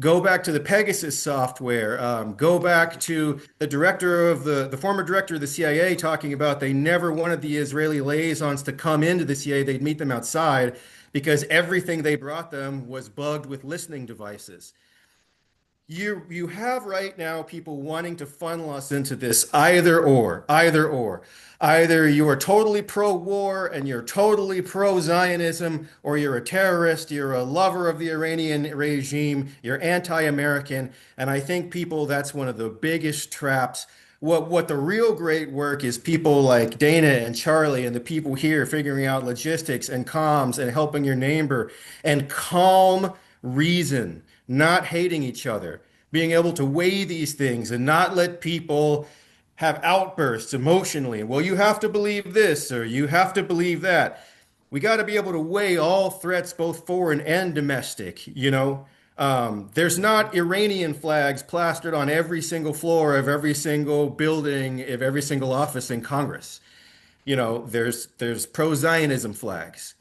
S17: Go back to the Pegasus software. Go back to the director of the former director of the CIA talking about they never wanted the Israeli liaisons to come into the CIA. They'd meet them outside because everything they brought them was bugged with listening devices. You have right now people wanting to funnel us into this either or. Either you are totally pro-war and you're totally pro-Zionism, or you're a terrorist, you're a lover of the Iranian regime, you're anti-American. And I think people, that's one of the biggest traps. What the real great work is people like Dana and Charlie and the people here figuring out logistics and comms and helping your neighbor and calm reason, not hating each other, being able to weigh these things and not let people have outbursts emotionally. Well, you have to believe this or you have to believe that. We got to be able to weigh all threats, both foreign and domestic, you know. There's not Iranian flags plastered on every single floor of every single building, of every single office in Congress. You know, there's pro-Zionism flags.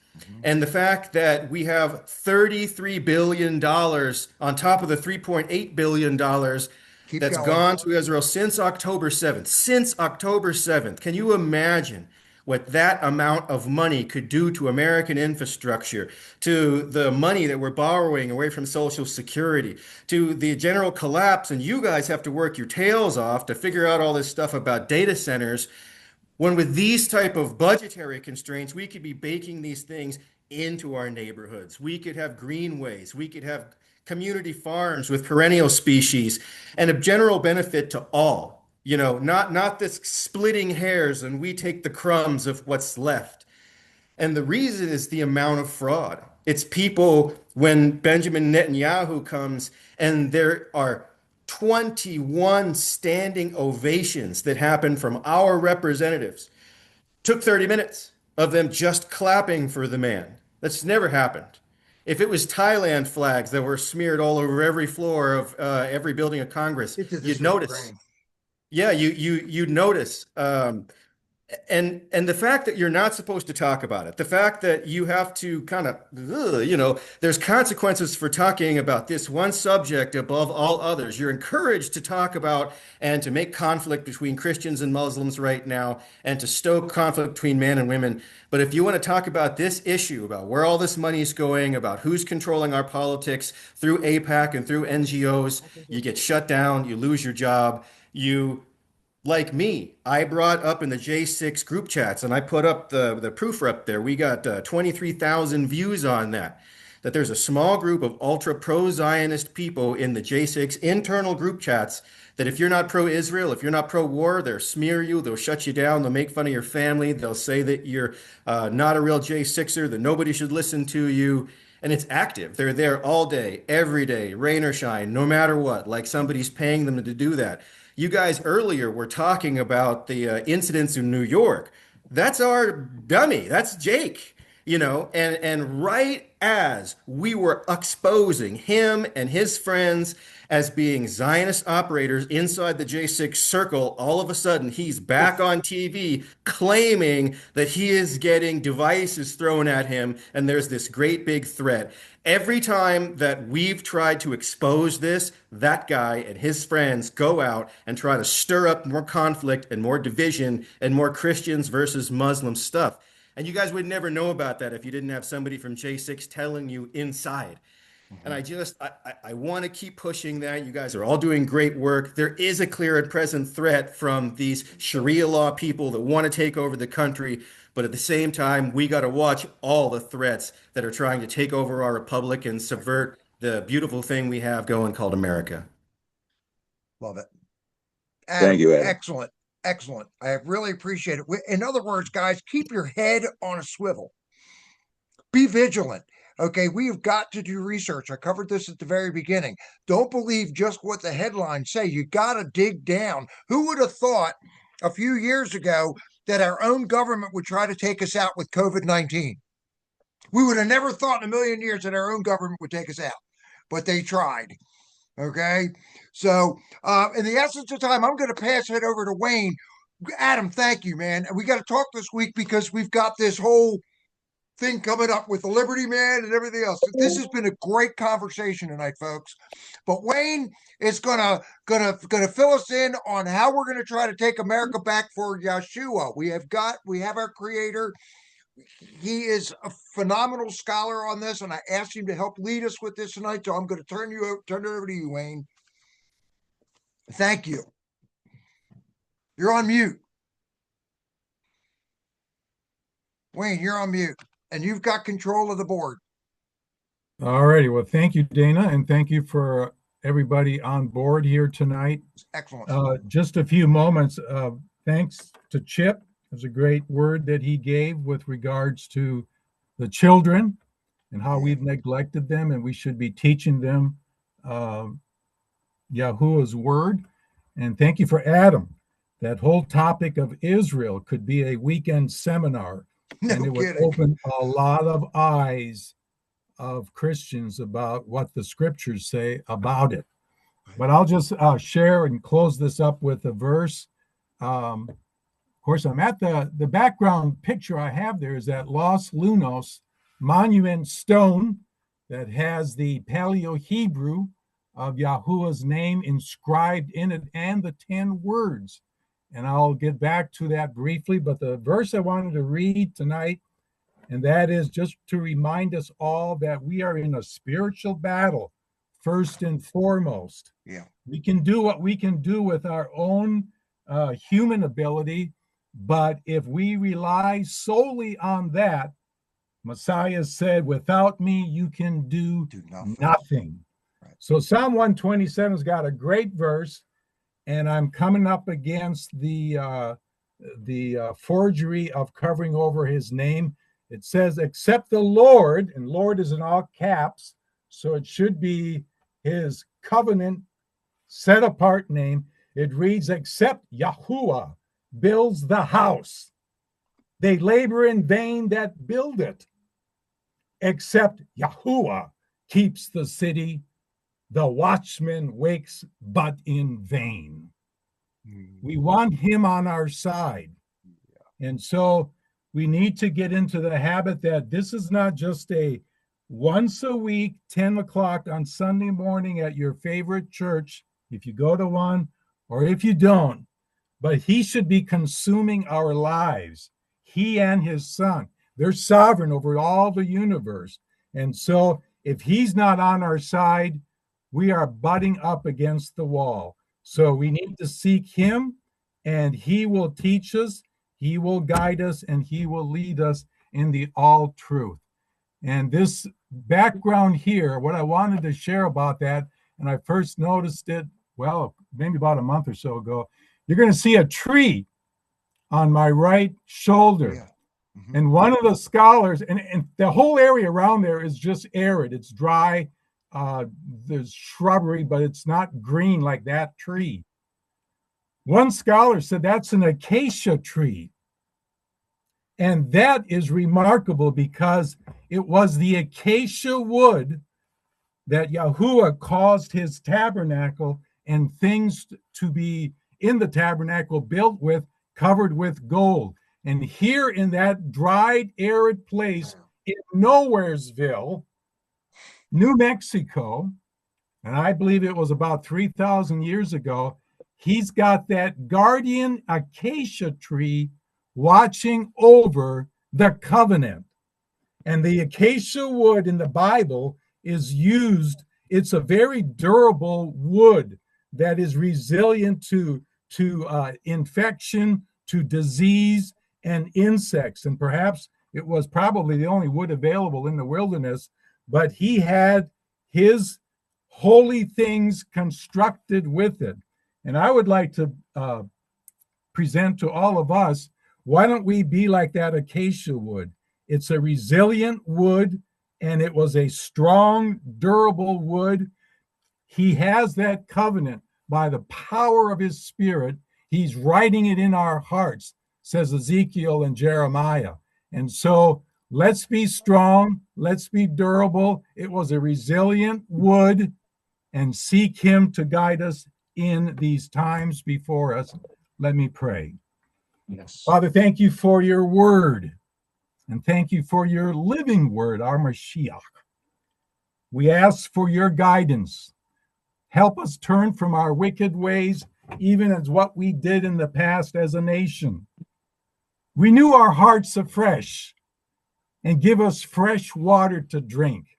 S17: And the fact that we have $33 billion on top of the $3.8 billion that's gone to Israel since October 7th. Since October 7th. Can you imagine what that amount of money could do to American infrastructure, to the money that we're borrowing away from Social Security, to the general collapse? And you guys have to work your tails off to figure out all this stuff about data centers, when with these type of budgetary constraints, we could be baking these things into our neighborhoods. We could have greenways. We could have community farms with perennial species and a general benefit to all. You know, not this splitting hairs and we take the crumbs of what's left. And the reason is the amount of fraud. It's people, when Benjamin Netanyahu comes and there are 21 standing ovations that happened from our representatives. Took 30 minutes of them just clapping for the man. That's never happened. If it was Thailand flags that were smeared all over every floor of every building of Congress, you'd notice. Yeah, you'd notice. And the fact that you're not supposed to talk about it, the fact that you have to kind of, you know, there's consequences for talking about this one subject above all others. You're encouraged to talk about and to make conflict between Christians and Muslims right now and to stoke conflict between men and women. But if you want to talk about this issue, about where all this money is going, about who's controlling our politics through AIPAC and through NGOs, you get shut down, you lose your job, like me, I brought up in the J6 group chats, and I put up the proof up there. We got 23,000 views on that there's a small group of ultra pro-Zionist people in the J6 internal group chats that if you're not pro-Israel, if you're not pro-war, they'll smear you, they'll shut you down, they'll make fun of your family, they'll say that you're not a real J6er, that nobody should listen to you. And it's active. They're there all day, every day, rain or shine, no matter what, like somebody's paying them to do that. You guys earlier were talking about the incidents in New York. That's our dummy. That's Jake, you know, and right as we were exposing him and his friends as being Zionist operators inside the J6 circle, all of a sudden he's back on TV claiming that he is getting devices thrown at him and there's this great big threat. Every time that we've tried to expose this, that guy and his friends go out and try to stir up more conflict and more division and more Christians versus Muslim stuff. And you guys would never know about that if you didn't have somebody from J6 telling you inside. And I want to keep pushing that. You guys are all doing great work. There is a clear and present threat from these Sharia law people that want to take over the country. But at the same time, we got to watch all the threats that are trying to take over our republic and subvert the beautiful thing we have going called America.
S1: Love it. Adam,
S14: thank you, Adam.
S1: Excellent. Excellent. I really appreciate it. In other words, guys, keep your head on a swivel. Be vigilant. Okay, we've got to do research. I covered this at the very beginning. Don't believe just what the headlines say. You got to dig down. Who would have thought a few years ago that our own government would try to take us out with COVID-19? We would have never thought in a million years that our own government would take us out, but they tried. Okay, so in the essence of time, I'm going to pass it over to Wayne. Adam, thank you, man. We got to talk this week because we've got this whole thing coming up with the Liberty Man and everything else. This has been a great conversation tonight, folks. But Wayne is gonna fill us in on how we're gonna try to take America back for Yeshua. We have our creator. He is a phenomenal scholar on this, and I asked him to help lead us with this tonight. So I'm going to turn it over to you, Wayne. Thank you. You're on mute. Wayne, you're on mute, and you've got control of the board.
S6: All righty. Well, thank you, Dana, and thank you for everybody on board here tonight.
S1: Excellent.
S6: Just a few moments. Thanks to Chip. It was a great word that he gave with regards to the children and how we've neglected them, and we should be teaching them Yahuwah's word. And thank you for Adam. That whole topic of Israel could be a weekend seminar, and it would open a lot of eyes of Christians about what the scriptures say about it. But I'll just share and close this up with a verse. Of course, I'm at the background picture I have there is that Los Lunos monument stone that has the Paleo-Hebrew of Yahuwah's name inscribed in it and the 10 words. And I'll get back to that briefly, but the verse I wanted to read tonight, and that is just to remind us all that we are in a spiritual battle, first and foremost.
S1: Yeah.
S6: We can do what we can do with our own human ability, but if we rely solely on that, Messiah said, without me, you can do nothing.
S1: Right.
S6: So Psalm 127's got a great verse, and I'm coming up against the forgery of covering over his name. It says, except the Lord, and Lord is in all caps, so it should be his covenant set apart name. It reads, except Yahuwah builds the house, they labor in vain that build it. Except Yahuwah keeps the city, the watchman wakes but in vain. We want him on our side. And so we need to get into the habit that this is not just a once a week, 10 o'clock on Sunday morning at your favorite church, if you go to one or if you don't, but he should be consuming our lives. He and his son, they're sovereign over all the universe. And so if he's not on our side, we are butting up against the wall. So we need to seek him, and he will teach us, he will guide us, and he will lead us in the all truth. And this background here, what I wanted to share about that, and I first noticed it, well, maybe about a month or so ago, you're going to see a tree on my right shoulder.
S1: Yeah. Mm-hmm.
S6: And one of the scholars, and the whole area around there is just arid. It's dry. There's shrubbery, but it's not green like that tree. One scholar said that's an acacia tree. And that is remarkable because it was the acacia wood that Yahuwah caused his tabernacle and things to be in the tabernacle built with, covered with gold. And here in that dried, arid place in Nowheresville, New Mexico, and I believe it was about 3,000 years ago, he's got that guardian acacia tree watching over the covenant. And the acacia wood in the Bible is used, it's a very durable wood that is resilient to infection, to disease, and insects. And perhaps it was probably the only wood available in the wilderness, but he had his holy things constructed with it. And I would like to present to all of us, why don't we be like that acacia wood? It's a resilient wood, and it was a strong, durable wood. He has that covenant by the power of his spirit. He's writing it in our hearts, says Ezekiel and Jeremiah. And so let's be strong. Let's be durable. It was a resilient wood, and seek him to guide us in these times before us. Let me pray.
S1: Yes.
S6: Father, thank you for your word. And thank you for your living word, our Mashiach. We ask for your guidance. Help us turn from our wicked ways, even as what we did in the past as a nation. Renew our hearts afresh and give us fresh water to drink.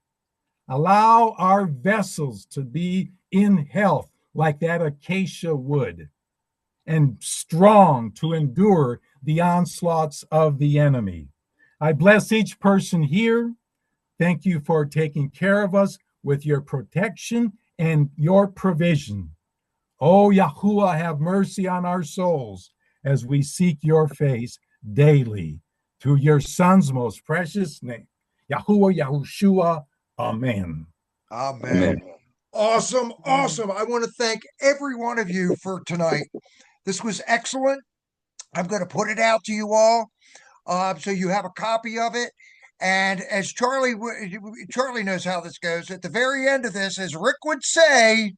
S6: Allow our vessels to be in health like that acacia wood and strong to endure the onslaughts of the enemy. I bless each person here. Thank you for taking care of us with your protection and your provision. Oh, Yahuwah, have mercy on our souls as we seek your face daily through your Son's most precious name, Yahuwah, Yahushua. Amen.
S1: Amen. Awesome. Awesome. I want to thank every one of you for tonight. This was excellent. I'm going to put it out to you all so you have a copy of it. And as Charlie knows how this goes, at the very end of this, as Rick would say,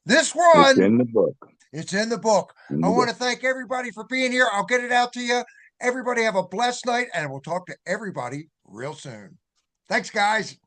S1: this one,
S14: it's in the book.
S1: It's in the book. I want to thank everybody for being here. I'll get it out to you. Everybody have a blessed night, and we'll talk to everybody real soon. Thanks, guys.